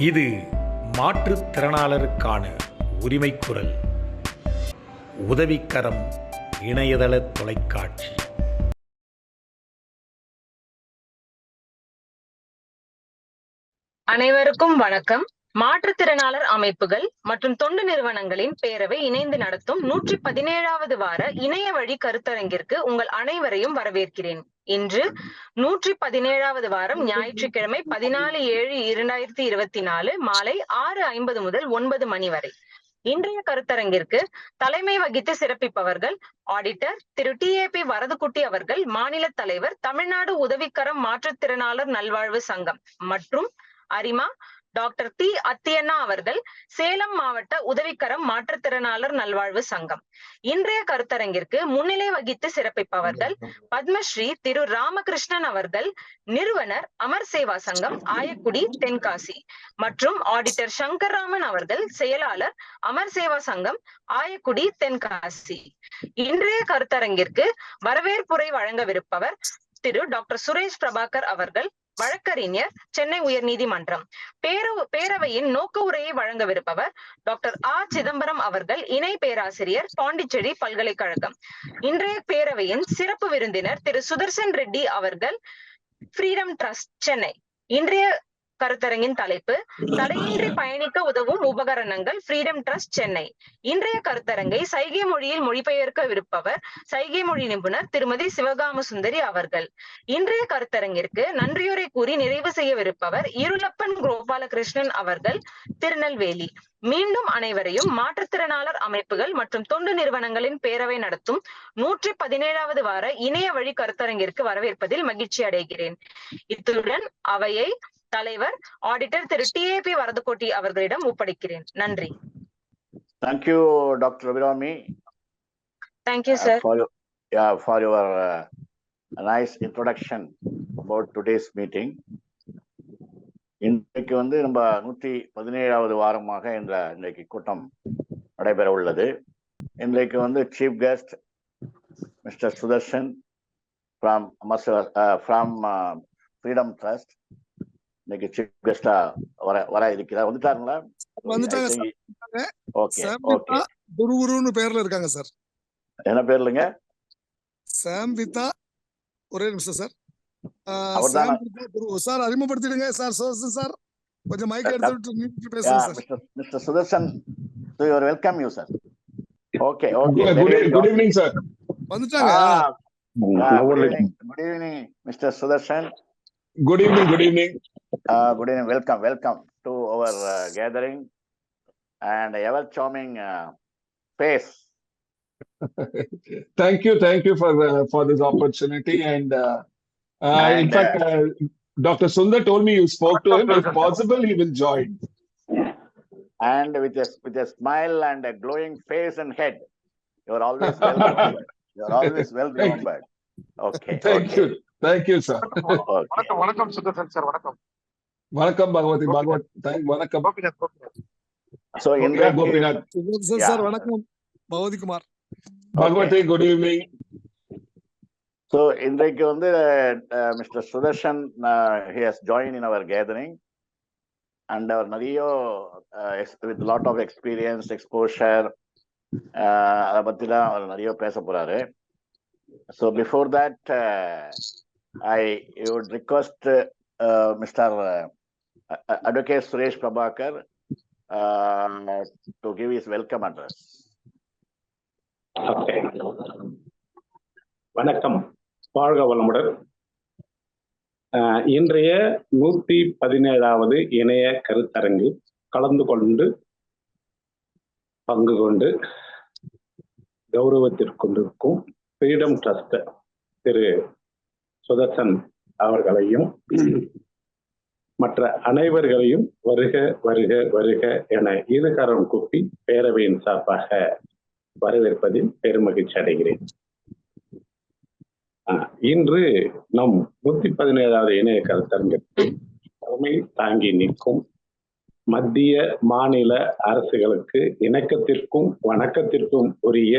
இது மாற்றுத்திறனாளருக்கான உரிமைக் குரல். உதவிக்கரம் இணையதள தொலைக்காட்சி. அனைவருக்கும் வணக்கம். மாற்றுத்திறனாளர் அமைப்புகள் மற்றும் தொண்டு நிறுவனங்களின் பேரவை இணைந்து நடத்தும் 117வது வார இணைய வழி கருத்தரங்கிற்கு உங்கள் அனைவரையும் வரவேற்கிறேன். இன்று 117வது வாரம் ஞாயிற்றுக்கிழமை 14/7/2024 மாலை 6:50 முதல் 9 மணி வரை. இன்றைய கருத்தரங்கிற்கு தலைமை வகித்து சிறப்பிப்பவர்கள் ஆடிட்டர் திரு TAP வரதுக்குட்டி அவர்கள், மாநில தலைவர், தமிழ்நாடு உதவிக்கரம் மாற்றுத்திறனாளர் நல்வாழ்வு சங்கம், மற்றும் அரிமா டாக்டர் T அத்தியண்ணா அவர்கள், சேலம் மாவட்ட உதவிக்கரம் மாற்றுத்திறனாளர் நல்வாழ்வு சங்கம். இன்றைய கருத்தரங்கிற்கு முன்னிலை வகித்து சிறப்பிப்பவர்கள் பத்மஸ்ரீ திரு ராமகிருஷ்ணன் அவர்கள், நிறுவனர் அமர் சேவா சங்கம், ஆயக்குடி, தென்காசி, மற்றும் ஆடிட்டர் சங்கர்ராமன் அவர்கள், செயலாளர் அமர் சேவா சங்கம், ஆயக்குடி, தென்காசி. இன்றைய கருத்தரங்கிற்கு வரவேற்புரை வழங்கவிருப்பவர் திரு டாக்டர் சுரேஷ் பிரபாகர் அவர்கள், வழக்கறிஞர், சென்னை உயர்நீதிமன்றம். பேரவையின் நோக்க உரையை வழங்கவிருப்பவர் டாக்டர் சிதம்பரம் அவர்கள், இணை பேராசிரியர், பாண்டிச்சேரி பல்கலைக்கழகம். இன்றைய பேரவையின் சிறப்பு விருந்தினர் திரு சுதர்சன் ரெட்டி அவர்கள், ஃப்ரீடம் ட்ரஸ்ட், சென்னை. இன்றைய கருத்தரங்கின் தலைப்பு தடையின்றி பயணிக்க உதவும் உபகரணங்கள், ஃப்ரீடம் ட்ரஸ்ட், சென்னை. இன்றைய கருத்தரங்கை சைகை மொழியில் மொழிபெயர்க்கவிருப்பவர் சைகை மொழி நிபுணர் திருமதி சிவகாம சுந்தரி அவர்கள். இன்றைய கருத்தரங்கிற்கு நன்றியுரை கூறி நிறைவு செய்யவிருப்பவர் இருளப்பன் கோபாலகிருஷ்ணன் அவர்கள், திருநெல்வேலி. மீண்டும் அனைவரையும் மாற்றுத்திறனாளர் அமைப்புகள் மற்றும் தொண்டு நிறுவனங்களின் பேரவை நடத்தும் 117வது வார இணைய வழி கருத்தரங்கிற்கு வரவேற்பதில் மகிழ்ச்சி அடைகிறேன். இத்துடன் அவையை தலைவர் ஆடிட்டர் திரு TAP வரதுக்கோட்டி அவர்களிடம் ஒப்படைக்கிறேன். நன்றி. Thank you, Dr. Abhirami. Thank you, sir. For your nice introduction about today's meeting. இன்றைக்கு நம்ம 117வது வாரமாக இன்றைக்கு கூட்டம் நடைபெற உள்ளது. இன்றைக்கு chief guest mister Sudarshan from freedom trust இன்னைக்கு சீஃப் கெஸ்டா வர இருக்கிறார். வந்துட்டாங்களா? குருன்னு பேர்ல இருக்காங்க சார். என்ன பேர்லங்க? சாம்பிதா. ஒரே நிமிஷம் சார். சார் அறிமுகப்படுத்திடுங்க சார். சார் கொஞ்சம் மைக் எடுத்து பேசுங்க sir. Mister Sudarshan, you are welcome you sir. Okay. Good evening sir. வந்துட்டாங்க. Good evening mister Sudarshan. Good evening. Good evening. Welcome to our gathering and ever charming face. Thank you for this opportunity. And in fact, Dr. Sundar told me you spoke to him. If possible, he will join. And with a smile and a glowing face and head, you are always well remembered. Okay. Thank you, sir. வணக்கம் Sudarshan sir. வணக்கம் பகவதி. வணக்கம். So Gopinath sir வணக்கம். Bhagavathi Kumar. Bhagavathi, good evening. So இன்றைக்கு Mr. Sudarshan he has joined in our gathering and our நிறைய with lot of experience, exposure அத பத்தி தான் அவர் நிறைய பேச போறாரு. So before that I would request Mr. Advocate Suresh Prabhakar to give his welcome address. Okay. வணக்கம், வாழ்க வளமுடன். இன்றைய 117வது இணைய கருத்தரங்கில் கலந்து கொண்டு பங்கு கொண்டு கௌரவத்திற்கொண்டிருக்கும் ஃப்ரீடம் ட்ரஸ்ட் திரு சுதர்சன் அவர்களையும் மற்ற அனைவர்களையும் வருக வருக வருக என இருகரம் கூப்பி பேரவையின் சார்பாக வரவேற்பதில் பெருமகிழ்ச்சி அடைகிறேன். இன்று நம் 117வது இணைய கருத்தரங்கிற்கு தலைமை தாங்கி நிற்கும் மத்திய மாநில அரசுகளுக்கு இணக்கத்திற்கும் வணக்கத்திற்கும் உரிய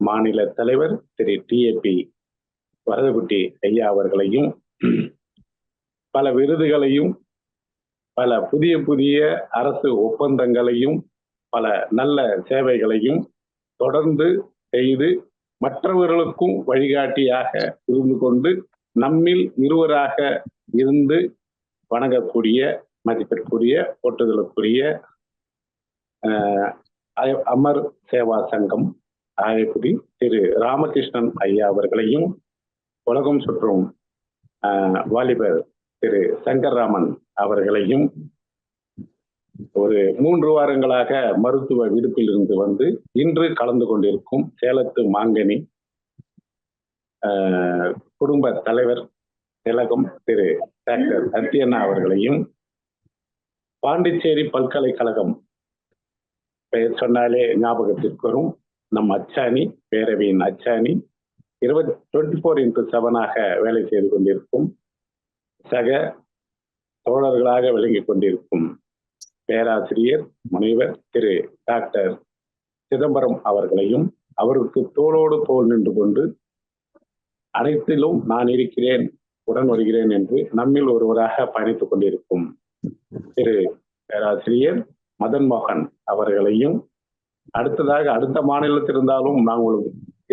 மாநில தலைவர் திரு TAP வரதுக்குட்டி ஐயா அவர்களையும், பல விருதுகளையும் பல புதிய புதிய அரசு ஒப்பந்தங்களையும் பல நல்ல சேவைகளையும் தொடர்ந்து செய்து மற்றவர்களுக்கும் வழிகாட்டியாக இருந்து கொண்டு நம்மில் இருவராக இருந்து வணங்கக்கூடிய மதிப்பிற்குரிய போற்றுதலுக்குரிய அமர் சேவா சங்கம் ஆயக்குடி திரு ராமகிருஷ்ணன் ஐயா அவர்களையும் உலகம் சுற்றும் வாலிபர் திரு சங்கர்ராமன் அவர்களையும் ஒரு 3 வாரங்களாக மருத்துவ விடுப்பில் இருந்து வந்து இன்று கலந்து கொண்டிருக்கும் சேலத்து மாங்கனி குடும்ப தலைவர் திலகம் திரு டாக்டர் சத்யண்ணா அவர்களையும் பாண்டிச்சேரி பல்கலைக்கழகம் பெயர் சொன்னாலே ஞாபகத்திற்கு வரும் நம் அச்சாணி பேரவையின் அச்சாணி 24x7 வேலை செய்து கொண்டிருக்கும் சக தோழர்களாக விளங்கிக் கொண்டிருக்கும் பேராசிரியர் முனைவர் திரு டாக்டர் சிதம்பரம் அவர்களையும் அவருக்கு தோளோடு தோள் நின்று கொண்டு அனைத்திலும் நான் இருக்கிறேன் உடன் வருகிறேன் என்று நம்மில் ஒருவராக பயணித்துக் கொண்டிருக்கும் திரு பேராசிரியர் மதன் மோகன் அவர்களையும் அடுத்ததாக அடுத்த மாநிலத்தில் இருந்தாலும் நான்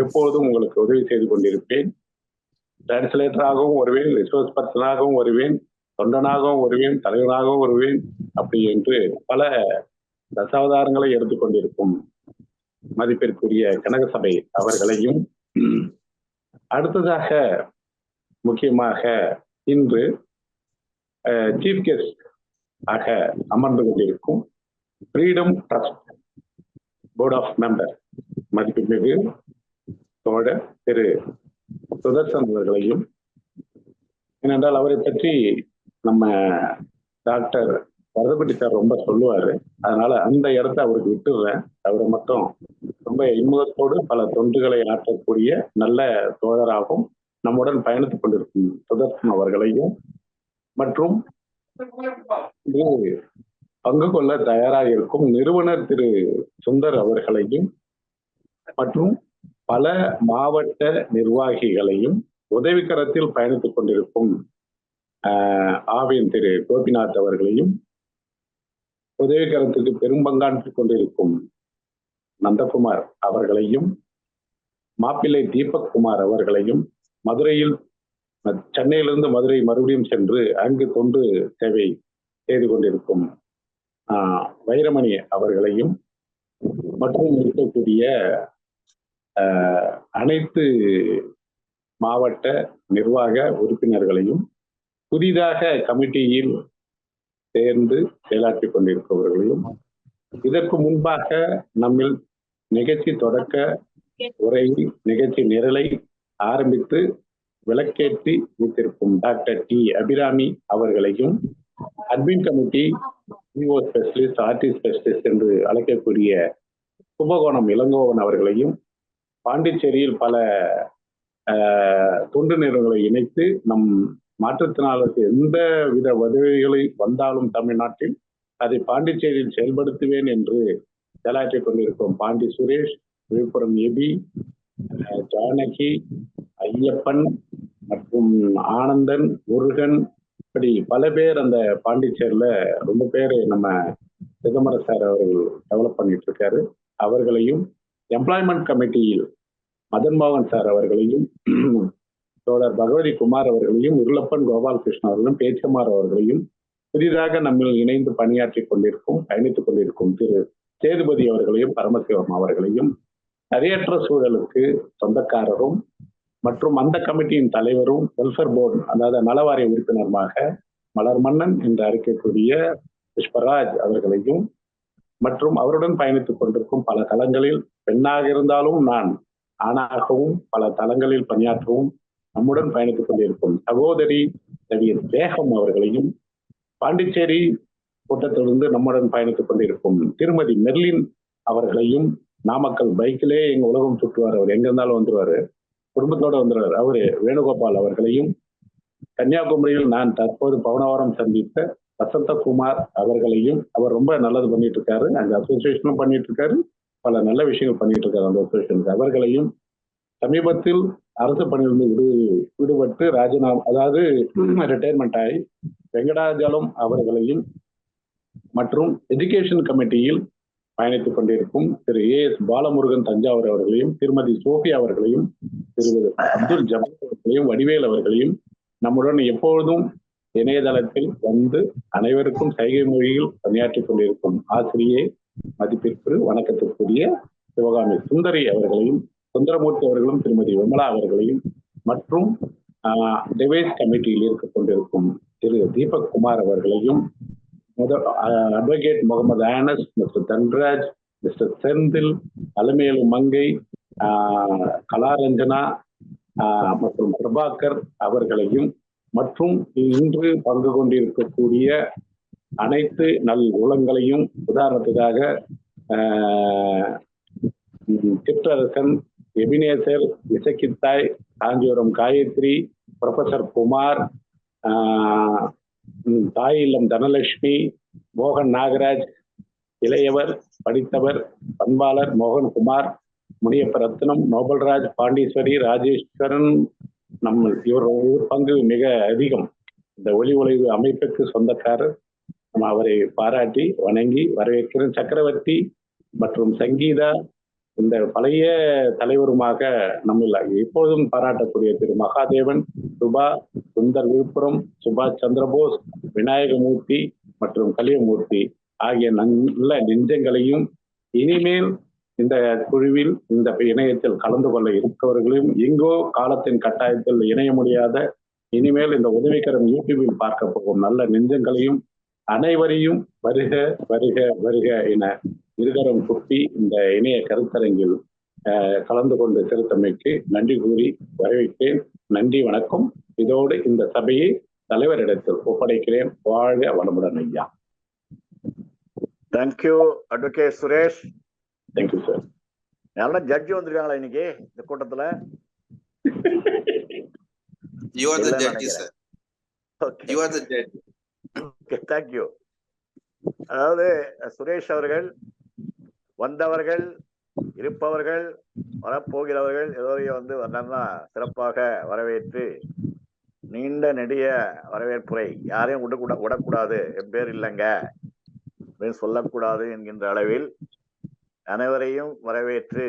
எப்போதும் உங்களுக்கு உதவி செய்து கொண்டிருப்பேன். டிரான்ஸ்லேட்டராகவும் வருவேன், ரிசோர்ஸ் பர்சனாகவும் வருவேன், தொண்டனாகவும் வருவேன், தலைவராகவும் வருவேன், அப்படி என்று பல தசாவதாரங்களை எடுத்துக்கொண்டிருக்கும் மதிப்பிற்குரிய கனகசபை அவர்களையும் அடுத்ததாக முக்கியமாக இன்று சீஃப் கெஸ்ட் ஆக அமர்ந்து கொண்டிருக்கும் freedom trust board of member மதிப்புமிகு தோழர் திரு சுதர்சன் அவர்களையும், ஏனென்றால் அவரை பற்றி நம்ம டாக்டர் வரதப்பட்டி சார் ரொம்ப சொல்லுவாரு, அதனால அந்த இடத்த அவருக்கு விட்டுடுறேன். அவரை மட்டும் ரொம்ப இன்முகத்தோடு பல தொண்டுகளை ஆற்றக்கூடிய நல்ல தோழராகவும் நம்முடன் பயணித்துக் கொண்டிருக்கும் சுதர்சன் அவர்களையும் மற்றும் பங்கு கொள்ள தயாராக இருக்கும் நிறுவனர் திரு சுந்தர் அவர்களையும் மற்றும் பல மாவட்ட நிர்வாகிகளையும் உதவிக்கரத்தில் பயணித்துக் கொண்டிருக்கும் ஆவின் திரு கோபிநாத் அவர்களையும் உதவிக்கரத்துக்கு பெரும்பங்காற்றிக் கொண்டிருக்கும் நந்தகுமார் அவர்களையும் மாப்பிள்ளை தீபக் குமார் அவர்களையும் மதுரையில் சென்னையிலிருந்து மதுரை மறுபடியும் சென்று அங்கு தொண்டு சேவை செய்து கொண்டிருக்கும் வைரமணி அவர்களையும் மற்றும் இருக்கக்கூடிய அனைத்து மாவட்ட நிர்வாக உறுப்பினர்களையும் புதிதாக கமிட்டியில் சேர்ந்து செயலாற்றிக் கொண்டிருப்பவர்களையும் இதற்கு முன்பாக நம்மில் நிகழ்ச்சி தொடக்க உரை நிகழ்ச்சி நிரலை ஆரம்பித்து விளக்கேற்றி வைத்திருக்கும் டாக்டர் டி அபிராமி அவர்களையும் admin committee CO specialist RT specialist என்று அழைக்கக்கூடிய கும்பகோணம் இளங்கோவன் அவர்களையும் பாண்டிச்சேரியில் பல தொண்டு நிறுவனங்களை இணைத்து நம் மாற்றுத்திறனாளருக்கு எந்த வித உதவிகளை வந்தாலும் தமிழ்நாட்டில் அதை பாண்டிச்சேரியில் செயல்படுத்துவேன் என்று செயலாற்றிக் கொண்டிருக்கும் பாண்டி சுரேஷ், விழுப்புரம் எபி, ஜானகி, ஐயப்பன் மற்றும் ஆனந்தன், முருகன், இப்படி பல பேர் அந்த பாண்டிச்சேரியில ரொம்ப பேர் நம்ம சிதம்பரம் சார் அவர்கள் டெவலப் பண்ணிட்டு இருக்காரு. அவர்களையும் எம்ப்ளாய்மெண்ட் கமிட்டியில் மதன் மோகன் சார் அவர்களையும் தோழர் பகவதி குமார் அவர்களையும் உருளப்பன் கோபாலகிருஷ்ணன் அவர்களும் பேச்சமார் அவர்களையும் புதிதாக நம்ம இணைந்து பணியாற்றிக் கொண்டிருக்கும் பயணித்துக் கொண்டிருக்கும் திரு சேதுபதி அவர்களையும் பரமசிவம் அவர்களையும் தடையற்ற சூழலுக்கு சொந்தக்காரரும் மற்றும் அந்த கமிட்டியின் தலைவரும் வெல்ஃபேர் போர்டு அதாவது நலவாரிய உறுப்பினருமாக மலர் மன்னன் என்று அழைக்கக்கூடிய புஷ்பராஜ் அவர்களையும் மற்றும் அவருடன் பயணித்துக் கொண்டிருக்கும் பல தளங்களில் பெண்ணாக இருந்தாலும் நான் ஆணாகவும் பல தளங்களில் பணியாற்றவும் நம்முடன் பயணித்துக் கொண்டிருக்கும் சகோதரி பேகம் அவர்களையும் பாண்டிச்சேரி கூட்டத்திலிருந்து நம்முடன் பயணித்துக் கொண்டிருக்கும் திருமதி மெர்லின் அவர்களையும் நாமக்கல் பைக்கிலே எங்க உலகம் சுற்றுவார், அவர் எங்க இருந்தாலும் வந்துருவாரு, குடும்பத்தோட வந்துருவார், அவரு வேணுகோபால் அவர்களையும் கன்னியாகுமரியில் நான் தற்போது பவனவரம் சந்தித்த வசந்தகுமார் அவர்களையும், அவர் ரொம்ப நல்லது பண்ணிட்டு இருக்காரு, அங்க அசோசியேஷனும் பண்ணிட்டு இருக்காரு, பல நல்ல விஷயங்கள் பண்ணிட்டு இருக்காரு அந்த அசோசியேஷனுக்கு, அவர்களையும் சமீபத்தில் அரசு பணியிலிருந்து விடுபட்டு ராஜினாமா அதாவது ரிட்டையர்மெண்ட் ஆகி வெங்கடாஜலம் அவர்களையும் மற்றும் எஜுகேஷன் கமிட்டியில் பயணித்துக் கொண்டிருக்கும் திரு ஏஎஸ் பாலமுருகன் தஞ்சாவூர் அவர்களையும், திருமதி சோஃபியா அவர்களையும், திரு அப்துல் ஜபார் அவர்களையும், வடிவேல் அவர்களையும் நம்முடன் எப்பொழுதும் இணையதளத்தில் வந்து அனைவருக்கும் சைகை மொழியில் பணியாற்றிக் கொண்டிருக்கும் ஆசிரியை மதிப்பிற்கு வணக்கத்திற்குரிய சிவகாமி சுந்தரி அவர்களையும், சுந்தரமூர்த்தி அவர்களும், திருமதி விமலா அவர்களையும் மற்றும் டிவைஸ் கமிட்டியில் இருக்க கொண்டிருக்கும் திரு தீபக் குமார் அவர்களையும், advocate Mohammed Anas, mister Dhanraj, mister Senthil, Alamelu Mangai, Kalaranjana மற்றும் பிரபாகர் அவர்களையும் மற்றும் இன்று பங்கு கொண்டிருக்கக்கூடிய அனைத்து நல் உலகங்களையும், உதாரணத்துக்காக சிற்றரசன், எபினேசர், இசக்கித்தாய், காஞ்சிபுரம் காயத்ரி, ப்ரொஃபசர் குமார், தாய் இல்லம் தனலட்சுமி, மோகன் நாகராஜ், இளையவர், படித்தவர், பண்பாளர் மோகன்குமார், முனியப்ப ரத்னம், நோபல்ராஜ், பாண்டீஸ்வரி, ராஜேஸ்வரன், இவர் பங்கு மிக அதிகம். இந்த ஒலி ஒளிவு அமைப்புக்கு சொந்தக்காரர். அவரை பாராட்டி வணங்கி வரவேற்கிறேன். சக்கரவர்த்தி மற்றும் சங்கீதா, இந்த பழைய தலைவருமாக நம்ம எப்பொழுதும் பாராட்டக்கூடிய திரு மகாதேவன், சுபா, சுந்தர் விழுப்புரம், சுபாஷ் சந்திரபோஸ், விநாயகமூர்த்தி மற்றும் கலியமூர்த்தி ஆகிய நல்ல நெஞ்சங்களையும், இனிமேல் இந்த குழுவில் இந்த இணையத்தில் கலந்து கொள்ள இருக்கவர்களையும், எங்கோ காலத்தின் கட்டாயத்தில் இணைய முடியாத இனிமேல் இந்த உதவிக்கரம் யூடியூபில் பார்க்க போகும் நல்ல நெஞ்சங்களையும் அனைவரையும் வருக வருக வருக என இருகரம் குப்பி இந்த இணைய கருத்தரங்கில் கலந்து கொண்டு சிறுத்தமைக்கு நன்றி கூறி வரவேற்கிறேன். நன்றி, வணக்கம். இதோடு இந்த சபையை தலைவரிடத்தில் ஒப்படைக்கிறேன். வாழ்க வளமுடன் ஐயா. Thank you advocate Suresh. Thank you sir. யாரும் ஜட்ஜி வந்திருக்காங்களா இன்னைக்கு இந்த கூட்டத்துல? You are the judge, sir. Okay. You are the judge. Okay, thank you. அதாவது சுரேஷ் அவர்கள் வந்தவர்கள், இருப்பவர்கள், வரப்போகிறவர்கள் எல்லோரையும் வந்து வந்தா சிறப்பாக வரவேற்று நீண்ட நெடிய வரவேற்புரை, யாரையும் விடக்கூடாது, என் பேர் இல்லைங்க அப்படின்னு சொல்லக்கூடாது என்கின்ற அளவில் அனைவரையும் வரவேற்று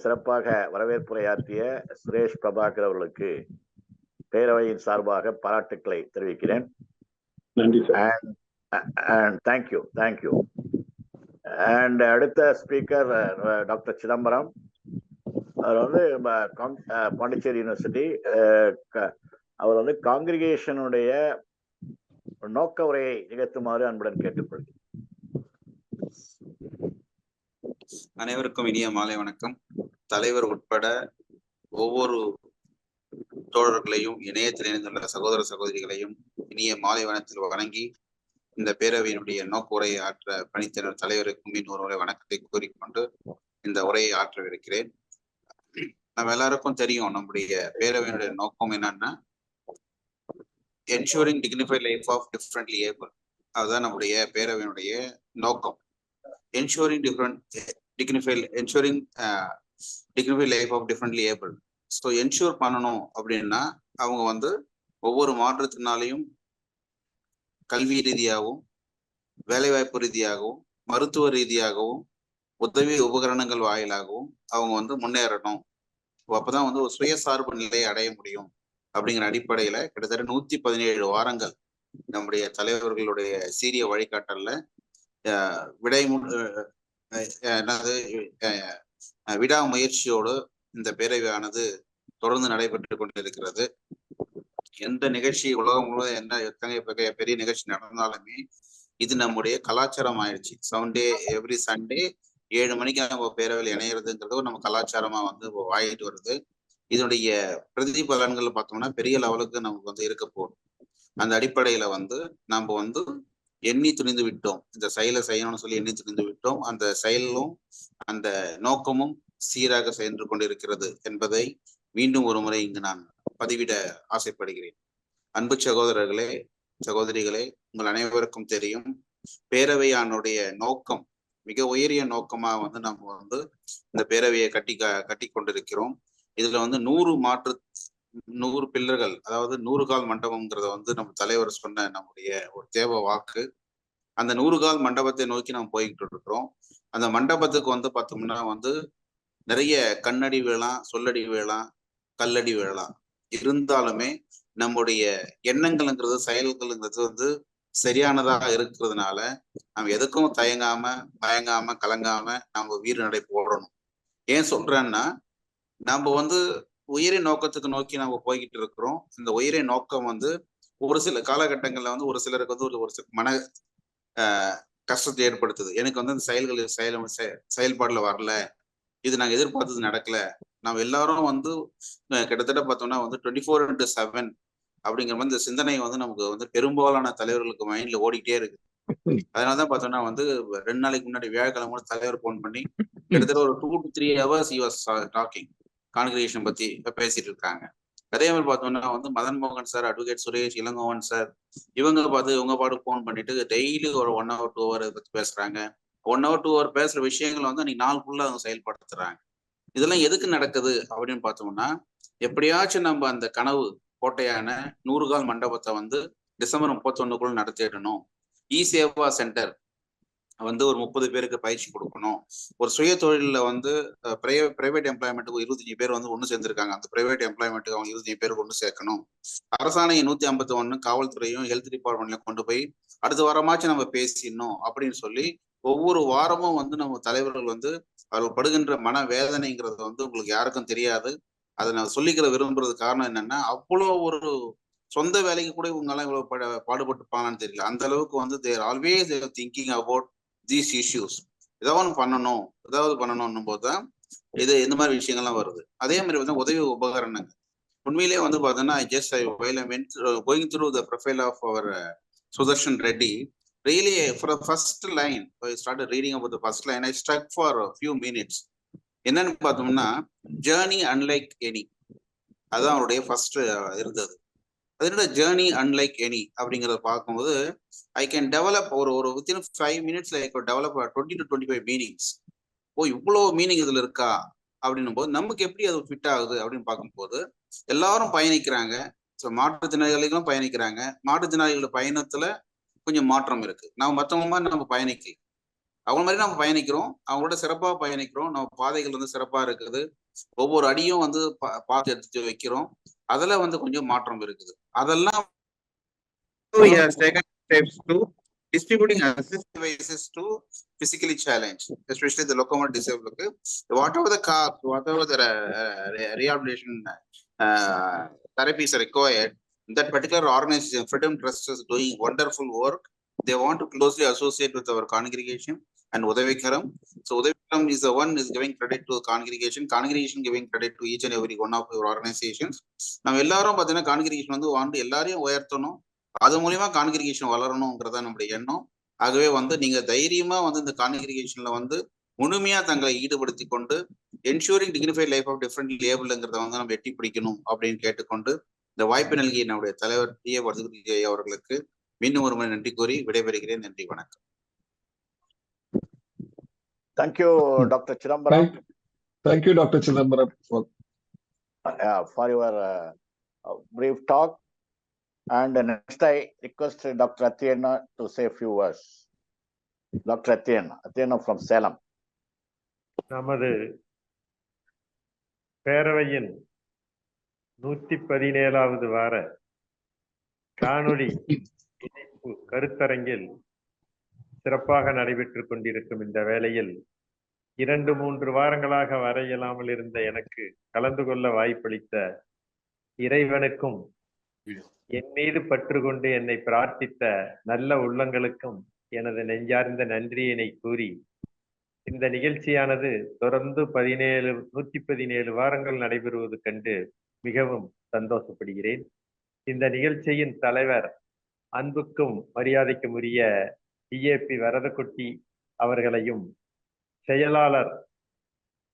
சிறப்பாக வரவேற்புரையாற்றிய சுரேஷ் பிரபாகர் அவர்களுக்கு பேரவையின் சார்பாக பாராட்டுக்களை தெரிவிக்கிறேன். நன்றி sir. And thank you. And அடுத்த ஸ்பீக்கர் டாக்டர் சிதம்பரம். அவர் வந்து பாண்டிச்சேரி யூனிவர்சிட்டி. அவர் வந்து காங்கிரிகேஷனுடைய நோக்க உரையை நிகழ்த்துமாறு அன்புடன் கேட்டுக்கொள்கிறேன். அனைவருக்கும் இனிய மாலை வணக்கம். தலைவர் உட்பட ஒவ்வொரு தோழர்களையும், இணையத்தில் இணைந்துள்ள சகோதர சகோதரிகளையும் இனிய மாலை வணக்கத்தில் வணங்கி இந்த பேரவையினுடைய நோக்க உரையை ஆற்ற பணித்தன தலைவருக்கும் இன்னொரு முறை வணக்கத்தை கூறிக்கொண்டு இந்த உரையை ஆற்றவிருக்கிறேன். நம்ம எல்லாருக்கும் தெரியும், நம்முடைய பேரவையினுடைய நோக்கம் என்னன்னா ensuring dignified life of differently able. அதுதான் நம்முடைய பேரவையினுடைய நோக்கம். ensuring dignified life of differently able. So ensure பண்ணணும் அப்படின்னா அவங்க வந்து ஒவ்வொரு மாற்றத்தினாலையும் கல்வி ரீதியாகவும், வேலைவாய்ப்பு ரீதியாகவும், மருத்துவ ரீதியாகவும், உதவி உபகரணங்கள் வாயிலாகவும் அவங்க வந்து முன்னேறணும். அப்பதான் வந்து ஒரு சுயசார்பு நிலையை அடைய முடியும். அப்படிங்கிற அடிப்படையில கிட்டத்தட்ட 117 வாரங்கள் நம்முடைய தலைவர்களுடைய சீரிய வழிகாட்டல்ல விடாமுயற்சியோடு இந்த பேரவையானது தொடர்ந்து நடைபெற்று கொண்டிருக்கிறது. எந்த நிகழ்ச்சி உலகம் முழுவதும் என்ன எத்தனை பெரிய நிகழ்ச்சி நடந்தாலுமே இது நம்முடைய கலாச்சாரம் ஆயிடுச்சு. எவ்ரி சண்டே 7 மணிக்கு நம்ம பேரவையில் இணையிறதுங்கிறது நம்ம கலாச்சாரமா வந்து ஆகிட்டு வருது. இதனுடைய பிரதிபலன்கள் பார்த்தோம்னா பெரிய லெவலுக்கு நமக்கு வந்து இருக்க போகும். அந்த அடிப்படையில வந்து நம்ம வந்து எண்ணி துணிந்து விட்டோம். இந்த செயலை செய்யணும்னு சொல்லி எண்ணி துணிந்து விட்டோம். அந்த செயலும் அந்த நோக்கமும் சீராக சென்று கொண்டிருக்கிறது என்பதை மீண்டும் ஒரு முறை இங்கு நான் பதிவிட ஆசைப்படுகிறேன். அன்பு சகோதரர்களே, சகோதரிகளே, உங்கள் அனைவருக்கும் தெரியும், பேரவையானுடைய நோக்கம் மிக உயரிய நோக்கமா வந்து நம்ம வந்து இந்த பேரவையை கட்டி கொண்டிருக்கிறோம். இதுல வந்து 100 பில்லர்கள், அதாவது 100 கால் மண்டபம்ங்கிறத வந்து நம்ம தலைவர் சொன்ன நம்முடைய ஒரு தேவ வாக்கு. அந்த 100 கால் மண்டபத்தை நோக்கி நம்ம போய்கிட்டு இருக்கிறோம். அந்த மண்டபத்துக்கு வந்து பார்த்தோம்னா வந்து நிறைய கண்ணடி வேளாம், சொல்லடி வேளாம், கல்லடி வேளாம் இருந்தாலுமே நம்முடைய எண்ணங்கள்ங்கிறது, செயல்கள்ங்கிறது வந்து சரியானதா இருக்கிறதுனால நம்ம எதுக்கும் தயங்காம, பயங்காம, கலங்காம நம்ம வீர நடை போடணும். ஏன் சொல்றேன்னா, நம்ம வந்து உயிரை நோக்கத்துக்கு நோக்கி நம்ம போய்கிட்டு இருக்கிறோம். இந்த உயிரை நோக்கம் வந்து ஒரு சில காலகட்டங்கள்ல வந்து ஒரு சிலருக்கு வந்து ஒரு சில மன கஷ்டத்தை ஏற்படுத்துது. எனக்கு வந்து அந்த செயல்பாடுல வரல, இது நாங்க எதிர்பார்த்தது நடக்கல. நம்ம எல்லாரும் வந்து கிட்டத்தட்ட பார்த்தோம்னா வந்து 24/7 அப்படிங்கிற மாதிரி இந்த சிந்தனை வந்து நமக்கு வந்து பெரும்பாலான தலைவர்களுக்கு மைண்ட்ல ஓடிக்கிட்டே இருக்கு. அதனாலதான் பார்த்தோம்னா வந்து 2 நாளைக்கு முன்னாடி வியாழக்கிழமை தலைவர் போன் பண்ணி கிட்டத்தட்ட ஒரு 2 to 3 hours he was talking கான்கிரிகேஷன் பத்தி பேசிட்டு இருக்காங்க. அதே மாதிரி பார்த்தோம்னா வந்து மதன் மோகன் sir, advocate Suresh, Elangovan sir இவங்க பாடு போன் பண்ணிட்டு டெய்லி ஒரு 1 hour 2 hour பத்தி பேசுறாங்க. 1 hour 2 hour பேசுற விஷயங்களை வந்து அன்னைக்கு நாள் ஃபுல்லா அவங்க செயல்படுத்துறாங்க. இதெல்லாம் எதுக்கு நடக்குது அப்படின்னு பார்த்தோம்னா, எப்படியாச்சும் நம்ம அந்த கனவு கோட்டையான 100 கால் மண்டபத்தை வந்து டிசம்பர் 31க்குள்ள நடத்திடணும். இ சேவா சென்டர் வந்து ஒரு 30 பேருக்கு பயிற்சி கொடுக்கணும். ஒரு சுய தொழில வந்து பிரைவேட் எம்ப்ளாய்மெண்ட்டுக்கு 25 பேர் வந்து ஒண்ணு சேர்ந்திருக்காங்க. அந்த பிரைவேட் எம்ப்ளாய்மெண்ட்டுக்கு அவங்க 25 பேருக்கு ஒண்ணு சேர்க்கணும். அரசாணை 151 காவல்துறையும் ஹெல்த் டிபார்ட்மெண்ட்லயும் கொண்டு போய் அடுத்த வாரமாச்சும் நம்ம பேசிடணும் அப்படின்னு சொல்லி ஒவ்வொரு வாரமும் வந்து நம்ம தலைவர்கள் வந்து அவர்கள் படுகின்ற மன வேதனைங்கிறது வந்து உங்களுக்கு யாருக்கும் தெரியாது. அதை நான் சொல்லிக்கிற விரும்புறது காரணம் என்னன்னா, அவ்வளோ ஒரு சொந்த வேலைக்கு கூட இவங்க எல்லாம் இவ்வளவு பாடுபட்டுப்பாங்கன்னு தெரியல. அந்த அளவுக்கு வந்து there always thinking about these issues. ஏதாவது பண்ணணும்னும் போதுதான் இது இந்த மாதிரி விஷயங்கள்லாம் வருது. அதே மாதிரி வந்து உதவி உபகரணங்கள் உண்மையிலேயே வந்து பார்த்தோன்னா going through the profile of அவர் Sudarshan Reddy, really for the first line, I started reading about the first line, I stuck for a few minutes. என்னன்னு பார்த்தோம்னா, ஜேர்னி அன்லைக் எனி, அதுதான் அவருடைய ஃபர்ஸ்ட் இருந்தது. அதோட ஜேர்னி அன்லைக் எனி அப்படிங்கிறத பார்க்கும்போது I can develop ஒரு within 5 minutes develop 20 to 25 meanings. இவ்வளோ மீனிங் இதுல இருக்கா அப்படின்னும் போது நமக்கு எப்படி அது ஃபிட் ஆகுது அப்படின்னு பார்க்கும்போது எல்லாரும் பயணிக்கிறாங்க. ஸோ மாற்றுத்திறனாளிகளும் பயணிக்கிறாங்க. மாற்றுத்திறனாளிகளோட பயணத்துல கொஞ்சம் மாற்றம் இருக்கு. நம்ம மற்றவங்க மாதிரி நம்ம பயணிக்கல, அவங்க மாதிரி நம்ம பயணிக்கிறோம், அவங்களோட சிறப்பா பயணிக்கிறோம். நம்ம பாதைகள் வந்து சிறப்பா இருக்குது, ஒவ்வொரு அடியும் வந்து பார்த்து எடுத்து வைக்கிறோம். அதுல வந்து கொஞ்சம் மாற்றம் இருக்குது. அதெல்லாம் distributing assist devices to physically challenged, especially the locomotor disabled. Whatever the cost, whatever the rehabilitation therapies are required, that particular organization, Freedom Trust, is doing wonderful work. They want to closely associate with our congregation and Udavikaram. So Udavikaram is the one is giving credit to the congregation giving credit to each and every one of your organizations. Now எல்லாரும் பார்த்தீங்கன்னா congregation வந்து வாண்டு எல்லாரையும் உயர்த்தணும், அது மூலியமா congregation வளரணுங்கிறதா நம்முடைய எண்ணம். ஆகவே வந்து நீங்க தைரியமா வந்து இந்த கான்கிரிகேஷன்ல வந்து முழுமையா தங்களை ஈடுபடுத்தி கொண்டு ensuring dignified life of different லேபிள்ங்கிறத வந்து நம்ம எட்டி பிடிக்கணும் அப்படின்னு கேட்டுக்கொண்டு இந்த வாய்ப்பு நல்கிய நம்முடைய தலைவர் டி.ஏ. வரதக்குட்டி அவர்களுக்கு மீண்டும் ஒரு முறை நன்றி கூறி விடைபெறுகிறேன். நன்றி, வணக்கம். Thank you, Dr. Chidambaram. Thank you, Dr. Chidambaram, for your brief talk. And next, I request Dr. Athiyana to say a few words. Dr. Athiyana from Salem. நமது பேரவையின் 117வது வார காணொளி இணைப்பு கருத்தரங்கில் சிறப்பாக நடைபெற்றுக் கொண்டிருக்கும் இந்த வேளையில் 2-3 வாரங்களாக வர இயலாமல் இருந்த எனக்கு கலந்து கொள்ள வாய்ப்பளித்த இறைவனுக்கும் என் மீது பற்று கொண்டு என்னை பிரார்த்தித்த நல்ல உள்ளங்களுக்கும் எனது நெஞ்சார்ந்த நன்றியினை கூறி, இந்த நிகழ்ச்சியானது தொடர்ந்து 117 வாரங்கள் நடைபெறுவது கண்டு மிகவும் சந்தோஷப்படுகிறேன். இந்த நிகழ்ச்சியின் தலைவர் அன்புக்கும் மரியாதைக்கும் உரிய டி.ஏ.பி. வரதக்குட்டி அவர்களையும், செயலாளர்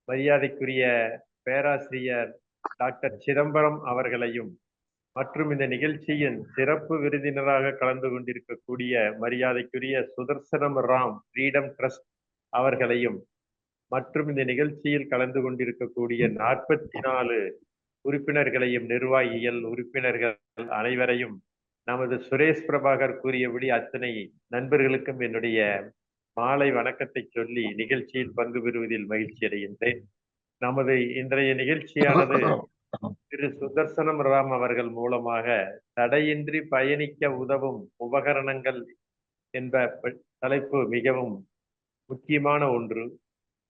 மரியாதைக்குரிய பேராசிரியர் டாக்டர் சிதம்பரம் அவர்களையும், மற்றும் இந்த நிகழ்ச்சியின் சிறப்பு விருந்தினராக கலந்து கொண்டிருக்கக்கூடிய மரியாதைக்குரிய சுதர்சனம் ராம் ஃப்ரீடம் ட்ரஸ்ட் அவர்களையும், மற்றும் இந்த நிகழ்ச்சியில் கலந்து கொண்டிருக்கக்கூடிய 44 உறுப்பினர்களையும், நிர்வாகிகள், உறுப்பினர்கள் அனைவரையும் நமது சுரேஷ் பிரபாகர் கூறியபடி அத்தனை நண்பர்களுக்கும் என்னுடைய மாலை வணக்கத்தை சொல்லி நிகழ்ச்சியில் பங்கு பெறுவதில் மகிழ்ச்சி அடைகின்றேன். நமது இன்றைய நிகழ்ச்சியானது திரு சுதர்சனம் ராம் அவர்கள் மூலமாக தடையின்றி பயணிக்க உதவும் உபகரணங்கள் என்ற தலைப்பு மிகவும் முக்கியமான ஒன்று.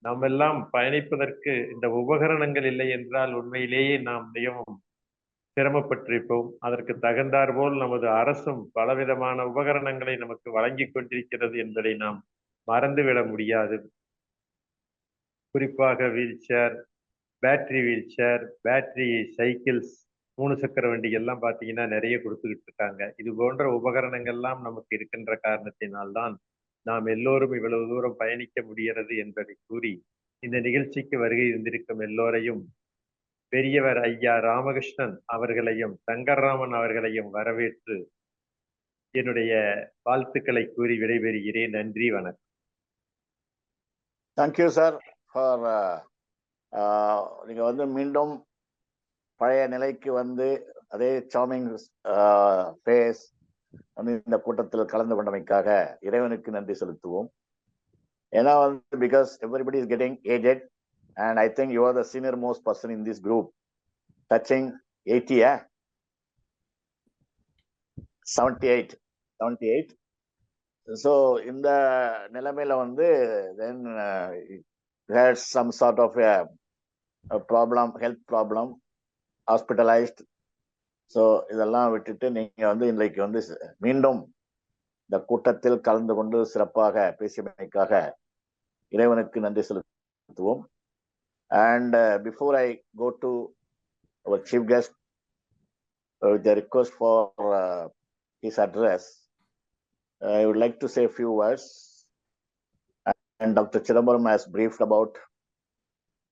நாம் எல்லாம் பயணிப்பதற்கு இந்த உபகரணங்கள் இல்லை என்றால் உண்மையிலேயே நாம் மிகவும் சிரமப்பட்டிருப்போம். அதற்கு தகுந்தாற்போல் நமது அரசும் பலவிதமான உபகரணங்களை நமக்கு வழங்கி கொண்டிருக்கிறது என்பதை நாம் மறந்துவிட முடியாது. குறிப்பாக wheel chair, battery wheel chair, battery cycles, 3 சக்கர வண்டிகள்லாம் பார்த்தீங்கன்னா நிறைய கொடுத்துக்கிட்டு இருக்காங்க. இது போன்ற உபகரணங்கள்லாம் நமக்கு இருக்கின்ற காரணத்தினால்தான் நாம் எல்லோரும் இவ்வளவு தூரம் பயணிக்க முடிகிறது என்பதை கூறி இந்த நிகழ்ச்சிக்கு வருகை இருந்திருக்கும் எல்லோரையும் பெரியவர் ஐயா ராமகிருஷ்ணன் அவர்களையும் சங்கர்ராமன் அவர்களையும் வரவேற்று என்னுடைய வாழ்த்துக்களை கூறி விடைபெறுகிறேன். நன்றி, வணக்கம். தேங்க்யூ சார் ஃபார் நீங்க வந்து மீண்டும் பழைய நிலைக்கு வந்து அதே சார்மிங் ஃபேஸ் வந்து இந்த கூட்டத்தில் கலந்து கொண்டமைக்காக இறைவனுக்கு நன்றி செலுத்துவோம். ஏன்னா வந்து because everybody is getting aged and I think you are the senior most person in this group, touching 80, 78. So in the நிலைமையில வந்து then had some sort of a problem, health problem, hospitalized. So இதெல்லாம் விட்டுட்டு நீங்க வந்து இன்றைக்கு வந்து மீண்டும் இந்த கூட்டத்தில் கலந்து கொண்டு சிறப்பாக பேசியமைக்காக இறைவனுக்கு நன்றி செலுத்துவோம். And before I go to our chief guest with the request for his address, I would like to say a few words. And Dr. Chidambaram has briefed about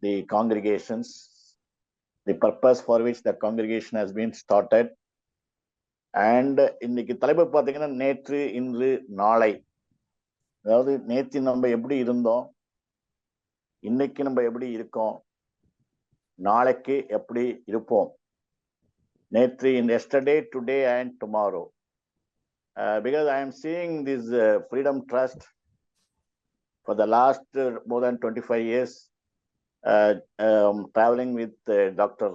the congregations, the purpose for which the congregation has been started. And இன்னைக்கு தலைப்பு பார்த்தீங்கன்னா நேற்று, இன்று, நாளை. அதாவது நேற்று நம்ம எப்படி இருந்தோம், இன்னைக்கு நம்ம எப்படி இருக்கோம், நாளைக்கு எப்படி இருப்போம். நேற்று, in yesterday, today and tomorrow. Because I am seeing this Freedom Trust for the last more than 25 years, traveling with Dr.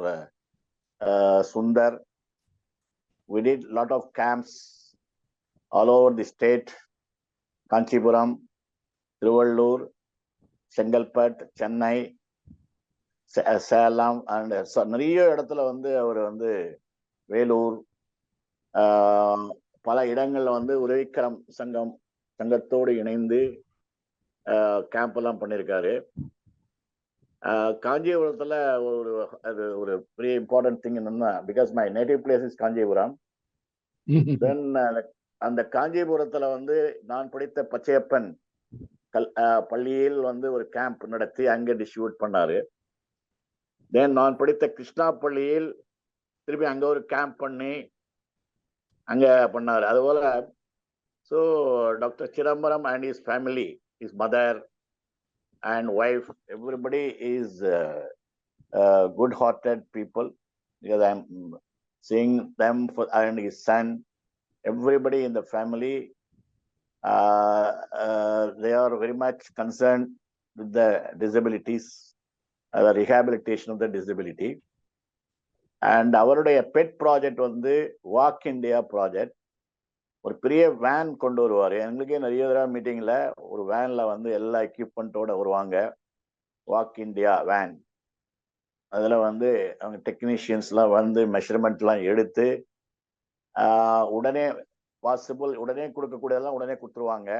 Sundar. We did a lot of camps all over the state, Kanchipuram, Trivallur, Chengalpattu, Chennai, Salem and நிறைய இடத்துல வந்து அவர் வந்து வேலூர் பல இடங்கள்ல வந்து உதவிக்கரம் சங்கத்தோடு இணைந்து camp எல்லாம் பண்ணியிருக்காரு. காஞ்சிபுரத்துல ஒரு பெரிய இம்பார்ட்டன்ட் திங் என்னன்னா, because my native place is Kanchipuram. Then அந்த காஞ்சிபுரத்துல வந்து நான் படித்த பச்சையப்பன் பள்ளியில் வந்து ஒரு கேம்ப் நடத்தி அங்க டிஸ்ட்ரிபியூட் பண்ணாரு. தென் நான் படித்த கிருஷ்ணா பள்ளியில் திருப்பி அங்க ஒரு கேம்ப் பண்ணி அங்க பண்ணாரு. அதுபோல so doctor Chidambaram and his family, his mother and wife, everybody is good hearted people. Because I am seeing them and his son, everybody in the family. They are very much concerned with the disabilities, the rehabilitation of the disability. And அவருடைய bed project வந்து walk India project. ஒரு பெரிய van கொண்டு வருவார். எங்களுக்கே நிறைய தடவை மீட்டிங்ல ஒரு வேன்ல வந்து எல்லா எக்யூப்மெண்ட்டோட வருவாங்க. Walk India van. அதுல வந்து அவங்க டெக்னீஷியன்ஸ்லாம் வந்து மெஷர்மெண்ட்லாம் எடுத்து உடனே பாசிபிள் உடனே கொடுக்கக்கூடியதெல்லாம் உடனே கொடுத்துருவாங்க.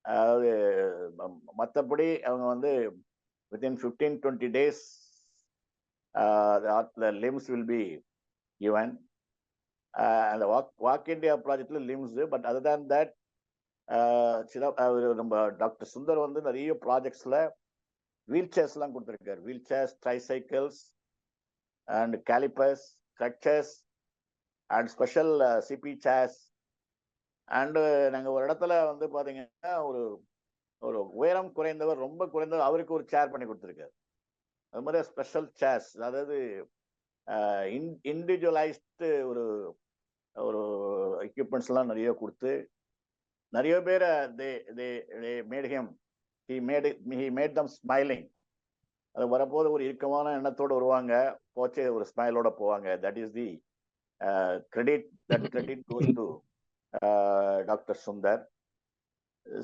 அதாவது மற்றபடி அவங்க வந்து within 15-20 days the limbs will be given. அந்த வாக் இண்டியா ப்ராஜெக்ட்ல limbs. But other than that நம்ம டாக்டர் சுந்தர் வந்து நிறைய ப்ராஜெக்ட்ஸ்ல வீல் சேர்ஸ்லாம் கொடுத்துருக்காரு. Wheel chairs, tricycles and calipers, crutches and special CP chairs. And நாங்கள் ஒரு இடத்துல வந்து பார்த்தீங்கன்னா ஒரு உயரம் குறைந்தவர், ரொம்ப குறைந்தவர், அவருக்கு ஒரு சேர் பண்ணி கொடுத்துருக்காரு. அது மாதிரி ஸ்பெஷல் சேர்ஸ், அதாவது இண்டிவிஜுவலைஸ்டு ஒரு ஒரு எக்யூப்மெண்ட்ஸ் எல்லாம் நிறைய கொடுத்து நிறைய பேரை mat him he made them smiling. அது வரப்போது ஒரு இறுக்கமான எண்ணத்தோடு வருவாங்க, போச்சே ஒரு ஸ்மைலோட போவாங்க. That is the credit goes to doctor Sundar.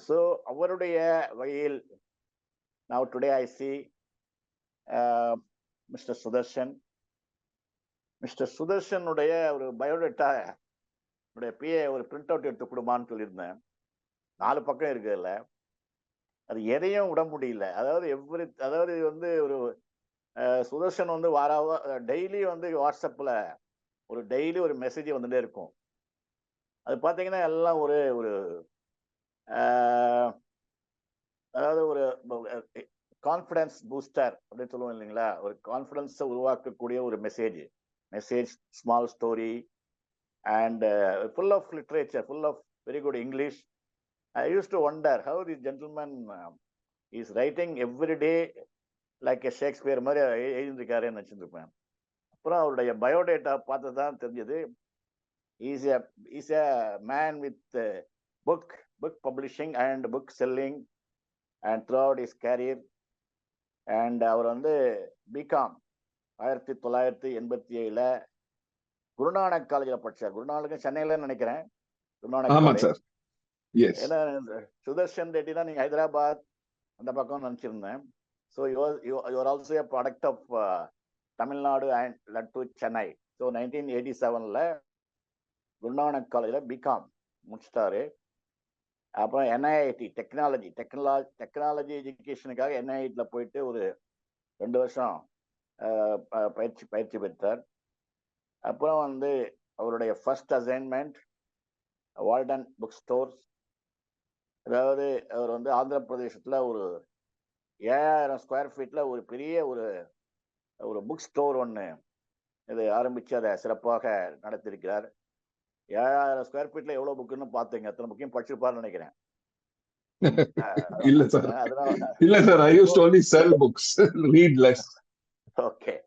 So அவருடைய வகையில் now today I see mister Sudarshan. Mister சுதர்ஷனுடைய ஒரு பயோடேட்டா பிஏ ஒரு பிரிண்ட் அவுட் எடுத்து கொடுமான்னு சொல்லியிருந்தேன். 4 பக்கம் இருக்கு இல்லை, அது எதையும் விட முடியல. அதாவது வந்து ஒரு சுதர்ஷன் வந்து டெய்லி வந்து வாட்ஸ்அப்பில் டெய்லி ஒரு மெசேஜ் வந்துட்டே இருக்கும். அது பார்த்தீங்கன்னா எல்லாம் ஒரு அதாவது ஒரு கான்ஃபிடன்ஸ் பூஸ்டர் அப்படின்னு சொல்லுவோம் இல்லைங்களா, ஒரு கான்ஃபிடன்ஸை உருவாக்கக்கூடிய ஒரு message small story and full of literature, full of very good English. I used to wonder how this gentleman is writing every day like a Shakespeare மாதிரி எழுதியிருக்காருன்னு நினச்சிருப்பேன். அப்புறம் அவருடைய பயோடேட்டா பார்த்து தான் தெரிஞ்சது. Is a man with book publishing and book selling and throughout his career. And அவர் வந்து B Com 1987 Guru Nanak காலேஜில் படித்தார். குருநானக் சென்னையில் நினைக்கிறேன். குருநானக் காலேஜ். ஏன்னா சுதர்ஷன் ரெட்டி தான் நீங்க ஹைதராபாத் அந்த பக்கம் நினைச்சிருந்தேன். So you are also a product of Tamil Nadu and led to Chennai. So 1987 Guru Nanak காலேஜில் பிகாம் முடிச்சிட்டாரு. அப்புறம் என்ஐஐடி டெக்னாலஜி எஜுகேஷனுக்காக என்ஐஐடியில் போயிட்டு ஒரு 2 வருஷம் பயிற்சி பெற்றார். அப்புறம் வந்து அவருடைய first assignment Walton book stores. அதாவது அவர் வந்து ஆந்திர பிரதேசத்தில் ஒரு 7000 ஸ்கொயர் ஃபீட்டில் ஒரு பெரிய ஒரு புக் ஸ்டோர் ஒன்று இது ஆரம்பித்து அதை சிறப்பாக நடத்தியிருக்கிறார். 7000 ஸ்கொயர் ஃபீட்டில் எவ்வளோ புக்குன்னு பார்த்துங்க, எத்தனை புக்கையும் படிச்சிருப்பாருன்னு நினைக்கிறேன். இல்ல sir, I used to only sell books, read less. Okay.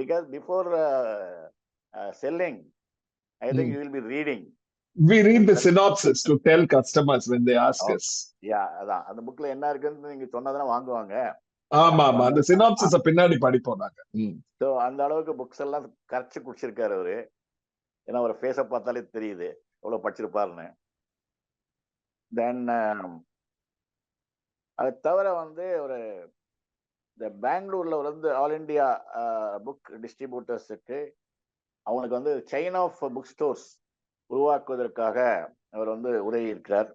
Because before selling, I think you will be reading. We read the synopsis to tell customers when they ask us. Yeah, அதான் அந்த புக்ல என்ன இருக்குன்னு நீங்க சொன்னதானே வாங்குவாங்க. ஆமா அந்த சினாப்சிஸ பின்னாடி படிப்போம் நாங்க. ஸோ அந்த அளவுக்கு புக்ஸ் எல்லாம் கரைச்சி குடிச்சிருக்காரு அவரு. ஏன்னா ஒரு ஃபேஸை பார்த்தாலே தெரியுது எவ்வளவு படிச்சிருப்பாருன்னு. தென் அது தவிர வந்து இந்த பெங்களூர்ல வந்து ஆல் இண்டியா புக் டிஸ்ட்ரிபியூட்டர்ஸுக்கு அவங்களுக்கு வந்து செயின் ஆஃப் புக் ஸ்டோர்ஸ் உருவாக்குவதற்காக அவர் வந்து உதவி இருக்கிறார்.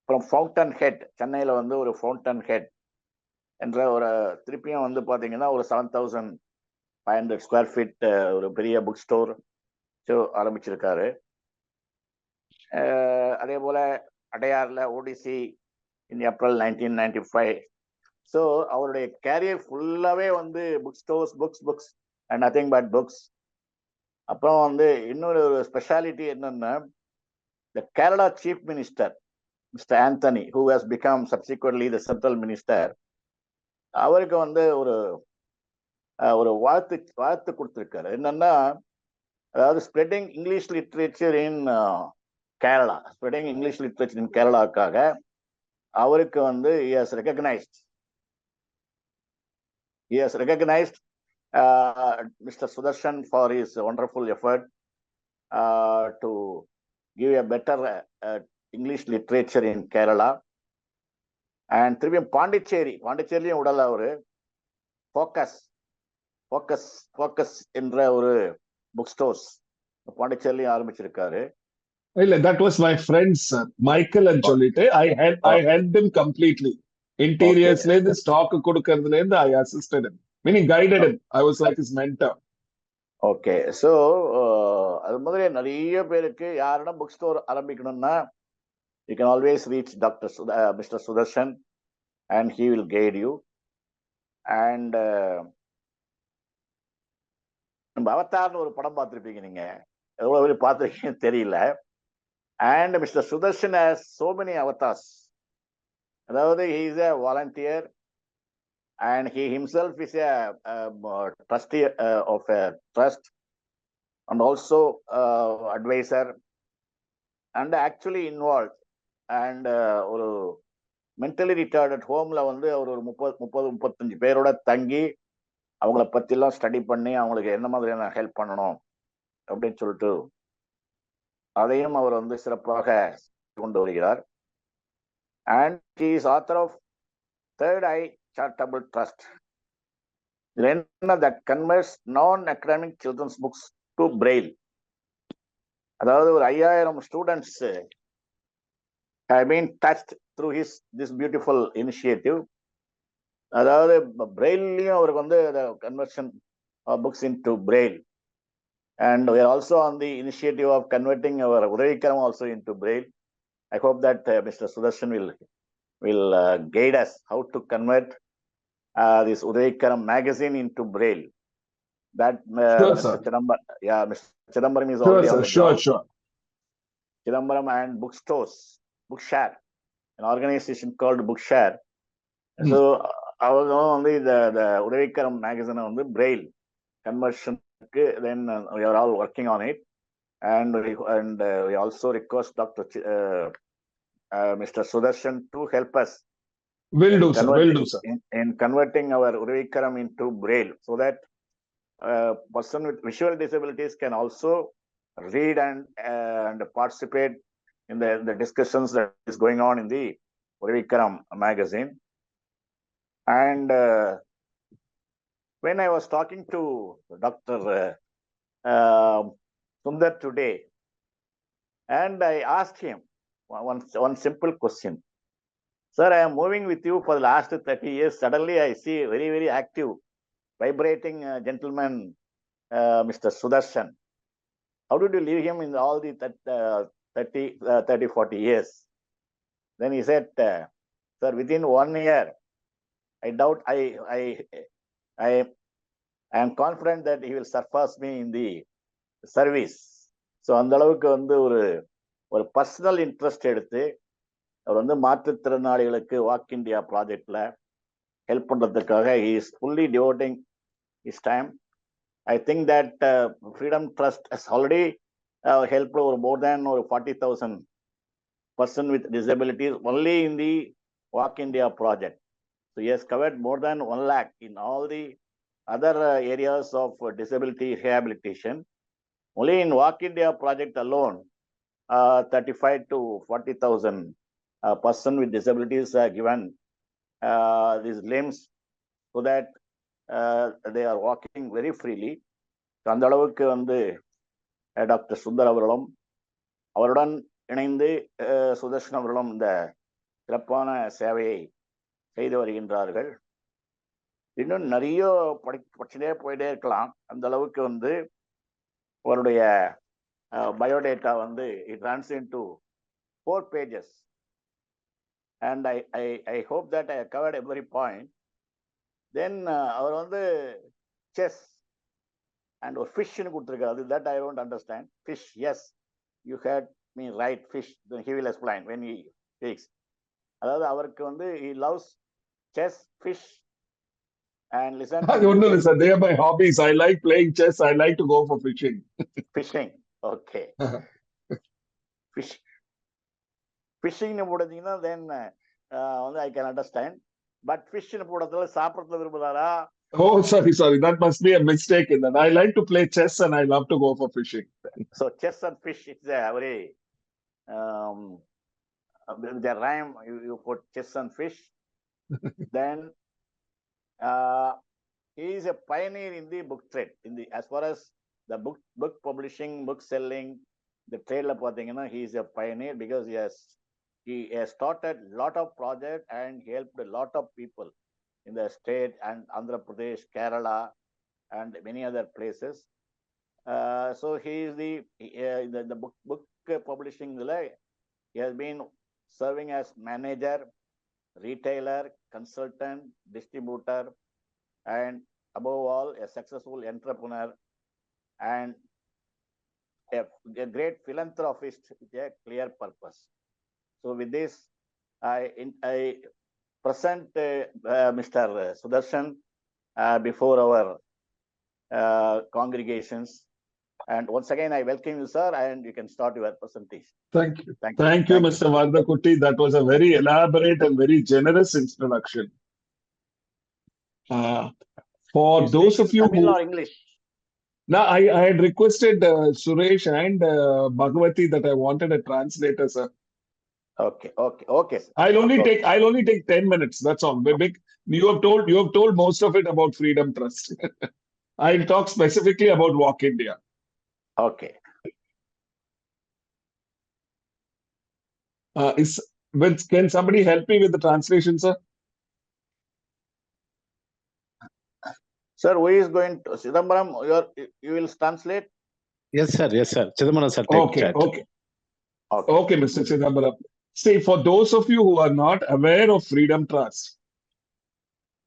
அப்புறம் ஃபவுண்டன் ஹெட், சென்னையில் வந்து ஒரு ஃபவுண்டன் ஹெட் என்ற திருப்பியும் வந்து பார்த்தீங்கன்னா ஒரு 7500 ஸ்கொயர் ஃபீட் ஒரு பெரிய புக் ஸ்டோர் ஆரம்பிச்சிருக்காரு. அதே போல் அடையாரில் ஓடிசி இன் ஏப்ரல் 1995. ஸோ அவருடைய கேரியர் ஃபுல்லாகவே வந்து book stores, books and nothing but books. அப்புறம் வந்து இன்னொரு ஸ்பெஷாலிட்டி என்னன்னா, the Kerala chief minister mister Antony, who has become subsequently the central minister, அவருக்கு வந்து ஒரு வாழ்த்து கொடுத்துருக்காரு. என்னன்னா, அதாவது ஸ்ப்ரெடிங் இங்கிலீஷ் லிட்ரேச்சர் இன் கேரளாக்காக அவருக்கு வந்து he has recognized Mr. Sudarshan for his wonderful effort to give a better English literature in Kerala. And திரும்பியும் பாண்டிச்சேரியும் உடல ஒரு ஃபோக்கஸ் என்ற ஒரு புக் ஸ்டோர்ஸ் பாண்டிச்சேரியும் ஆரம்பிச்சிருக்காரு. இல்ல, that was my friend sir Michael and சொல்லிட்டு I helped him completely. Interiors ல இருந்து ஸ்டாக் கொடுக்கிறதுல இருந்து I assisted him, meaning guided him. I was like his mentor. Okay, so அது மாதிரி நிறைய பேருக்கு யாருன்னா புக் ஸ்டோர் ஆரம்பிக்கணும்னா you can always reach Mr. Sudarshan and he will guide you. And நம்ம அவதார்னு ஒரு படம் பார்த்துருப்பீங்க, நீங்க எவ்வளவு பேர் பார்த்துருக்கீங்கன்னு தெரியல. And Mr. Sudarshan has so many avatars. அதாவது he is a volunteer and he himself is a trustee of a trust. and also advisor, and actually involved. And ஒரு மென்டலி ரிட்டார்டட் ஹோம்ல வந்து அவர் ஒரு 35 பேரோட தங்கி அவங்கள பத்திலாம் ஸ்டடி பண்ணி அவங்களுக்கு என்ன மாதிரியான ஹெல்ப் பண்ணணும் அப்படின்னு சொல்லிட்டு அதையும் அவர் வந்து சிறப்பாக கொண்டு வருகிறார். And he is author of third eye charitable trust. இதுல என்ன, that converts non academic children's books to Braille. அதாவது ஒரு 5000 students have been touched through this beautiful initiative. அதாவது பிரெயிலையும் அவருக்கு வந்து conversion books into Braille. And we are also on the initiative of converting our Udavikaram also into braille. I hope that Mr. Sudarshan will guide us how to convert this Udavikaram magazine into braille. That Sure, Mr. sir. Mr. Chidambaram is Sure, already sir. on the Sure, job. sure. Chidambaram and Bookstores, Bookshare, an organization called Bookshare. So அவங்க வந்து the Udavikaram magazine on the braille conversion. Then we are all working on it, and we also request Dr. Mr. Sudarshan to help us. Will do, sir. Will do, sir. In converting our Udavikaram into braille, so that person with visual disabilities can also read and participate in the discussions that is going on in the Udavikaram magazine. And when I was talking to Dr. Sundar today, and I asked him one simple question. Sir, I am moving with you for the last 30 years. Suddenly I see a very, very active, vibrating gentleman, Mr. Sudarshan. How did you leave him in all the 30, 40 years? Then he said, sir, within 1 year, I doubt I am confident that he will surpass me in the service. So அந்த அளவுக்கு வந்து ஒரு personal interest எடுத்து அவர் வந்து மாற்றுத்திறனாளிகளுக்கு walk India ப்ராஜெக்ட்ல help பண்றதுக்காக he is fully devoting his time. I think that Freedom Trust has already helped over more than 40,000 person with disabilities only in the Walk India project. So he has covered more than 1 lakh in all the other areas of disability rehabilitation. Only in Walk India project alone, 35 to 40,000 person with disabilities are given these limbs so that they are walking very freely. அந்த அளவுக்கு வந்து doctor Sundar அவர்களும் அவருடன் இணைந்து சுதர்ஷன் அவர்களும் இந்த சிறப்பான சேவையை செய்து வருகின்றார்கள். இன்னும் நிறைய படிச்சுட்டே போயிட்டே இருக்கலாம். அந்த அளவுக்கு வந்து அவருடைய பயோடேட்டா வந்து it runs into 4 pages. And I hope that I covered every point. Then அவர் வந்து செஸ் அண்ட் ஒரு ஃபிஷ்னு கொடுத்துருக்காரு. That I don't understand. Fish, yes, you hate me right, fish. He will explain when he speaks. அதாவது அவருக்கு வந்து he loves chess, fish, and listen to No, sir. They are my hobbies. I like playing chess. I like to go for fishing. fishing. Okay. Fishing போடுறீங்கன்னா then வந்து I can understand. But fish போடுறதுல சாப்பிட்றது விரும்புறாரா? Oh, sorry. That must be a mistake in that. I like to play chess and I love to go for fishing. So chess and fish, it's a very the rhyme. You put chess and fish. Then he is a pioneer in the book trade. As far as the book publishing, book selling, the trade la pathina, he is a pioneer because he has started a lot of projects and helped a lot of people in the state and Andhra Pradesh, Kerala, and many other places. So he is the book publishing. He has been serving as manager, retailer, consultant, distributor, and above all, a successful entrepreneur and a great philanthropist with a clear purpose. So with this, I present Mr. Sudarshan before our congregations. And once again, I welcome you, sir, and you can start your presentation. Thank you. Thank Thank you, Mr. Vardakutti. That was a very elaborate and very generous introduction. For You those speak of you Tamil who... or English? Now, I had requested Suresh and Bhagavati that I wanted a translator, sir. Okay, sir. I'll only take 10 minutes. That's all. You have told most of it about Freedom Trust. I'll talk specifically about Walk India. Okay. Can somebody help me with the translation, sir? Sir, who is going to Chidambaram? You will translate? Yes, sir. Chidambaram, sir. Okay, Mr. Chidambaram. See, for those of you who are not aware of Freedom Trust,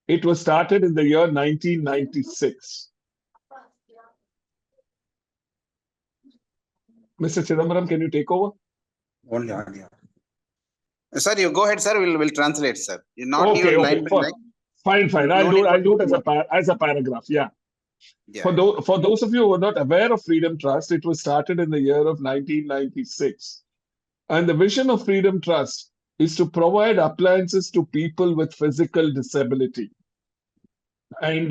it was started in the year 1996. Mr. Chidambaram, can you take over? Only audio. Sir, you go ahead, sir. We'll translate, sir. You not Okay, even line by line. Fine. I'll do it as a paragraph. Yeah. For those of you who are not aware of Freedom Trust, it was started in the year of 1996. And the vision of Freedom Trust is to provide appliances to people with physical disability. And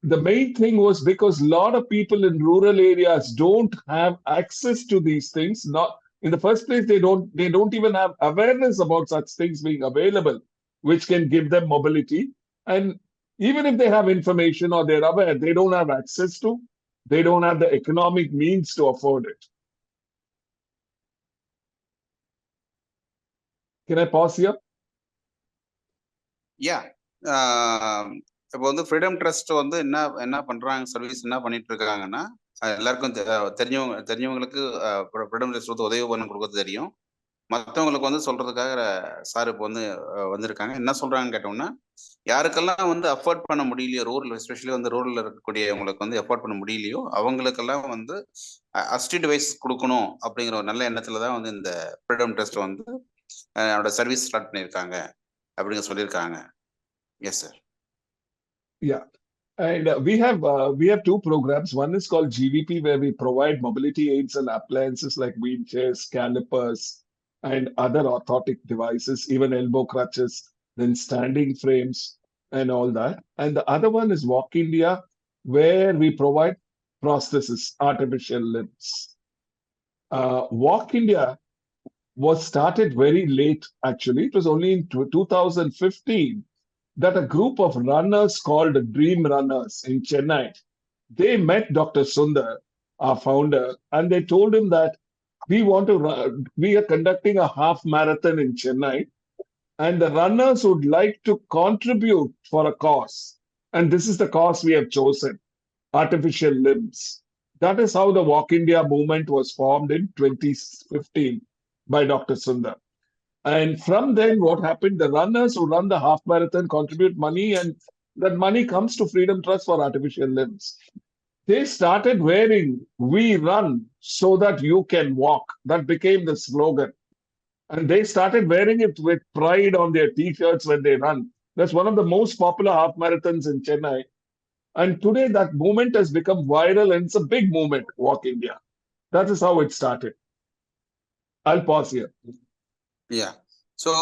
the main thing was because a lot of people in rural areas don't have access to these things. Not in the first place, they don't even have awareness about such things being available, which can give them mobility. And even if they have information or they're aware, they don't have access to, they don't have the economic means to afford it. Can I pause here? Yeah. இப்போ வந்து freedom trust வந்து என்ன பண்றாங்க, service என்ன பண்ணிட்டு இருக்காங்கன்னா, எல்லாருக்கும் தெரிஞ்சவங்களுக்கு ஃப்ரீடம் ட்ரஸ்ட் வந்து உதவி பண்ண கொடுக்கறது தெரியும். மற்றவங்களுக்கு வந்து சொல்றதுக்காக சார் இப்போ வந்து வந்திருக்காங்க. என்ன சொல்றாங்கன்னு கேட்டோம்னா, யாருக்கெல்லாம் வந்து அஃபோர்ட் பண்ண முடியலையோ, ரூரல் எஸ்பெஷலி வந்து ரூரல்ல இருக்கக்கூடியவங்களுக்கு வந்து அஃபோர்ட் பண்ண முடியலையோ, அவங்களுக்கெல்லாம் வந்து அசிஸ்டட் டிவைஸ் கொடுக்கணும் அப்படிங்கிற ஒரு நல்ல எண்ணத்துல தான் வந்து இந்த ஃப்ரீடம் ட்ரஸ்ட் வந்து அவரோட சர்வீஸ் ஸ்டார்ட் பண்ணியிருக்காங்க அப்படிங்க சொல்லியிருக்காங்க. Yes sir. Yeah, and we have two programs. One is called GVP, where we provide mobility aids and appliances like wheelchairs, calipers, and other orthotic devices, even elbow crutches, then standing frames, and all that. And the other one is Walk India, where we provide prosthesis, artificial limbs. Walk India was started very late, actually. It was only in 2015 that a group of runners called Dream Runners in Chennai, they met Dr. Sundar, our founder, and they told him that we are conducting a half marathon in Chennai, and the runners would like to contribute for a cause. And this is the cause we have chosen, artificial limbs. That is how the Walk India movement was formed in 2015 by Dr. Sundar. And from then, what happened? The runners who run the half marathon contribute money, and that money comes to Freedom Trust for artificial limbs. They started wearing "We Run so that you can walk." That became the slogan. And they started wearing it with pride on their t-shirts when they run. That's one of the most popular half marathons in Chennai. And today that movement has become viral, and it's a big movement, Walk India. That is how it started. I'll pause here. Yeah. So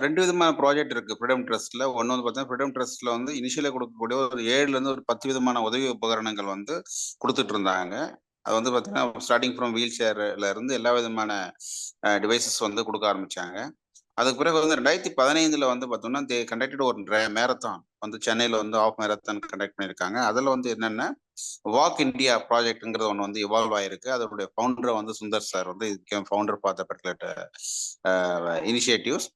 2 விதமான project இருக்கு freedom ட்ரஸ்ட்ல. ஒன்று வந்து பார்த்தீங்கன்னா, freedom ட்ரஸ்ட்ல வந்து இனிஷியலாக கொடுக்கக்கூடிய ஒரு 7லேருந்து ஒரு 10 விதமான உதவி உபகரணங்கள் வந்து கொடுத்துட்டு இருந்தாங்க. அது வந்து பார்த்தீங்கன்னா, ஸ்டார்டிங் ஃப்ரம் வீல் சேர்ல இருந்து எல்லா விதமான டிவைசஸ் வந்து கொடுக்க ஆரம்பிச்சாங்க. அதுக்கு பிறகு வந்து 2015 வந்து பார்த்தோம்னா, தே கண்டக்டட் ஒரு மேரத்தான் வந்து சென்னையில் வந்து ஆஃப் மேரத்தான் கண்டக்ட் பண்ணியிருக்காங்க. அதில் வந்து என்னென்ன வாக் இந்தியா ப்ராஜெக்ட்ங்கிறது ஒன்று வந்து இவால்வ் ஆயிருக்கு. அதோடைய ஃபவுண்டர் வந்து சுந்தர் சார் வந்து ஃபவுண்டர் பார்த்த பர்டிகுலர் இனிஷியேட்டிவ்ஸ்.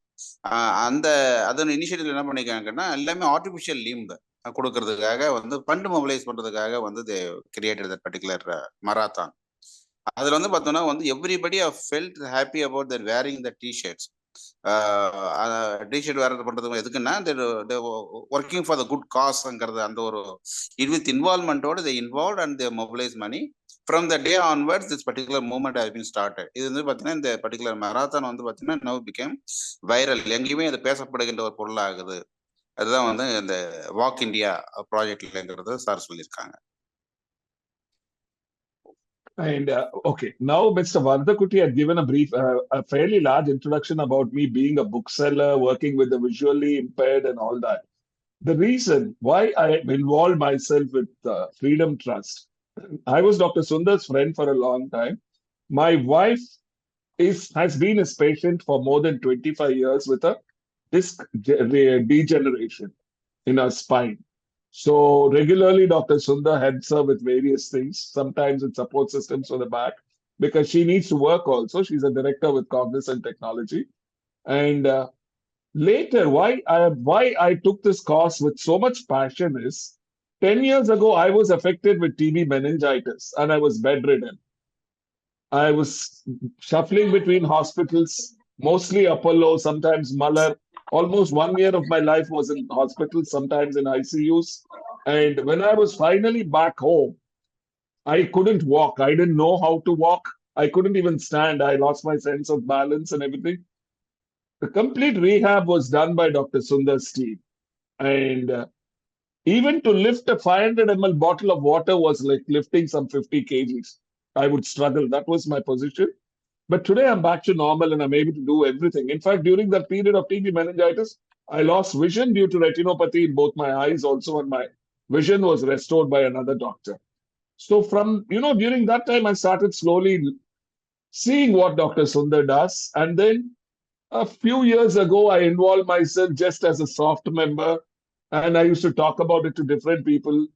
அதன் இனிஷியேட்டிவ் என்ன பண்ணிருக்காங்கன்னா, எல்லாமே ஆர்டிஃபிஷியல் லிம்ப் கொடுக்கறதுக்காக வந்து ஃபண்ட் மொபிலைஸ் பண்றதுக்காக வந்து they created that particular marathon. அதுல வந்து பார்த்தோம்னா வந்து everybody have felt happy about that wearing the T-shirts. T-shirt வேற பண்றது எதுக்குன்னா, ஒர்க்கிங் ஃபார் த குட் காஸ்ங்கிறது அந்த ஒரு இட் வித் இன்வால்வ்மெண்டோட they involve and they mobilise money. From the day onwards this particular movement has been started. இது வந்து பார்த்தீங்கன்னா, இந்த பர்டிகுலர் மராத்தான் வந்து பார்த்தீங்கன்னா நவ் பிகேம் வைரல். எங்கேயுமே அது பேசப்படுகின்ற ஒரு பொருளாகுது. அதுதான் வந்து இந்த வாக் இந்தியா ப்ராஜெக்ட்லங்கிறது சார் சொல்லியிருக்காங்க. And okay, now Mr. Vardhakutti had given a fairly large introduction about me being a bookseller, working with the visually impaired and all that. The reason why I involved myself with Freedom Trust, I was Dr. Sundar's friend for a long time. My wife has been his patient for more than 25 years with a disc degeneration in her spine. So regularly, Dr. Sundar helps her with various things. Sometimes it's support systems for the back because she needs to work also. She's a director with Cognizant Technology. And later, why I took this course with so much passion is 10 years ago, I was affected with TB meningitis and I was bedridden. I was shuffling between hospitals, mostly Apollo, sometimes Muller. Almost 1 year of my life was in hospitals, sometimes in ICUs. And when I was finally back home, I couldn't walk. I didn't know how to walk. I couldn't even stand. I lost my sense of balance and everything. The complete rehab was done by Dr. Sundar's team. And even to lift a 500 ml bottle of water was like lifting some 50 kgs. I would struggle. That was my position. But today I'm back to normal and I'm able to do everything. In fact, during that period of TB meningitis, I lost vision due to retinopathy in both my eyes also, and my vision was restored by another doctor. So from, during that time, I started slowly seeing what Dr. Sundar does. And then a few years ago, I involved myself just as a soft member. And I used to talk about it to different people,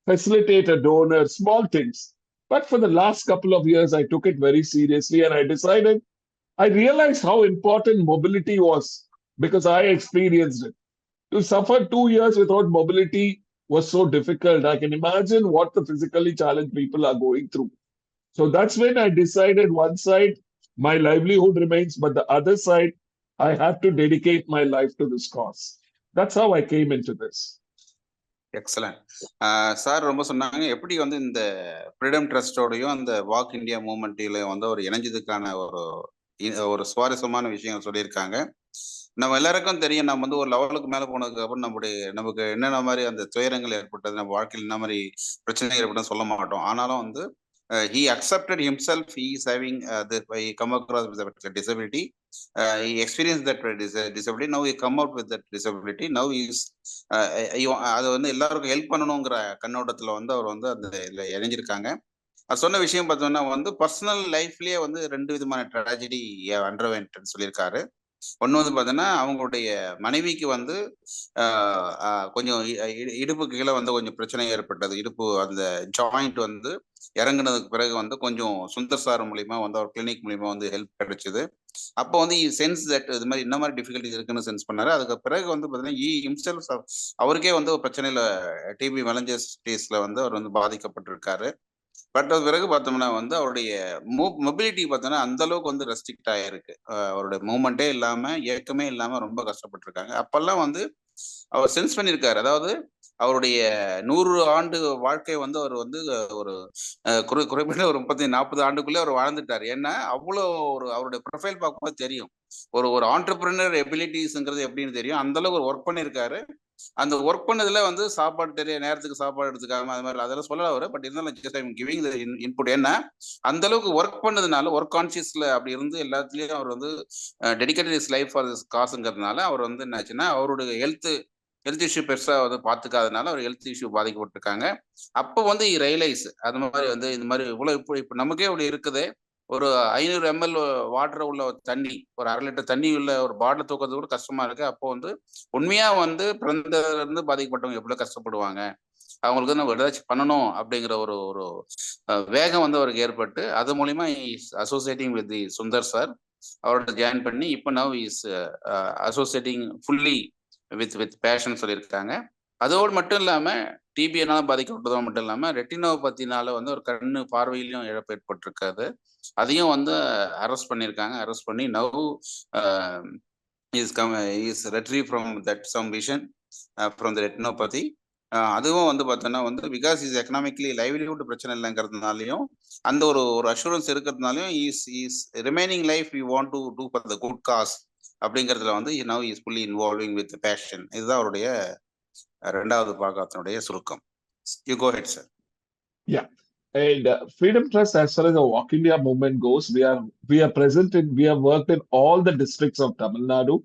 facilitate a donor, small things. But for the last couple of years, I took it very seriously and I realized how important mobility was because I experienced it. To suffer 2 years without mobility was so difficult. I can imagine what the physically challenged people are going through. So that's when I decided one side, my livelihood remains, but the other side, I have to dedicate my life to this cause. That's how I came into this. Excellent. Sir ரொம்ப சொன்னாங்க எப்படி வந்து இந்த freedom ட்ரஸ்டோடையும் அந்த walk India மூவ்மெண்ட்டில வந்து ஒரு இணைஞ்சதுக்கான ஒரு சுவாரஸ்யமான விஷயம் சொல்லியிருக்காங்க. நம்ம எல்லாருக்கும் தெரியும், நம்ம வந்து ஒரு லெவலுக்கு மேல போனதுக்கு அப்புறம் நமக்கு என்னென்ன மாதிரி அந்த துயரங்கள் ஏற்பட்டது, நம்ம வாழ்க்கையில் என்ன மாதிரி பிரச்சனைகள் ஏற்பட்டது சொல்ல மாட்டோம். ஆனாலும் வந்து he accepted himself. He is having he come across with a disability. He experienced that disability. Now he come out with that disability. Now he is அது வந்து எல்லாருக்கும் ஹெல்ப் பண்ணணுங்கிற கண்ணோட்டத்துல வந்து அவர் வந்து அந்த இதுல இணைஞ்சிருக்காங்க. அது சொன்ன விஷயம் பார்த்தோம்னா வந்து பர்சனல் லைஃப்லயே வந்து 2 விதமான ட்ராஜடி அண்டர்வென்ட்னு சொல்லியிருக்காரு. ஒண்ணு வந்து பார்த்தோன்னா அவங்களுடைய மனைவிக்கு வந்து கொஞ்சம் இடுப்புக்கு கீழே வந்து கொஞ்சம் பிரச்சனை ஏற்பட்டது. இடுப்பு அந்த ஜாயிண்ட் வந்து இறங்குனதுக்கு பிறகு வந்து கொஞ்சம் சுந்தர் சார் மூலியமா வந்து அவர் கிளினிக் மூலியமா வந்து ஹெல்ப் கிடைச்சது. அப்போ வந்து சென்ஸ் தட் இது மாதிரி இந்த மாதிரி டிஃபிகல்ட்டிஸ் இருக்குன்னு சென்ஸ் பண்ணாரு. அதுக்கு பிறகு வந்து பார்த்தீங்கன்னா அவருக்கே வந்து ஒரு பிரச்சனையில டிபி மெலஞ்சைட்டிஸ்ல வந்து அவர் வந்து பாதிக்கப்பட்டிருக்காரு. பட் அது பிறகு பார்த்தோம்னா வந்து அவருடைய மொபிலிட்டி பார்த்தோம்னா அந்த அளவுக்கு வந்து ரெஸ்ட்ரிக்ட் ஆயிருக்கு. அவருடைய மூவ்மெண்ட்டே இல்லாம, இயக்கமே இல்லாம ரொம்ப கஷ்டப்பட்டிருக்காங்க. அப்பெல்லாம் வந்து அவர் சென்ஸ் பண்ணியிருக்காரு. அதாவது அவருடைய 100 ஆண்டு வாழ்க்கை வந்து அவர் வந்து ஒரு குறைப்பிட்ட ஒரு 30-40 ஆண்டுக்குள்ளே அவர் வாழ்ந்துட்டார். ஏன்னா அவ்வளோ அவருடைய ப்ரொஃபைல் பார்க்கும்போது தெரியும், ஒரு ஆண்டர்பிரினர் எபிலிட்டிஸ்ங்கிறது எப்படின்னு தெரியும். அந்த அளவுக்கு ஒரு ஒர்க் பண்ணியிருக்காரு. அந்த ஒர்க் பண்ணதுல வந்து சாப்பாடு நேரத்துக்கு சாப்பாடு எடுத்துக்காம அது மாதிரி அதெல்லாம் சொல்லல அவரு. பட் இருந்தாலும் just I'm giving the input. ஏன்னா அந்த அளவுக்கு ஒர்க் பண்ணதுனால, ஒர்க் கான்சியஸ்ல அப்படி இருந்து எல்லாத்துலயும் அவர் வந்து dedicated is life for this காசுங்கிறதுனால அவர் வந்து என்னாச்சுன்னா அவருடைய ஹெல்த் இஷ்யூ பெருசா வந்து பாத்துக்காதனால அவர் ஹெல்த் இஷ்யூ பாதிக்கப்பட்டிருக்காங்க. அப்போ வந்து ரியலைஸ் அது மாதிரி வந்து இந்த மாதிரி இவ்வளவு இப்போ நமக்கே இப்படி இருக்குது. ஒரு 500 ml வாட்டர் உள்ள தண்ணி, ஒரு 1/2 லிட்டர் தண்ணி உள்ள ஒரு பாட்டில் தூக்கிறது கூட கஷ்டமா இருக்கு. அப்போ வந்து உண்மையா வந்து பிறந்ததுல இருந்து பாதிக்கப்பட்டவங்க எவ்வளவு கஷ்டப்படுவாங்க, அவங்களுக்கு நம்ம ஏதாச்சும் பண்ணணும் அப்படிங்கிற ஒரு வேகம் வந்து அவருக்கு ஏற்பட்டு அது மூலியமா associating with the Sundar sir அவரோட ஜாயின் பண்ணி இப்போ now is associating fully with fashion சொல்லியிருக்காங்க. அதோடு மட்டும் இல்லாம டிபிஎனால பாதிக்கப்பட்டதோ மட்டும் இல்லாம ரெட்டினோபத்தினால வந்து ஒரு கண்ணு பார்வையிலும் இழப்பு ஏற்பட்டிருக்காது. அதையும் வந்து அரெஸ்ட் பண்ணியிருக்காங்க. அரெஸ்ட் பண்ணி now is retrieve from that some vision from the retinopathy. அதுவும் வந்து பார்த்தோன்னா வந்து பிகாஸ் இஸ் எக்கனாமிக்லி லைவ்லிஹுட் பிரச்சனை இல்லைங்கிறதுனாலையும் அந்த ஒரு அஷூரன்ஸ் இருக்கிறதுனாலையும் is remaining life you want to do for the good cause அப்படிங்கிறதுல வந்து now is fully involving with passion. இதுதான் அவருடைய 2வது பாகத்தினுடைய சுருக்கம். You go ahead sir. Yeah. And Freedom Trust, as far as the Walk India movement goes, we are present in, we have worked in all the districts of Tamil Nadu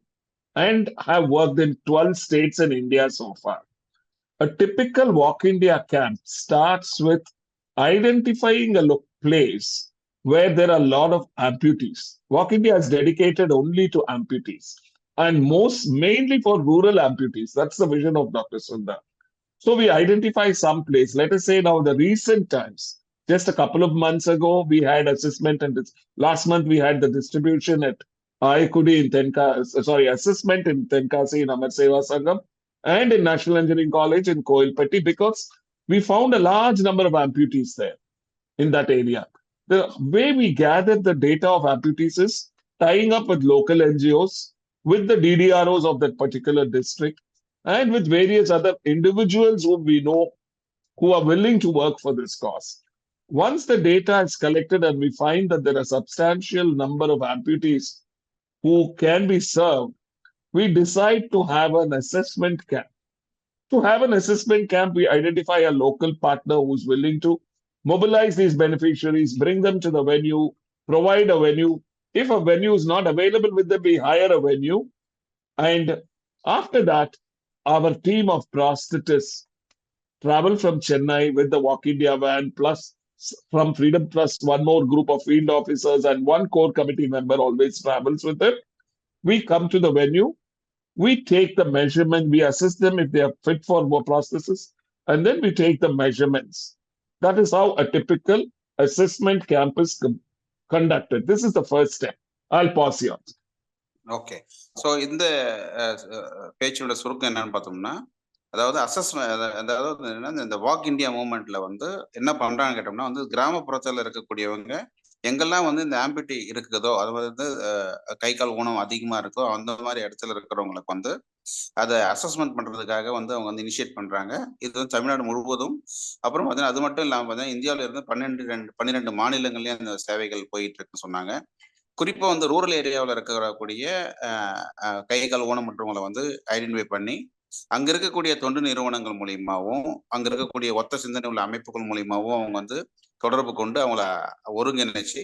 and have worked in 12 states in India so far. A typical Walk India camp starts with identifying a place where there are a lot of amputees. Walk India is dedicated only to amputees and mainly for rural amputees. That's the vision of Dr. Sundar. So we identify some place. Let us say now the recent times, just a couple of months ago, we had assessment, and last month we had the distribution at Ayakudi in Tenkasi, assessment in Tenkasi in Amar Seva Sangam and in National Engineering College in Koilpatti, because we found a large number of amputees there in that area. The way we gathered the data of amputees is tying up with local NGOs, with the DDROs of that particular district, and with various other individuals whom we know who are willing to work for this cause. Once the data is collected and we find that there are a substantial number of amputees who can be served, we decide to have an assessment camp. To have an assessment camp, we identify a local partner who's willing to mobilize these beneficiaries, bring them to the venue, provide a venue. If a venue is not available with them, we hire a venue. And after that, our team of prosthetists travel from Chennai with the Walk India van, plus from Freedom Trust, one more group of field officers and one core committee member always travels with them. We come to the venue, we take the measurement, we assess them if they are fit for more prosthesis, and then we take the measurements. That is how a typical assessment camp is conducted. This is the first step. I'll pause here. Okay, so இந்த பேச்சோட சுருக்கம் என்னன்னு பார்த்தோம்னா, அதாவது அதாவது என்னன்னா, இந்த walk India மூவ்மெண்ட்ல வந்து என்ன பண்றாங்க கேட்டோம்னா, வந்து கிராமப்புறத்தில் இருக்கக்கூடியவங்க எங்கெல்லாம் வந்து இந்த ஆம்பிட்டி இருக்குதோ, அது வந்து கை கால் ஊனம் அதிகமா இருக்கோ, அந்த மாதிரி இடத்துல இருக்கிறவங்களுக்கு வந்து அதை அசஸ்மெண்ட் பண்றதுக்காக வந்து அவங்க வந்து இனிஷியேட் பண்றாங்க. இது வந்து தமிழ்நாடு முழுவதும். அப்புறம் பார்த்தீங்கன்னா அது மட்டும் இல்லாமல் பார்த்தீங்கன்னா இந்தியாவில இருந்து 12 மாநிலங்கள்லயும் அந்த சேவைகள் போயிட்டு இருக்குன்னு சொன்னாங்க. குறிப்பா வந்து ரூரல் ஏரியாவில் இருக்கக்கூடிய கை கால் ஊனமுற்றவங்களை வந்து ஐடென்டிஃபை பண்ணி அங்க இருக்கக்கூடிய தொண்டு நிறுவனங்கள் மூலியமாகவும் அங்க இருக்கக்கூடிய ஒத்த சிந்தனை உள்ள அமைப்புகள் மூலியமாகவும் அவங்க வந்து தொடர்பு கொண்டு அவங்கள ஒருங்கிணைச்சு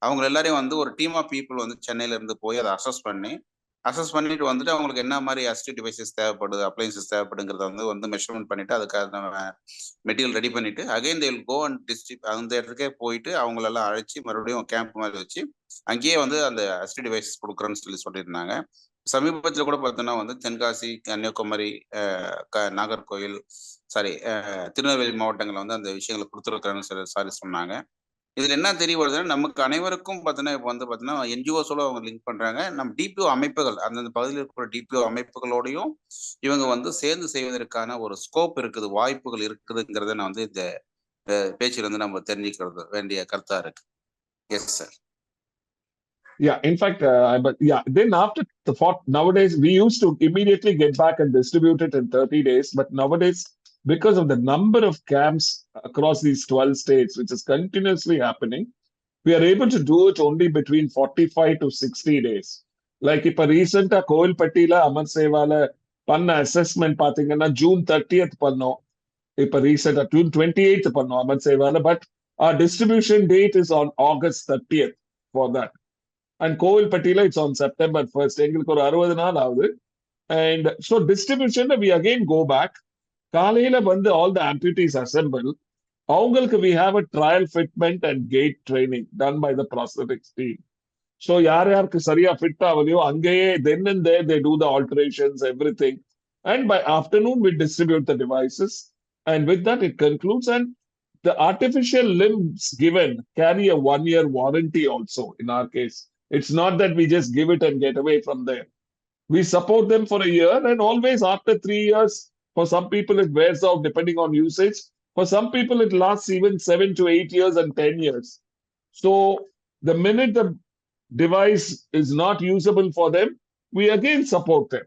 அவங்க எல்லாரையும் வந்து ஒரு டீம் ஆஃப் பீப்புள் வந்து சென்னையில இருந்து போய் அதை அசஸ் பண்ணிட்டு வந்துட்டு அவங்களுக்கு என்ன மாதிரி அசிஸ்டிவ் டிவைசஸ் தேவைப்படுது, அப்ளைன்சஸ் தேவைப்படுங்கிறத வந்து மெஷர்மெண்ட் பண்ணிட்டு அதுக்கான மெட்டீரியல் ரெடி பண்ணிட்டு again they will go and district அந்த இடத்துக்கே போயிட்டு அவங்களெல்லாம் அழைச்சி மறுபடியும் கேம்ப் மாதிரி வச்சு அங்கேயே வந்து அந்த அசிஸ்டிவ் டிவைசஸ் கொடுக்குறேன்னு சொல்லியிருந்தாங்க. சமீபத்தில் கூட பார்த்தோன்னா வந்து தென்காசி, கன்னியாகுமரி, நாகர்கோவில், திருநெல்வேலி மாவட்டங்களில் வந்து அந்த விஷயங்களை கொடுத்துருக்குறேன்னு சொன்னாங்க. இதுல என்ன தெரிய வருதுன்னா, நமக்கு அனைவருக்கும் பார்த்தோன்னா இப்போ வந்து பார்த்தோன்னா என்ஜிஓஸோட அவங்க லிங்க் பண்றாங்க. நம்ம டிபிஓ அமைப்புகள் அந்தந்த பகுதியில் இருக்கிற டிபிஓ அமைப்புகளோடையும் இவங்க வந்து சேர்ந்து செய்வதற்கான ஒரு ஸ்கோப் இருக்குது, வாய்ப்புகள் இருக்குதுங்கிறத நான் வந்து இந்த பேச்சில் வந்து நம்ம தெரிஞ்சுக்கிறது வேண்டிய கருத்தா இருக்கு. Yes sir. Yeah, in fact, then after nowadays, we used to immediately get back and distribute it in 30 days. But nowadays, because of the number of camps across these 12 states, which is continuously happening, we are able to do it only between 45 to 60 days. Like if a recent Koilpattila, Amar Sevala, panna assessment pathingana June 30th panno, if a recent June 28th panno Amar Sevala, but our distribution date is on August 30th for that. And Koilpattila, it's on September 1st. எங்களுக்கு ஒரு 60 நாள் ஆகுது. And so distribution, we again go back. காலையில வந்து all the amputees assemble. அவங்களுக்கு we have a trial fitment and gait training done by the prosthetics team. So யாருக்கு சரியா fit ஆகலையோ அங்கேயே then and there they do the alterations, everything. And by afternoon we distribute the devices. And with that it concludes. And the artificial limbs given carry a 1-year warranty also in our case. It's not that we just give it and get away from there. We support them for a year, and always after 3 years, for some people it wears out depending on usage. For some people it lasts even 7 to 8 years and 10 years. So the minute the device is not usable for them, we again support them.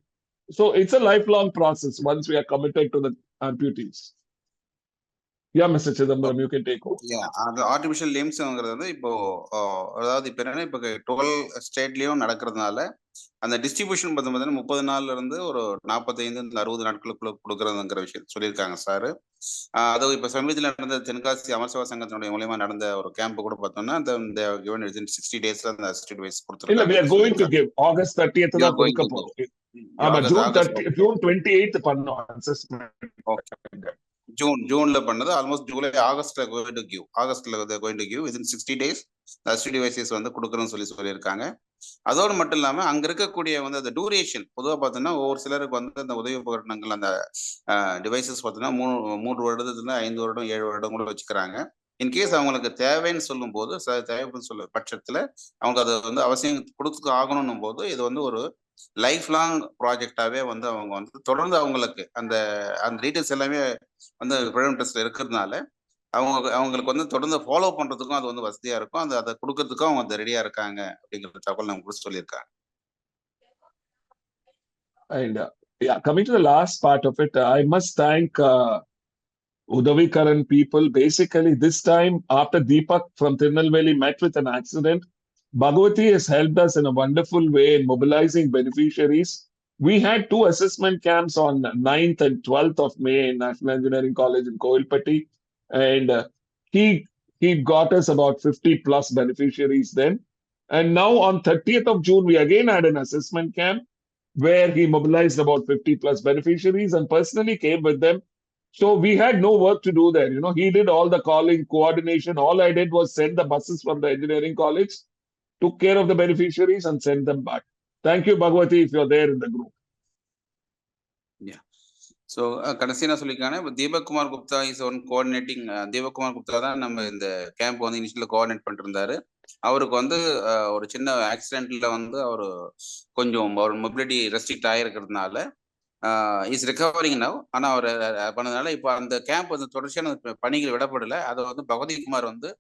So it's a lifelong process once we are committed to the amputees. Yeah, Mr. Chidambaram, you can take over. அந்த artificial லிம்ஸ்ங்கிறது வந்து இப்போ அதாவது இப்போ என்னன்னா இப்போ 12 ஸ்டேட்லயும் நடக்கிறதுனால அந்த distribution பார்த்தீங்கன்னா 30 நாள்ல இருந்து ஒரு 45 60 நாட்களுக்குள்ள கொடுக்கறதுங்கிற விஷயம் சொல்லியிருக்காங்க சார். அதுவும் இப்போ சமீபத்தில் நடந்த தென்காசி அமர்சேவா சங்கத்தினுடைய மூலமா நடந்த ஒரு கேம்ப் கூட பார்த்தோம்னா அந்த given within 60 daysல அந்த அசிஸ்டன்ட் வைஸ் இல்ல, we are going to கொடுத்துருக்காங்க. give August 30th தான் கொடுக்க போறோம். ஆமா, June 28th பண்ணோம் assessment. ஜூன்ல பண்ணது ஆல்மோஸ்ட் ஜூலை ஆகஸ்ட்ல going to give within 60 days assistant devices வந்து கொடுக்குறோம்னு சொல்லியிருக்காங்க. அதோடு மட்டும் இல்லாம அங்க இருக்கக்கூடிய வந்து அந்த டூரேஷன் பொதுவாக பார்த்தோம்னா ஒவ்வொரு சிலருக்கு வந்து அந்த உதவி உபகரணங்கள் அந்த டிவைசஸ் பார்த்தோம்னா 3 வருடத்துல 5 வருடம் 7 வருடம் கூட வச்சுக்கிறாங்க. இன்கேஸ் அவங்களுக்கு தேவைன்னு சொல்லும் போது தேவைன்னு சொல்ல பட்சத்துல அவங்க அதை வந்து அவசியம் கொடுத்து ஆகணும் போது இது வந்து ஒரு லைஃப் லாங் ப்ராஜெக்டாவே வந்து அவங்க வந்து தொடர்ந்து அவங்களுக்கு அந்த டீட்டெயில்ஸ் எல்லாமே வந்து ப்ரிவென்டிவ் டெஸ்ட்ல இருக்கிறதுனால அவங்களுக்கு வந்து தொடர்ந்து ஃபாலோ பண்றதுக்கும் அது வந்து வசதியா இருக்கும். அதை கொடுக்கறதுக்கும் அவங்க ரெடியா இருக்காங்க அப்படிங்கிற தகவல் நம்ம கூட சொல்லியிருக்காங்க. And coming to the last part of it, I must thank Udavikaran people. Basically, this time after Deepak from Tirunelveli met with an accident, Bhagwati has helped us in a wonderful way in mobilizing beneficiaries. We had 2 assessment camps on 9th and 12th of May in National Engineering College in Koilpatti. And he got us about 50 plus beneficiaries then. And now on 30th of June, we again had an assessment camp where he mobilized about 50 plus beneficiaries and personally came with them. So we had no work to do there. You know, he did all the calling, coordination. All I did was send the buses from the engineering college, took care of the beneficiaries and sent them back. Thank you, Bhagwati, if you're there in the group. Yeah. So கடைசி நான் சொல்லியிருக்காங்க இப்போ Deepak Kumar Gupta is one coordinating. Deepak Kumar Gupta தான் நம்ம இந்த camp வந்து இனிஷியலாக coordinate பண்ணிட்டு இருந்தாரு. அவருக்கு வந்து ஒரு சின்ன ஆக்சிடென்ட்ல வந்து அவர் கொஞ்சம் அவர் மொபிலிட்டி ரெஸ்ட்ரிக்ட் ஆகிருக்கிறதுனால இஸ் ரிகவரிங் நவ். ஆனால் அவர் பண்ணதுனால இப்போ அந்த கேம்ப் வந்து தொடர்ச்சியான பணிகள் விடப்படலை. அதை வந்து பகவதி குமார் வந்து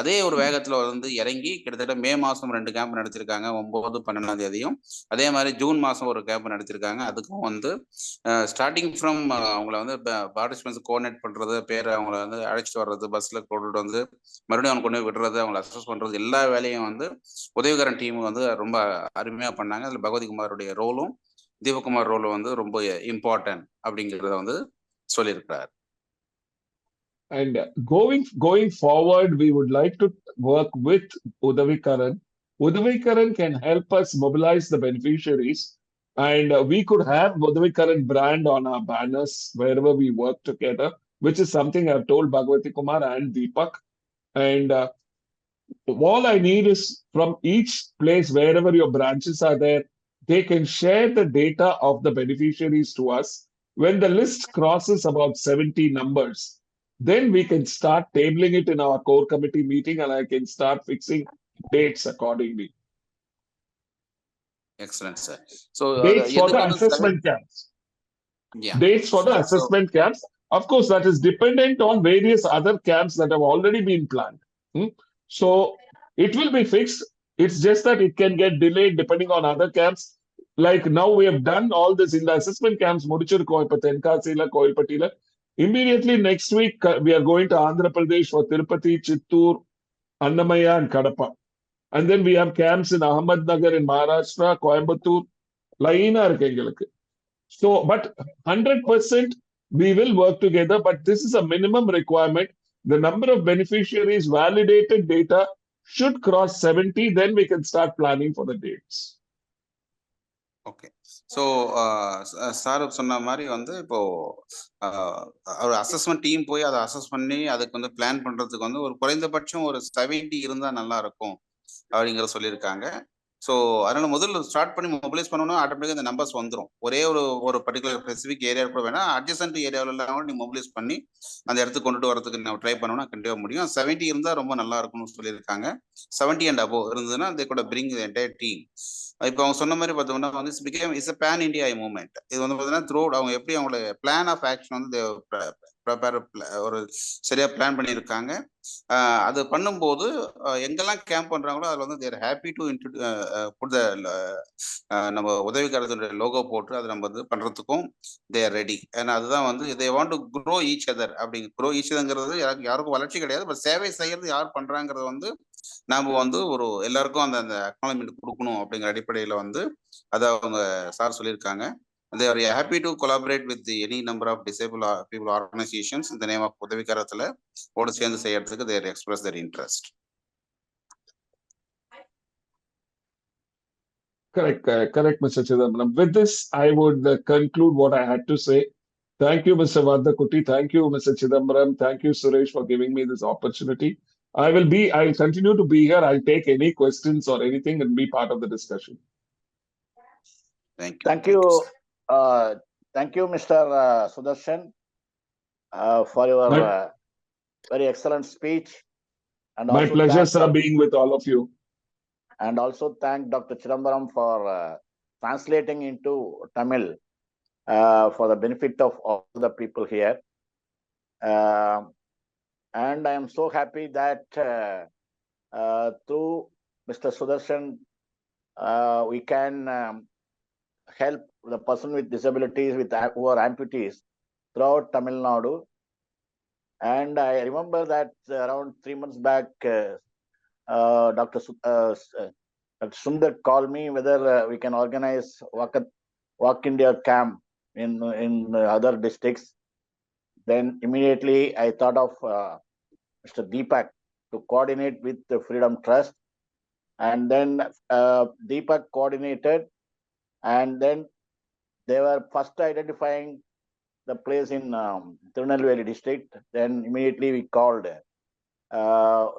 அதே ஒரு வேகத்துல வந்து இறங்கி கிட்டத்தட்ட மே மாசம் 2 கேம்ப் நடத்திருக்காங்க, 9, 12ஆம் தேதியும். அதே மாதிரி ஜூன் மாசம் ஒரு கேம்ப் நடத்திருக்காங்க. அதுக்கும் வந்து ஸ்டார்டிங் ஃப்ரம் அவங்கள வந்து பார்ட்டிசிபென்ட்ஸ் கோஆர்டினேட் பண்றது, பேரை அவங்கள வந்து அழைச்சிட்டு வர்றது, பஸ்ல கொண்டுட்டு வந்து மறுபடியும் அவங்க கொண்டு போய் விடுறது, அவங்களை அசஸ் பண்றது, எல்லா வேலையும் வந்து உதவிகரன் டீம் வந்து ரொம்ப அருமையா பண்ணாங்க. அதுல பகவதி குமாருடைய ரோலும் தீபக்குமார் ரோலும் வந்து ரொம்ப இம்பார்ட்டன்ட் அப்படிங்கிறத வந்து சொல்லியிருக்கிறார். And going forward, we would like to work with Udavikaran. Udavikaran can help us mobilize the beneficiaries, and we could have Udavikaran brand on our banners wherever we work together, which is something I've told Bhagwati Kumar and Deepak. And all I need is from each place, wherever your branches are there, they can share the data of the beneficiaries to us. When the list crosses about 70 numbers, then we can start tabling it in our core committee meeting and I can start fixing dates accordingly. Excellent, sir. So dates for the assessment camps. Yeah. Dates for the assessment camps. Of course, that is dependent on various other camps that have already been planned. So it will be fixed. It's just that it can get delayed depending on other camps. Like now we have done all this in the assessment camps, Mudichirko, Tenkasila, Koilpatila. Immediately next week, we are going to Andhra Pradesh for Tirupati, Chittoor, Annamaya and Kadapa. And then we have camps in Ahmednagar in Maharashtra, Coimbatore, Laina. So, but 100% we will work together, but this is a minimum requirement. The number of beneficiaries, validated data should cross 70, then we can start planning for the dates. Okay. So sir சொன்ன மாதிரி வந்து இப்போ ஒரு assessment team போய் அதை assess பண்ணி அதுக்கு வந்து பிளான் பண்றதுக்கு வந்து ஒரு குறைந்தபட்சம் ஒரு 70 இருந்தா நல்லா இருக்கும் அப்படிங்கிற சொல்லியிருக்காங்க. ஸோ அதனால முதல்ல ஸ்டார்ட் பண்ணி மொபிலைஸ் பண்ணணும், ஆட்டோமேட்டிக்காக இந்த நம்பர்ஸ் வந்துடும். ஒரே ஒரு பர்டிகுலர் ஸ்பெசிஃபிக் ஏரியா கூட வேணா அட்ஜசன்ட் ஏரியாவிலாம் நீ மொபிலைஸ் பண்ணி அந்த இடத்துக்கு கொண்டுட்டு வரதுக்கு நம்ம ட்ரை பண்ணோம்னா கண்டிப்பாக முடியும். 70 இருந்தால் ரொம்ப நல்லா இருக்கும்னு சொல்லியிருக்காங்க. 70 and above இருந்ததுன்னா they could bring the entire team. இப்போ அவங்க சொன்ன மாதிரி பார்த்தோம்னா வந்து இட்ஸ் பேன் இண்டியா மூவ்மெண்ட். இது வந்து பார்த்தீங்கன்னா த்ரூ அவங்க எப்படி அவங்களோட பிளான் ஆஃப் ஆக்ஷன் வந்து ஒரு சரியா பிளான் பண்ணியிருக்காங்க. அது பண்ணும்போது எங்கெல்லாம் கேம்ப் பண்றாங்களோ அதில் வந்து தேர் ஹாப்பி டு புட் நம்ம உதவிக்காரத்துடைய லோகோ போட்டு அதை நம்ம வந்து பண்றதுக்கும் தேர் ரெடி. ஏன்னா அதுதான் வந்து they want to grow each other. Grow each அதர்ங்கிறது யாருக்கும் வளர்ச்சி கிடையாது. பட் சேவை செய்யறது யார் பண்றாங்கிறது வந்து நாம வந்து ஒரு எல்லாருக்கும் அந்த அந்த அக்னாலஜ்மெண்ட் கொடுக்கணும் அப்படிங்கிற அடிப்படையில வந்து அதை அவங்க சார் சொல்லியிருக்காங்க. They are happy to collaborate with any number of disabled people organizations in the name of உதவிக்கரத்துல ஓடு சேர்ந்து செய்யறதுக்கு they express their interest. Correct, Mr. Chidambaram. With this, I would conclude what I had to say. Thank you, Mr. Vardhakutti. Thank you, Mr. Chidambaram. Thank you, Suresh, for giving me this opportunity. I'll continue to be here. I'll take any questions or anything and be part of the discussion. Thank you. Thank you. Thank you, Mr. Sudarshan, for your very excellent speech. And my pleasure, sir, being with all of you. And also thank Dr. Chidambaram for translating into Tamil for the benefit of all the people here. And I am so happy that through Mr. Sudarshan, we can help the person with disabilities, who are amputees throughout Tamil Nadu. And I remember that around 3 months back, Dr. Sundar called me whether we can organize Walk India camp in other districts. Then immediately I thought of Mr. Deepak to coordinate with the Freedom Trust. And then Deepak coordinated, and then they were first identifying the place in Tirunelveli district. Then immediately we called our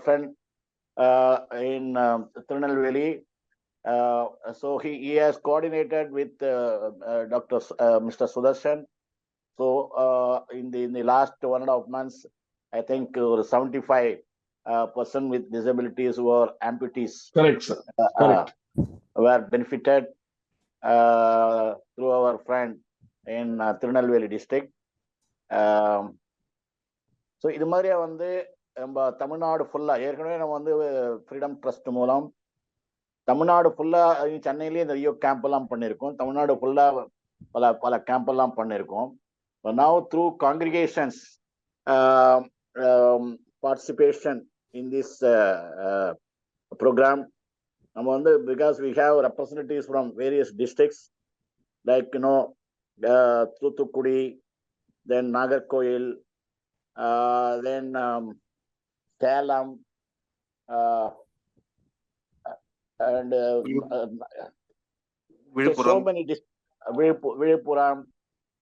friend in Tirunelveli. So he has coordinated with Mr. Sudarshan. So in the last 1.5 months, I think 75% with disabilities who are amputees. Correct, sir. Correct. Were benefited through our friend in Tirunelveli district. So இது மாதிரியா வந்து நம்ம தமிழ்நாடு ஃபுல்லா ஏற்கனவே நம்ம வந்து freedom trust மூலம் தமிழ்நாடு ஃபுல்லா சென்னையிலேயே நிறைய கேம்ப் எல்லாம் பண்ணியிருக்கோம். தமிழ்நாடு ஃபுல்லா பல கேம்ப் எல்லாம் பண்ணியிருக்கோம். Now through congregations participation in this program, because we have representatives from various districts like Thoothukudi, then Nagarkoil, then Salem, and so many Viluppuram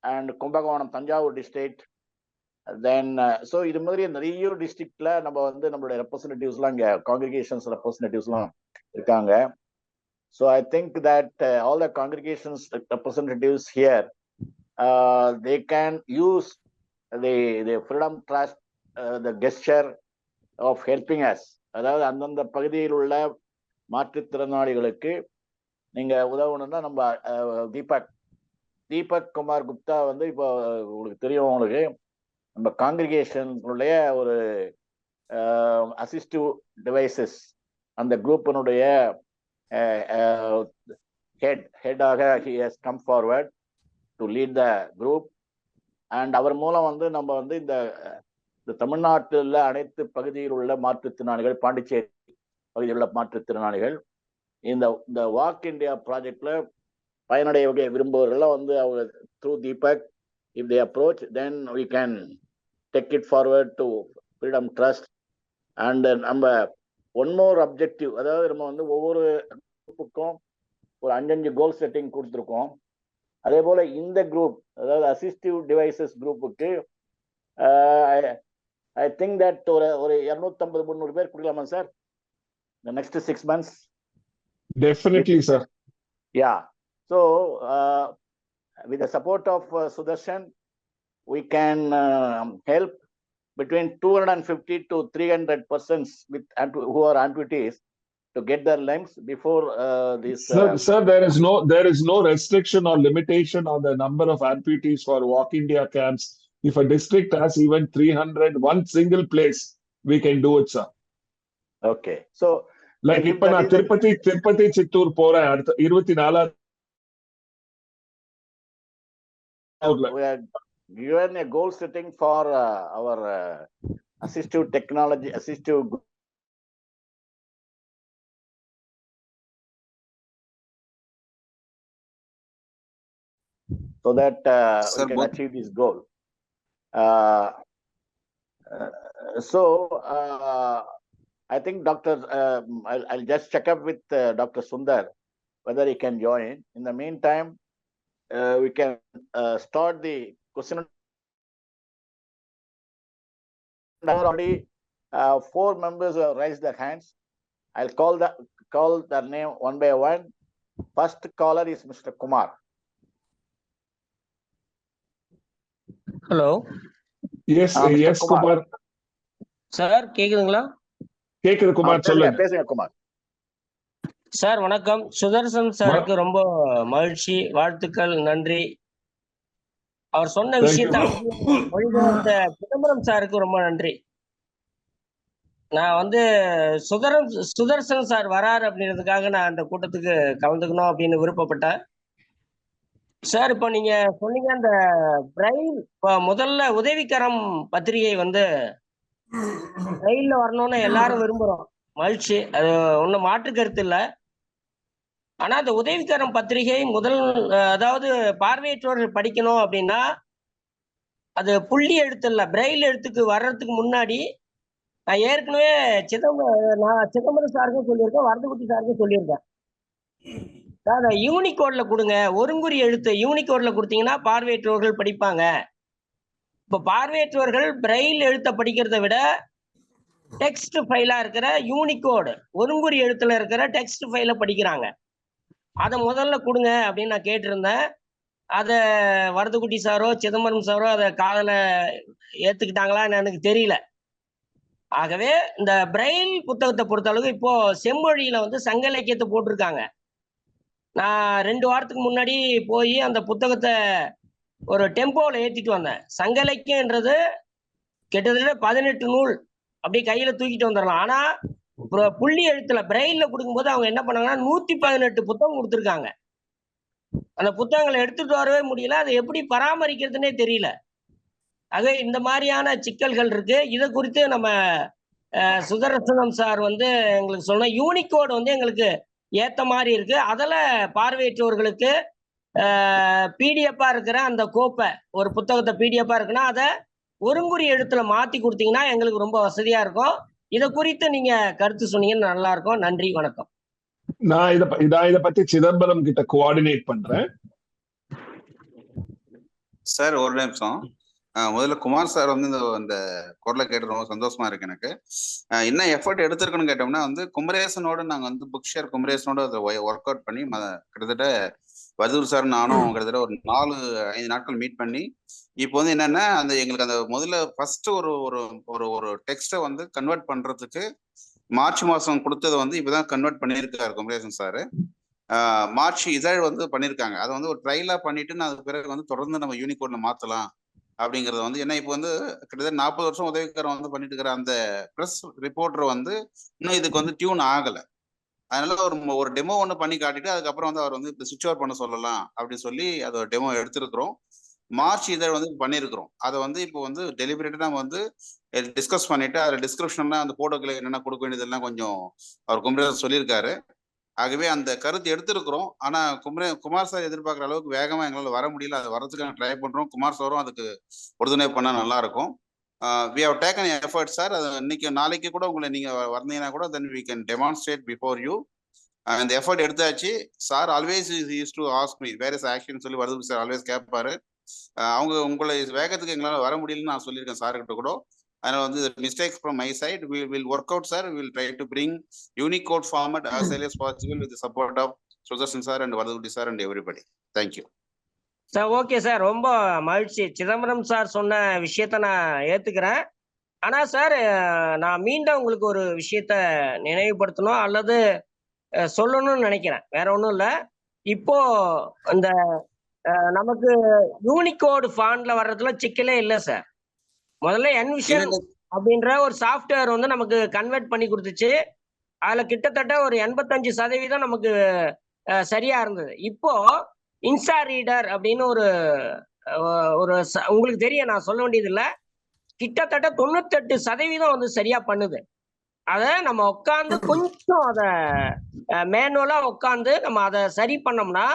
and Kumbakonam, Tanjavur district. Then so இது மாதிரி நிறைய டிஸ்ட்ரிக்ட்ல நம்ம வந்து நம்மளுடைய ரெப்ரசன்டேட்டிவ்ஸ்லாம் இங்க காங்கிரிகேஷன்ஸ் ரெப்ரசன்டேட்டிவ்ஸ்லாம் இருக்காங்க. So I think that all the congregations representatives here, they can use the Freedom Trust, the gesture of helping us. அதாவது அந்தந்த பகுதியில் உள்ள மாற்றுத்திறனாளிகளுக்கு நீங்க உதவணும்னா நம்ம தீபக் குமார் குப்தா வந்து இப்போ உங்களுக்கு தெரியும், உங்களுக்கு நம்ம காங்கிரிகேஷனுடைய ஒரு அசிஸ்டிவ் டிவைசஸ் அந்த குரூப்பினுடைய ஹெட்டாக he has come forward to lead the group. And அவர் மூலம் வந்து நம்ம வந்து இந்த தமிழ்நாட்டில் அனைத்து பகுதியில் உள்ள மாற்றுத்திறனாளிகள், பாண்டிச்சேரி பகுதியில் உள்ள மாற்றுத்திறனாளிகள் இந்த வாக் இந்தியா ப்ராஜெக்ட்ல பயனடைய விரும்புவவர்கள் வந்து அவங்க through Deepak, if they approach, then we can take it forward to Freedom Trust. And நம்ம ஒன் மோர் அப்ஜெக்டிவ், அதாவது நம்ம வந்து ஒவ்வொரு குரூப்புக்கும் ஒரு 5 கோல் செட்டிங் கொடுத்துருக்கோம். அதே போல இந்த குரூப், அதாவது அசிஸ்டிவ் டிவைசஸ் குரூப்புக்கு ஐ திங்க் தட் ஒரு 250-300 பேர் கொடுக்கலாமா sir the next 6 months? Definitely, sir. Yeah. So with the support of Sudarshan, we can help between 250 to 300 persons who are amputees to get their names before this. Sir, there is no restriction or limitation on the number of amputees for Walk India camps. If a district has even 300, one single place, we can do it, sir. Okay, so like இப்ப நான் திருப்பதி சித்தூர் போறேன் அடுத்த 24 we are given a goal setting for our assistive technology, so that we can achieve this goal. So I think I'll just check up with Dr. Sundar whether he can join. In the meantime, we can start the question. Already 4 members have raised their hands. I'll call their name one by one. First caller is Mr. Kumar. Hello. Yes Kumar sir, கேக்குதுங்களா? கேக்குது குமார், சொல்லுங்க. பேசுங்க Kumar. Sir வணக்கம். சுதர்சன் சாருக்கு ரொம்ப மகிழ்ச்சி, வாழ்த்துக்கள், நன்றி. அவர் சொன்ன விஷயத்த மொழிபெயர்த்த சிதம்பரம் சாருக்கு ரொம்ப நன்றி. நான் சுதர்சன் சார் வராரு அப்படின்றதுக்காக நான் அந்த கூட்டத்துக்கு கலந்துக்கணும் அப்படின்னு விருப்பப்பட்டேன். சார், இப்போ நீங்க சொன்னீங்க அந்த பிரைல், முதல்ல உதவிக்கரம் பத்திரிகை பிரைல்ல வரணும்னு எல்லாரும் விரும்புறோம், மகிழ்ச்சி, அது ஒன்றும் மாற்று கருத்து இல்லை. ஆனா அந்த உதவிக்கரம் பத்திரிகை அதாவது பார்வையற்றோர்கள் படிக்கணும் அப்படின்னா அது புள்ளி எழுத்து இல்லை, பிரைல் எழுத்துக்கு வர்றதுக்கு முன்னாடி நான் ஏற்கனவே சிதம்பரம் சாருக்கும் சொல்லியிருக்கேன், வரதுக்குட்டி சாருக்கும் சொல்லியிருக்கேன். அதை யூனிகோட்ல கொடுங்க, ஒருங்குறி எழுத்து யூனிகோட்ல கொடுத்தீங்கன்னா பார்வையற்றோர்கள் படிப்பாங்க. இப்ப பார்வையற்றோர்கள் பிரைல் எழுத்த படிக்கிறத விட டெக்ஸ்ட் ஃபைலா இருக்கிற யூனிகோடு ஒருங்குறி எழுத்துல இருக்கிற டெக்ஸ்ட் ஃபைல படிக்கிறாங்க. அதை முதல்ல கொடுங்க அப்படின்னு நான் கேட்டிருந்தேன். அதை வரதுக்குட்டி சாரோ சிதம்பரம் சாரோ அதை காதல ஏத்துக்கிட்டாங்களான்னு எனக்கு தெரியல. ஆகவே இந்த பிரைல் புத்தகத்தை பொறுத்த அளவுக்கு இப்போ செம்மொழியில சங்க இலக்கியத்தை போட்டிருக்காங்க. நான் 2 வாரத்துக்கு முன்னாடி போய் அந்த புத்தகத்தை ஒரு டெம்போல ஏற்றிட்டு வந்தேன். சங்க இலக்கியன்றது கிட்டத்தட்ட 18 நூல் அப்படியே கையில தூக்கிட்டு வந்துடலாம். ஆனா புள்ளி எழுத்துல பிரெயில்ல கொடுக்கும்போது அவங்க என்ன பண்ணாங்கன்னா 118 புத்தகம் கொடுத்துருக்காங்க. அந்த புத்தகங்களை எடுத்துட்டு வரவே முடியல, அதை எப்படி பராமரிக்கிறதுனே தெரியல. ஆக இந்த மாதிரியான சிக்கல்கள் இருக்கு. இதை குறித்து நம்ம சுதர்சனம் சார் எங்களுக்கு சொன்ன யூனிகோடு எங்களுக்கு ஏத்த மாதிரி இருக்கு. அதில் பார்வையற்றோர்களுக்கு பிடிஎஃப்பா இருக்கிற அந்த கோப்பை, ஒரு புத்தகத்தை பிடிஎஃப்பா இருக்குன்னா அதை ஒருங்குறி எழுத்துல மாத்தி கொடுத்தீங்கன்னா எங்களுக்கு ரொம்ப வசதியா இருக்கும். இதை குறித்து நீங்க கருத்து சொன்னீங்கன்னா நல்லா இருக்கும். நன்றி, வணக்கம். நான் இதை பத்தி சிதம்பரம் கிட்ட கோஆர்டினேட் பண்றேன். சார் ஒரு நிமிஷம். முதல்ல குமார் சார் இந்த குரலை கேட்டு ரொம்ப சந்தோஷமா இருக்கு எனக்கு. என்ன எஃபர்ட் எடுத்திருக்குன்னு கேட்டோம்னா குமரேசனோட நாங்க புக் ஷேர் குமரேசனோட அதை ஒர்க் அவுட் பண்ணி கிட்டத்தட்ட வதூர் சார் நானும் கிட்டத்தட்ட ஒரு 4-5 நாட்கள் மீட் பண்ணி இப்போ என்னன்னா எங்களுக்கு அந்த முதல்ல ஃபர்ஸ்ட் ஒரு டெக்ஸ்ட்டை கன்வெர்ட் பண்றதுக்கு மார்ச் மாசம் கொடுத்ததை இப்பதான் கன்வெர்ட் பண்ணியிருக்காரு குமரேசன் சார். மார்ச் இதழ் பண்ணியிருக்காங்க. அதை ஒரு ட்ரைலா பண்ணிட்டு நான் அதுக்கு பிறகு தொடர்ந்து நம்ம யூனிகோட்ல மாத்தலாம் அப்படிங்கறது ஏன்னா இப்போ கிட்டத்தட்ட 40 வருஷம் உதவிக்காரன் பண்ணிட்டு இருக்கிற அந்த பிரஸ் ரிப்போர்ட்டர் இன்னும் இதுக்கு டியூன் ஆகல. அதனால ஒரு டெமோ ஒன்று பண்ணி காட்டிட்டு அதுக்கப்புறம் அவர் இப்ப சுவிட்ச் ஓவர் பண்ண சொல்லலாம் அப்படின்னு சொல்லி அதை ஒரு டெமோ எடுத்திருக்கிறோம். மார்ச் இதழ் பண்ணியிருக்கிறோம். அதை இப்போ டெலிபரேட்டா நம்ம டிஸ்கஸ் பண்ணிட்டு அதில் டிஸ்கிரிப்ஷன்ல அந்த போட்டோக்களை என்னென்ன கொடுக்க வேண்டியதெல்லாம் கொஞ்சம் அவர் குமரேசன் சொல்லியிருக்காரு. ஆகவே அந்த கருத்து எடுத்திருக்கிறோம். ஆனா குமார் சார் எதிர்பார்க்குற அளவுக்கு வேகமா எங்களால் வர முடியல. அதை வரதுக்கு ட்ரை பண்றோம். குமார் சாரும் அதுக்கு உறுதுணை பண்ணா நல்லா இருக்கும். we have taken effort sir. அது இன்னைக்கு நாளைக்கு கூட உங்களை நீங்க வந்தீங்கன்னா கூட then we can demonstrate before you. அந்த எஃபர்ட் எடுத்தாச்சு. Sir always use to ask me where is action சொல்லி வருது சார் ஆல்வேஸ் கேட்பாரு. உங்களை வேகத்துக்கு எங்களால் வர முடியலன்னு நான் சொல்லியிருக்கேன் சார்கிட்ட கூட. அதனால mistakes from my side we will work out sir. We will try to bring Unicode format as early as possible with the support of Sudarshan sir and Vardhukutti sir and everybody. Thank you. Sir okay sir, ரொம்ப மகிழ்ச்சி. Chidambaram sir சொன்ன விஷயத்த நான் ஏத்துக்கிறேன். ஆனா sir நான் மீண்டும் உங்களுக்கு ஒரு விஷயத்த நினைவுபடுத்தணும் அல்லது சொல்லணும்னு நினைக்கிறேன். வேற ஒன்றும் இல்லை. இப்போ இந்த நமக்கு யூனிகோடு ஃபாண்ட்ல வர்றதுல சிக்கலே இல்லை சார். முதல்ல என்விஷன் அப்படின்ற ஒரு சாஃப்ட்வேர் வந்து நமக்கு கன்வெர்ட் பண்ணி கொடுத்துச்சு. அதுல கிட்டத்தட்ட ஒரு 85% நமக்கு சரியா இருந்தது. இப்போ இன்ஸ்டா ரீடர் அப்படின்னு ஒரு உங்களுக்கு தெரியும், நான் சொல்ல வேண்டியது இல்லை. கிட்டத்தட்ட 98% வந்து சரியா பண்ணுது. அத நம்ம உட்காந்து கொஞ்சம் அத மேனுவலா உட்காந்து நம்ம அதை சரி பண்ணோம்னா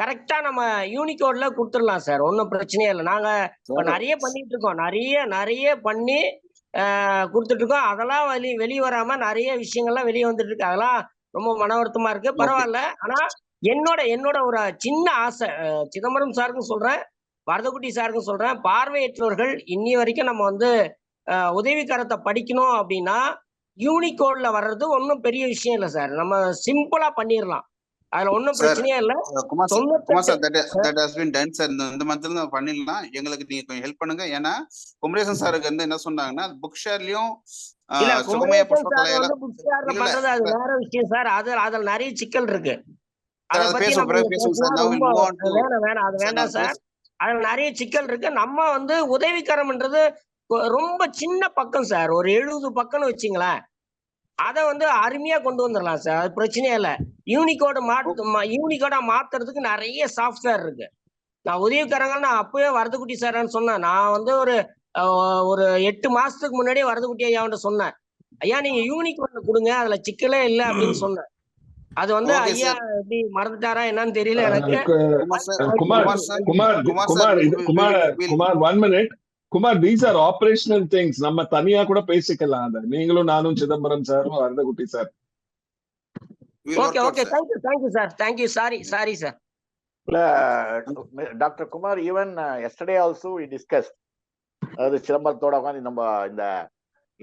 கரெக்டா நம்ம யூனிகோட்ல கொடுத்துடலாம் சார். ஒன்றும் பிரச்சனையே இல்லை. நாங்க இப்ப நிறைய பண்ணிட்டு இருக்கோம். நிறைய பண்ணி கொடுத்துட்டு இருக்கோம். அதெல்லாம் வெளியே வராம நிறைய விஷயங்கள்லாம் வெளியே வந்துட்டு இருக்கு. அதெல்லாம் ரொம்ப மன வருத்தமா இருக்கு. பரவாயில்ல. ஆனா என்னோட ஒரு சின்ன ஆசை, சிதம்பரம் சாருக்கும் சொல்றேன், வரதக்குட்டி சாருக்கும் சொல்றேன், பார்வையற்றவர்கள் இன்னி வரைக்கும் நம்ம வந்து உதவிக்கரத்தை படிக்கணும் அப்படின்னா யூனிகோட்ல வர்றது ஒன்றும் பெரிய விஷயம் இல்லை சார். நம்ம சிம்பிளா பண்ணிடலாம். அதுல ஒன்றும் பிரச்சனையே இல்லை. இந்த மந்த்ல பண்ணிடலாம். எங்களுக்கு நீங்க கொஞ்சம் ஹெல்ப் பண்ணுங்க. ஏன்னா குமரேசன் சாருக்கு வந்து என்ன சொன்னாங்கன்னா புக் ஷேர்லயும் பண்றது அது வேற விஷயம் சார். அதுல நிறைய சிக்கல் இருக்கு. அதை பத்தி வேணாம், அது வேண்டாம் சார். அதுல நிறைய சிக்கல் இருக்கு. நம்ம வந்து உதவிக்கரம்ன்றது ரொம்ப சின்ன பக்கம் சார். ஒரு 70 பக்கம்னு வச்சுங்களேன். அதை வந்து அருமையா கொண்டு வந்துடலாம் சார். அது பிரச்சனையே இல்லை. யூனிகோடா மாத்துறதுக்கு நிறைய சாஃப்ட்வேர் இருக்கு. நான் உதவிக்கரங்க நான் அப்பவே வரதக்குட்டி சார்ன்னு சொன்னேன். நான் வந்து ஒரு 8 மாசத்துக்கு முன்னாடியே வரதக்குட்டி ஐயாவிட்ட சொன்னேன், ஐயா நீங்க யூனிகோட்ல கொடுங்க, அதுல சிக்கலே இல்லை அப்படின்னு சொன்னேன். அது வந்து ஐயா எப்படி மறந்துட்டாரா என்னன்னு தெரியல எனக்கு. Kumar 1 minute. Kumar, these are operational things. நம்ம தனியா கூட பேசிக்கலாம். அத நீங்களும் நானும் சிதம்பரம் சாரும் வரதக்குட்டி sir. Okay, thank you sir. Thank you. Sorry sir. Dr. Kumar, even yesterday also we discussed அது சிதம்பரத்தோட உட்காந்து நம்ம இந்த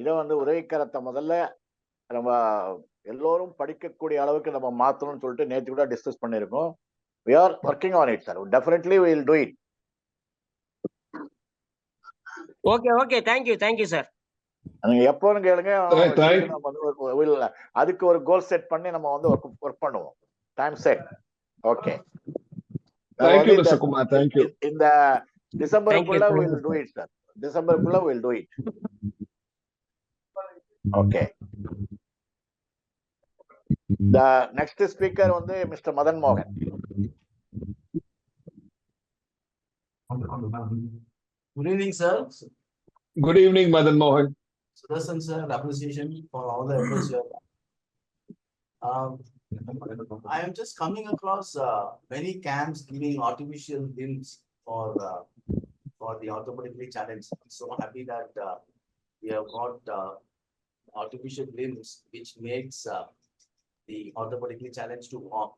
இதை வந்து உதவிக்கரத்தை முதல்ல நம்ம எல்லோரும் படிக்கக்கூடிய அளவுக்கு நம்ம மாத்தணும்னு சொல்லிட்டு நேற்று கூட டிஸ்கஸ் பண்ணியிருக்கோம். We are working on it, sir. Definitely we will do it. Okay, thank you sir. நீங்க எப்போன்னு கேளுங்க. அதுக்கு ஒரு கோல் செட் பண்ணி நம்ம வந்து ஒர்க் பண்ணுவோம். Time set. Okay, thank you Mr. Kumar. Thank you. இந்த டிசம்பருக்குள்ள we will do it, sir. டிசம்பருக்குள்ள we will do it. Okay. The next speaker வந்து Mr. Madan Mohan. Good evening, sir. Good evening, Madan Mohan. Sudarshan sir, appreciation for all the efforts you have done. I am just coming across many camps giving artificial limbs for the orthopedically challenged. I'm so happy that we have got artificial limbs which makes the orthopedically challenged to walk.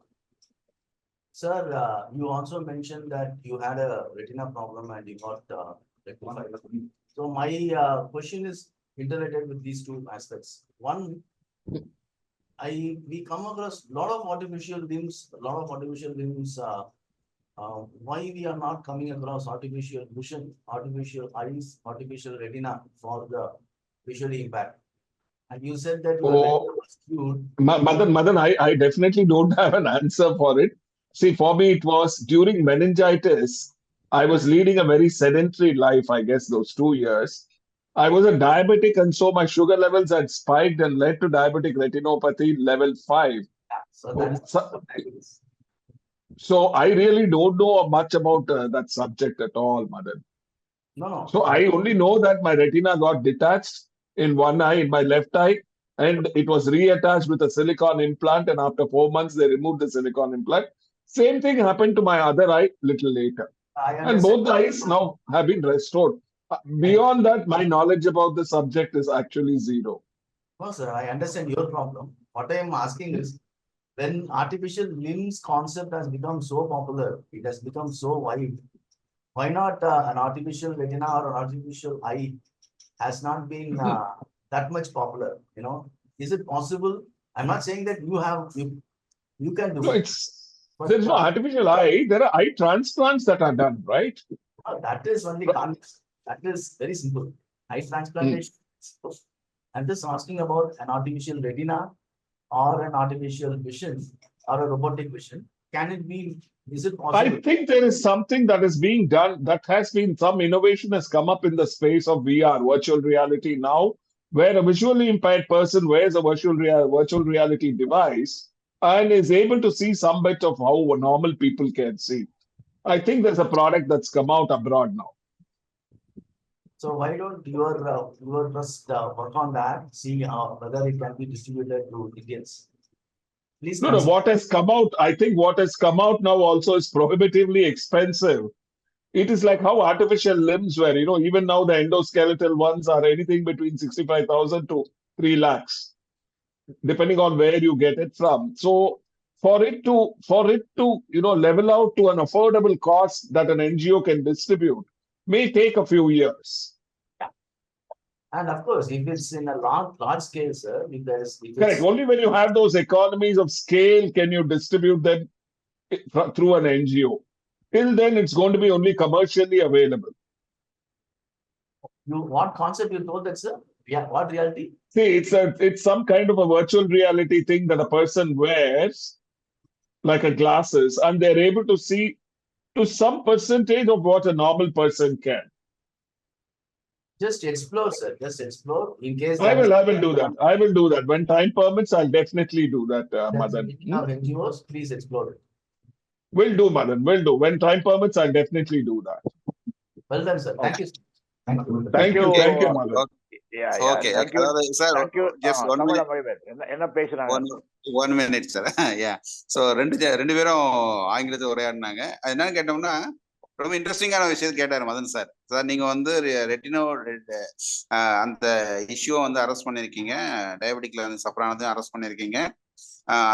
Sir, you also mentioned that you had a retina problem and you got rectified. So my question is interrelated with these two aspects. One, we come across a lot of artificial limbs. Why we are not coming across artificial vision, artificial eyes, artificial retina for the visually impaired? And you said that Madan, I definitely don't have an answer for it. See, for me, it was during meningitis. I was leading a very sedentary life, I guess, those 2 years. I was a diabetic, and so my sugar levels had spiked and led to diabetic retinopathy level 5. So I really don't know much about that subject at all, Madan. No. So I only know that my retina got detached in one eye, in my left eye, and it was reattached with a silicone implant. And after 4 months, they removed the silicone implant. Same thing happened to my other eye little later. And both the eyes now have been restored. Beyond that, my knowledge about the subject is actually zero. No, sir, I understand your problem. What I am asking is, when artificial limbs concept has become so popular, it has become so wide, why not an artificial retina or an artificial eye has not been that much popular? You know, is it possible? I'm not saying that you can do it. There's no artificial eye. There are eye transplants that are done, right? That is only concept. That is very simple. Eye transplantation So, I'm just asking about an artificial retina or an artificial vision or a robotic vision. Can it be, is it possible? I think there is something that is being done, that has been some innovation has come up in the space of VR, virtual reality now, where a visually impaired person wears a virtual reality device and is able to see some bit of how normal people can see. I think there's a product that's come out abroad now. So why don't your trust work on that, see whether it can be distributed to Indians? Please No, consider. what has come out, I think what has come out now also is prohibitively expensive. It is like how artificial limbs were, even now the endoskeletal ones are anything between 65,000 to 3 lakhs, depending on where you get it from. So for it to, level out to an affordable cost that an NGO can distribute may take a few years. And of course, if it's in a large scale, sir, if there's Correct. Only when you have those economies of scale can you distribute them through an NGO. Till then, it's going to be only commercially available. What concept you told that, sir? Yeah, what reality? See, it's some kind of a virtual reality thing that a person wears, like a glasses, and they're able to see to some percentage of what a normal person can. Just explore, sir. Just explore in case. I will do that. I will do that. When time permits, I'll definitely do that, Madan. NGOs, please explore it. Will do, Madan. Will do. When time permits, I'll definitely do that. Well done, sir. Thank you. Thank you. Thank you, Madan. Okay. Thank you. Just 1 minute. One minute, sir. Yeah. So ரெண்டு பேரும் ஆங்கிலத்தில் உரையாடினாங்க. அது என்னன்னு கேட்டோம்னா, ரொம்ப இன்ட்ரெஸ்டிங்கான விஷயம் கேட்டாரு மதன் சார். சார் நீங்க வந்து ரெட்டினோ அந்த இஷ்யூவை வந்து அரெஸ்ட் பண்ணிருக்கீங்க, டயபெட்டிக்ல வந்து சஃபரானதையும் அரெஸ்ட் பண்ணிருக்கீங்க.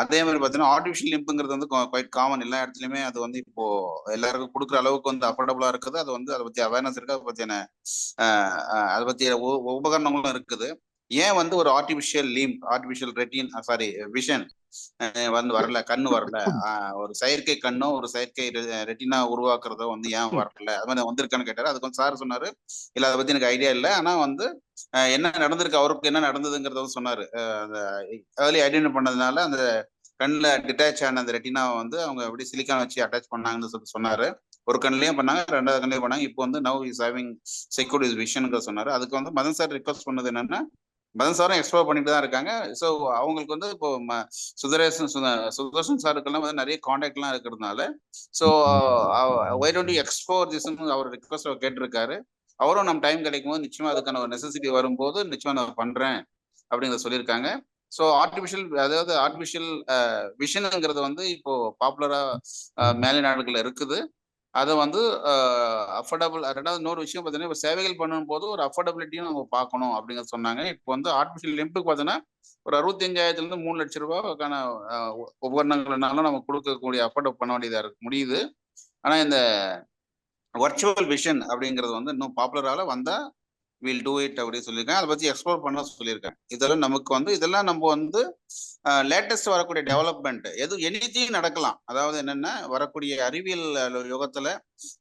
அதே மாதிரி பார்த்தீங்கன்னா ஆர்டிஃபிஷியல் லிம்புங்கிறது வந்து குவைட் காமன், எல்லா இடத்துலையுமே அது வந்து இப்போ எல்லாருக்கும் கொடுக்குற அளவுக்கு வந்து அஃபோர்டபுளா இருக்குது. அது வந்து அதை பத்தி அவேர்னஸ் இருக்கு, அதை பத்திய உபகரணங்களும் இருக்குது. ஏன் வந்து ஒரு ஆர்டிஃபிஷியல் விஷன் வந்து வரல, கண்ணு வரல, ஒரு செயற்கை கண்ணோ ஒரு செயற்கை ரெட்டினா உருவாக்குறதோ வந்து ஏன் வரல, அது மாதிரி வந்திருக்கான்னு கேட்டாரு. அதுக்கு வந்து சார் சொன்னாரு, இல்ல அதை பத்தி எனக்கு ஐடியா இல்லை, ஆனா வந்து என்ன நடந்திருக்கு, அவருக்கு என்ன நடந்ததுங்கிறத சொன்னாரு. அந்த ஏர்லி ஐடென்டிஃபை பண்ணதுனால அந்த கண்ணில் டிட்டாச் ஆன அந்த ரெட்டினாவை வந்து அவங்க எப்படி சிலிக்கான் வச்சு அட்டாச் பண்ணாங்கன்னு சொன்னாரு. ஒரு கண்ணிலையும் பண்ணாங்க, ரெண்டாவது கண்ணிலையும் பண்ணாங்க. இப்போ வந்து now is having secured is விஷன்ங்கிற சொன்னாரு. அதுக்கு வந்து மதன் சார் ரிக்வஸ்ட் பண்ணது என்னன்னா, மதன் சாரும் எக்ஸ்ப்ளோர் பண்ணிட்டு தான் இருக்காங்க. ஸோ அவங்களுக்கு வந்து இப்போ சுதர்ஷன் சாருக்கெல்லாம் வந்து நிறைய கான்டாக்ட்லாம் இருக்கிறதுனால, so why don't you explore திஸ்ன்னு அவர் ரிக்வஸ்ட் கேட்டிருக்காரு. அவரும் நம்ம டைம் கிடைக்கும் போது நிச்சயமா அதுக்கான ஒரு நெசசிட்டி வரும்போது நிச்சயமா நான் பண்றேன் அப்படிங்கிறத சொல்லியிருக்காங்க. ஸோ ஆர்டிஃபிஷியல் விஷனுங்கிறது வந்து இப்போ பாப்புலரா மேலை நாடுகள்ல இருக்குது. அதை வந்து அஃபோர்டபுள். ரெண்டாவது இன்னொரு விஷயம் பார்த்தீங்கன்னா, இப்போ சேவைகள் பண்ணும் போது ஒரு அஃபோர்டபிலிட்டியும் நம்ம பார்க்கணும் அப்படிங்கிறத சொன்னாங்க. இப்போ வந்து ஆர்டிஃபிஷியல் லிம்புக்கு பார்த்தீங்கன்னா ஒரு 65,000 3 லட்சம் ரூபாய்க்கான உபகரணங்கள்னாலும் நம்ம கொடுக்கக்கூடிய அஃபோர்ட் பண்ண வேண்டியதா முடியுது. ஆனா இந்த வர்ச்சுவல் விஷன் அப்படிங்கிறது வந்து இன்னும் பாப்புலரால வந்தா வில் டூ இட் அப்படின்னு சொல்லியிருக்காங்க. அதை பத்தி எக்ஸ்ப்ளோர் பண்ண சொல்லியிருக்காங்க. இதெல்லாம் நமக்கு வந்து இதெல்லாம் நம்ம வந்து லேட்டஸ்ட் வரக்கூடிய டெவலப்மெண்ட் எனிதிங் நடக்கலாம். அதாவது என்னன்னா, வரக்கூடிய அறிவியல் யுகத்துல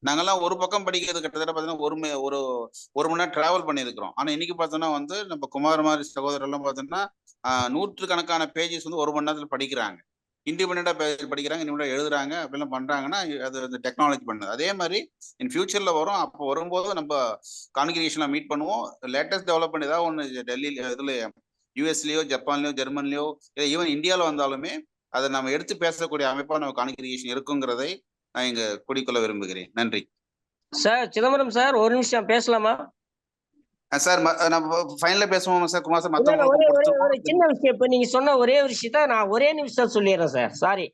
நாங்கெல்லாம் ஒரு பக்கம் படிக்கிறது கிட்டத்தட்ட பார்த்தீங்கன்னா ஒரு மணி நேரம் டிராவல் பண்ணியிருக்கிறோம். ஆனா இன்னைக்கு பார்த்தோன்னா வந்து நம்ம குமார் மாதிரி சகோதரர் எல்லாம் பார்த்தோம்னா நூற்றுக்கணக்கான பேஜஸ் வந்து ஒரு மணி நேரத்துல படிக்கிறாங்க. இண்டிபெண்டா படிக்கிறாங்க, இண்டிபெண்டா எழுதுறாங்க, அப்படிலாம் பண்றாங்கன்னா அது டெக்னாலஜி பண்ணுது. அதே மாதிரி இன் ஃபியூச்சர்ல வரும். அப்போ வரும்போது நம்ம கான்கிரிகேஷன்ல மீட் பண்ணுவோம். லேட்டஸ்ட் டெவலப்மெண்ட் ஏதாவது ஒன்று டெல்லியில இதுல யூஎஸ்லயோ ஜப்பான்லயோ ஜெர்மன்லயோ இல்லை ஈவன் இந்தியாவில் வந்தாலுமே அதை நம்ம எடுத்து பேசக்கூடிய அமைப்பா நம்ம கான்கிரிகேஷன் இருக்குங்கிறதை நான் இங்க கூடிக்கொள்ள விரும்புகிறேன். நன்றி சார். சிதம்பரம் சார், ஒரு நிமிஷம் பேசலாமா சார்? நம்ம ஃபைனலா பேசுவோமா சார்? குமார் சார், ஒரு சின்ன விஷயம். இப்ப நீங்க சொன்ன ஒரே ஒரு விஷயத்த நான் ஒரே நிமிஷம் சொல்லிடுறேன் சார். Sorry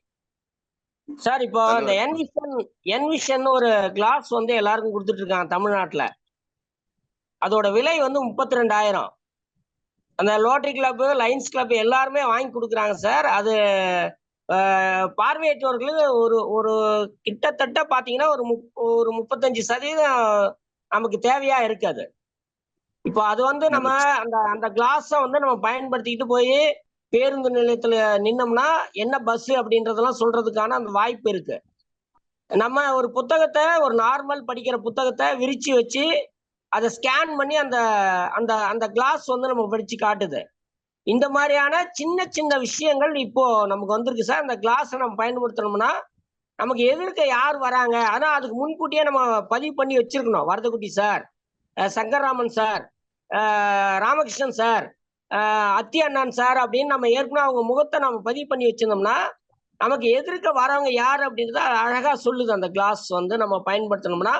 sir. இப்போ இந்த என்விஷன் ஒரு கிளாஸ் வந்து எல்லாருக்கும் கொடுத்துட்டு இருக்காங்க தமிழ்நாட்டுல. அதோட விலை வந்து 32,000. அந்த ரோட்டரி கிளப், லைன்ஸ் கிளப் எல்லாருமே வாங்கி கொடுக்குறாங்க சார். அது பார்வையற்றவர்களுக்கு ஒரு கிட்டத்தட்ட பாத்தீங்கன்னா ஒரு 35% நமக்கு தேவையா இருக்காது. இப்போ அது வந்து நம்ம அந்த கிளாஸ வந்து நம்ம பயன்படுத்திக்கிட்டு போய் பேருந்து நிலையத்துல நின்னோம்னா என்ன பஸ் அப்படின்றதெல்லாம் சொல்றதுக்கான அந்த வாய்ப்பு இருக்கு. நம்ம ஒரு புத்தகத்தை, ஒரு நார்மல் படிக்கிற புத்தகத்தை விரிச்சு வச்சு அதை ஸ்கேன் பண்ணி அந்த அந்த அந்த கிளாஸ் வந்து நம்ம படிச்சு காட்டுது. இந்த மாதிரியான சின்ன சின்ன விஷயங்கள் இப்போ நமக்கு வந்திருக்கு சார். அந்த கிளாஸை நம்ம பயன்படுத்தணும்னா நமக்கு எதிர்க்க யார் வராங்க, ஆனா அதுக்கு முன்கூட்டியே நம்ம பதிவு பண்ணி வச்சிருக்கணும். Varadhakutty sir, Sankararaman sir, Ramakrishnan sir, அத்தி அண்ணான் சார் அப்படின்னு நம்ம ஏற்கனவே அவங்க முகத்தை நம்ம பதிவு பண்ணி வச்சிருந்தோம்னா நமக்கு எதிர்க்க வரவங்க யார் அப்படின்றத அழகா சொல்லுது அந்த கிளாஸ் வந்து நம்ம பயன்படுத்தணும்னா.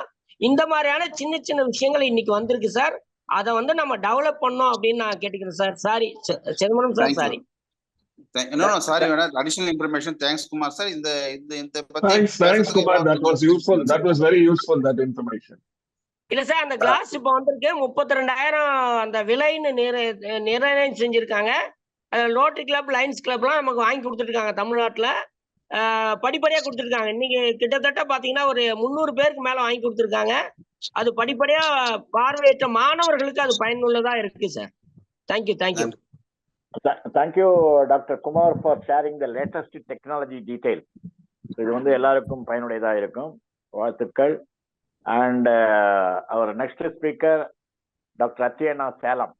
இந்த மாதிரியான சின்ன சின்ன விஷயங்கள் இன்னைக்கு வந்திருக்கு சார். அதை வந்து நம்ம டெவலப் பண்ணோம் அப்படின்னு நான் கேட்டுக்கிறேன் sir. Sorry Chidambaram sir, sorry. Sorry, additional information. Thanks, Kumar sir. Thanks, Kumar. That was useful. That was very useful, that information. இல்ல சார், அந்த கிளாஸ் இப்ப வந்திருக்கு 32,000 அந்த விலைன்னு நிர்ணயம் செஞ்சிருக்காங்க. ரோட்டரி கிளப், லைன்ஸ் கிளப்லாம் நமக்கு வாங்கி கொடுத்துருக்காங்க தமிழ்நாட்டுல. படிப்படியா கொடுத்துருக்காங்க. இன்னைக்கு கிட்டத்தட்ட பாத்தீங்கன்னா ஒரு 300 பேருக்கு மேல வாங்கி கொடுத்துருக்காங்க. அது படிப்படியா பார்வையற்ற மாணவர்களுக்கு அது பயனுள்ளதா இருக்கு sir. Thank you. Thank you, Dr. Kumar, for sharing the latest technology detail. இது வந்து எல்லாருக்கும் பயனுடையதா இருக்கும். வாழ்த்துக்கள். And our next speaker, Dr. Athiyana, Salem.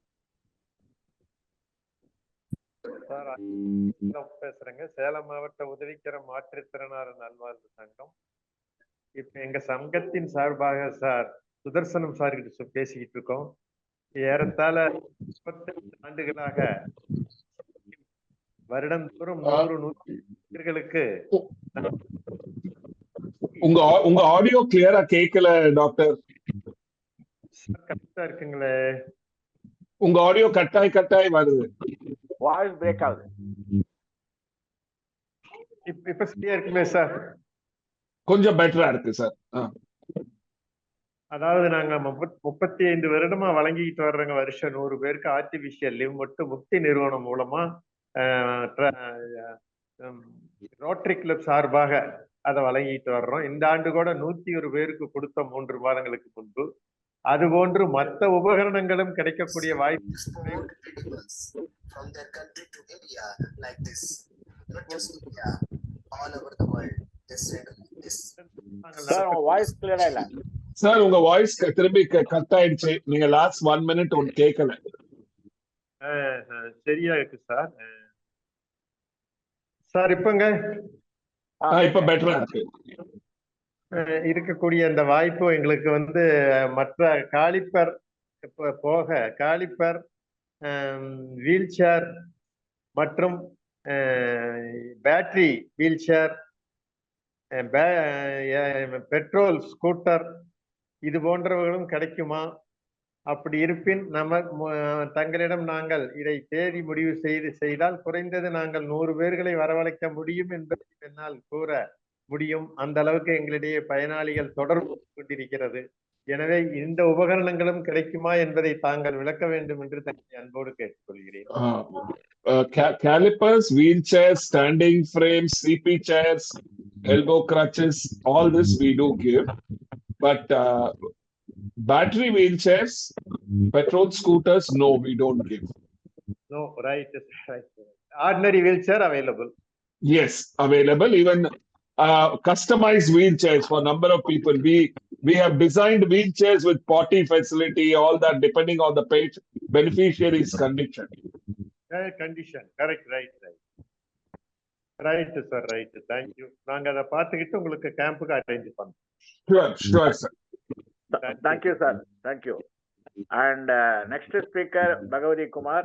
பேசுறேங்க. சேலம் மாவட்ட உதவிக்கர மாற்றுத்திறனாளர் நல்வாழ்வு சங்கம். இப்ப எங்க சங்கத்தின் சார்பாக சார் சுதர்சனம் சார் கிட்ட பேசிக்கிட்டு இருக்கோம். ஏறத்தாழ 35 ஆண்டுகளாக வருடந்தோறும் 100 உங்க ஆடியோ கிளியரா கேட்கல டாக்டர். கரெக்டா இருக்குங்களே. உங்க ஆடியோ கட்டாய் வருது. வாய்ஸ் பிரேக் ஆகுது. இப்ப சரியா இருக்குமே சார்? கொஞ்சம் பெட்டரா இருக்கு சார். அதாவது நாங்க 35 வருடமா வழங்கிட்டு வர்றோங்க. வருஷம் 100 பேருக்கு ஆர்டிபிஷியல் லிவ் மட்டும் முக்தி நிறுவனம் மூலமா ரோட்டரி கிளப் சார்பாக அதை வழங்கிட்டு வர்றோம். இந்த ஆண்டு கூட 101 பேருக்கு கொடுத்த 3 மாதங்களுக்கு முன்பு. அது போன்று மற்ற உபகரணங்களும் கிடைக்கக்கூடிய வாய்ப்பு. சார் உங்க வாய்ஸ் திரும்பி கட் ஆயிடுச்சு. நீங்க லாஸ்ட் 1 மினிட் ஒன்னு கேட்கல. சரியா இருக்கு சார். சார் இப்பங்க இப்ப பெட்டரா இருக்கு. இருக்கக்கூடிய அந்த வாய்ப்பு எங்களுக்கு வந்து மற்ற காலிப்பர் போக காலிப்பர், வீல் சேர் மற்றும் battery wheel chair, petrol scooter இது போன்றவர்களும் கிடைக்குமா? அப்படி இருப்பின் தங்களிடம் நாங்கள் இதை தேதி முடிவு செய்தால் குறைந்தது நாங்கள் 100 பேர்களை வரவழைக்க முடியும் என்பதை என்னால் கூற முடியும். அந்த அளவுக்கு எங்களிடையே பயனாளிகள் தொடர்பு கொண்டிருக்கிறது. எனவே இந்த உபகரணங்களும் கிடைக்குமா என்பதை தாங்கள் விளக்க வேண்டும் என்று தன்னை அன்போடு கேட்டுக்கொள்கிறேன். Calipers, wheelchairs, standing frames, CP chairs, elbow crutches, all this we do give. But battery wheelchairs, petrol scooters, no, we don't give. No, right. Ordinary wheelchair available? Yes, available. Even customized wheelchairs for number of people. We have designed wheelchairs with potty facility, all that depending on the beneficiary's condition. Condition, correct, right, sir, right. Thank you. நாங்க அதை பார்த்துக்கிட்டு உங்களுக்கு கேம்புக்கு arrange பண்றோம். Sure, sir. Thank you, sir. Thank you. And next speaker, Bhagavati Kumar.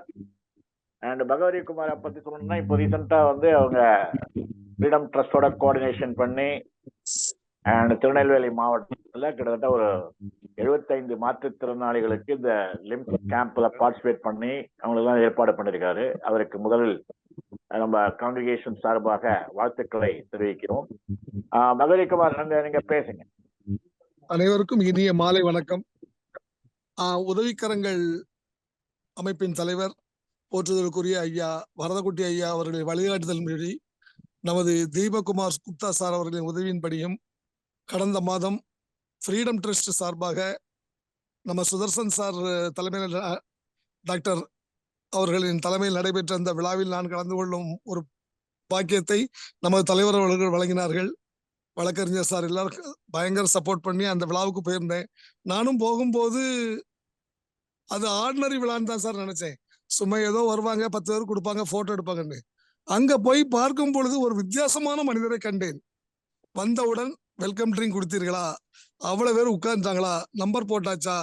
And Bhagavati Kumar பத்தி சொல்லணும்னா இப்போ ரீசெண்டா வந்து அவங்க ஃப்ரீடம் ட்ரஸ்டோட கோஆர்டினேஷன் பண்ணி அண்ட் திருநெல்வேலி மாவட்டத்துல கிட்டத்தட்ட ஒரு 75 மாற்றுத்திறனாளிகளுக்கு இந்த லிம்ப் கேம்ப்ல பார்ட்டிசிபேட் பண்ணி அவங்களுக்குலாம் ஏற்பாடு பண்ணியிருக்காரு. அவருக்கு முதலில் நம்ம காங்கிரிகேஷன் சார்பாக வாழ்த்துக்களை தெரிவிக்கிறோம். பகவதி குமார், நீங்க பேசுங்க. அனைவருக்கும் இனிய மாலை வணக்கம். உதவிக்கரங்கள் அமைப்பின் தலைவர் போற்றுதலுக்குரிய ஐயா வரதக்குட்டி ஐயா அவர்களின் வழிகாட்டுதலின்படி நமது தீபகுமார் குப்தா சார் அவர்களின் உதவியின்படியும் கடந்த மாதம் ஃப்ரீடம் ட்ரஸ்ட் சார்பாக நம்ம சுதர்சன் சார் தலைமையில் டாக்டர் அவர்களின் தலைமையில் நடைபெற்ற அந்த விழாவில் நான் கலந்து கொள்ளும் ஒரு பாக்கியத்தை நமது தலைவர் அவர்கள் வழங்கினார்கள். வழக்கறிஞர் சார் எல்லாருக்கும் பயங்கர சப்போர்ட் பண்ணி அந்த விழாவுக்கு போயிருந்தேன். நானும் போகும்போது அது ஆர்டினரி விழான்னு தான் சார் நினைச்சேன். சும்மா ஏதோ வருவாங்க, 10 பேர் கொடுப்பாங்க, போட்டோ எடுப்பாங்கன்னு. அங்க போய் பார்க்கும் பொழுது ஒரு வித்தியாசமான மனிதரை கண்டேன். வந்தவுடன் வெல்கம் ட்ரிங்க் கொடுத்தீர்களா, அவ்வளவு பேர் உட்கார்ந்துட்டாங்களா, நம்பர் போட்டாச்சா,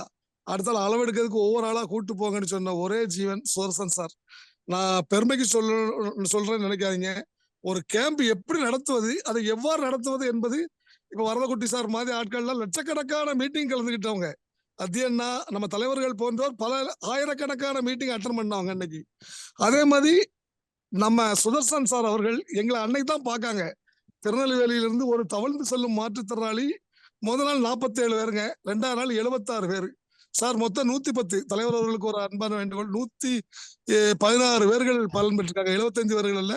அடுத்தால அளவெடுக்கிறதுக்கு ஒவ்வொரு ஆளா கூட்டு போங்கன்னு சொன்ன ஒரே ஜீவன் சுதர்சன் சார். நான் பெருமைக்கு சொல்றேன்னு நினைக்காதீங்க. ஒரு கேம்ப் எப்படி நடத்துவது, அதை எவ்வாறு நடத்துவது என்பது இப்ப வரதக்குட்டி சார் மாதிரி ஆட்கள்லாம் லட்சக்கணக்கான மீட்டிங் கலந்துக்கிட்டவங்க. அத்தியண்ணா, நம்ம தலைவர்கள் போன்றோர் பல ஆயிரக்கணக்கான மீட்டிங் அட்டன் பண்ணவங்க அன்னைக்கு. அதே மாதிரி நம்ம சுதர்சன் சார் அவர்கள் எங்களை அன்னைக்கு தான் பார்க்காங்க. திருநெல்வேலியிலிருந்து ஒரு தவழ்ந்து செல்லும் மாற்றுத்திறனாளி. முதல் நாள் 47 பேருங்க, 2ஆம் நாள் 76 பேரு. சார் மொத்தம் 110. தலைவர் அவர்களுக்கு ஒரு அன்பான வேண்டுகோள், 116 பேர்கள் பலன் பெற்றிருக்காங்க. 75 பேர்கள் அல்ல,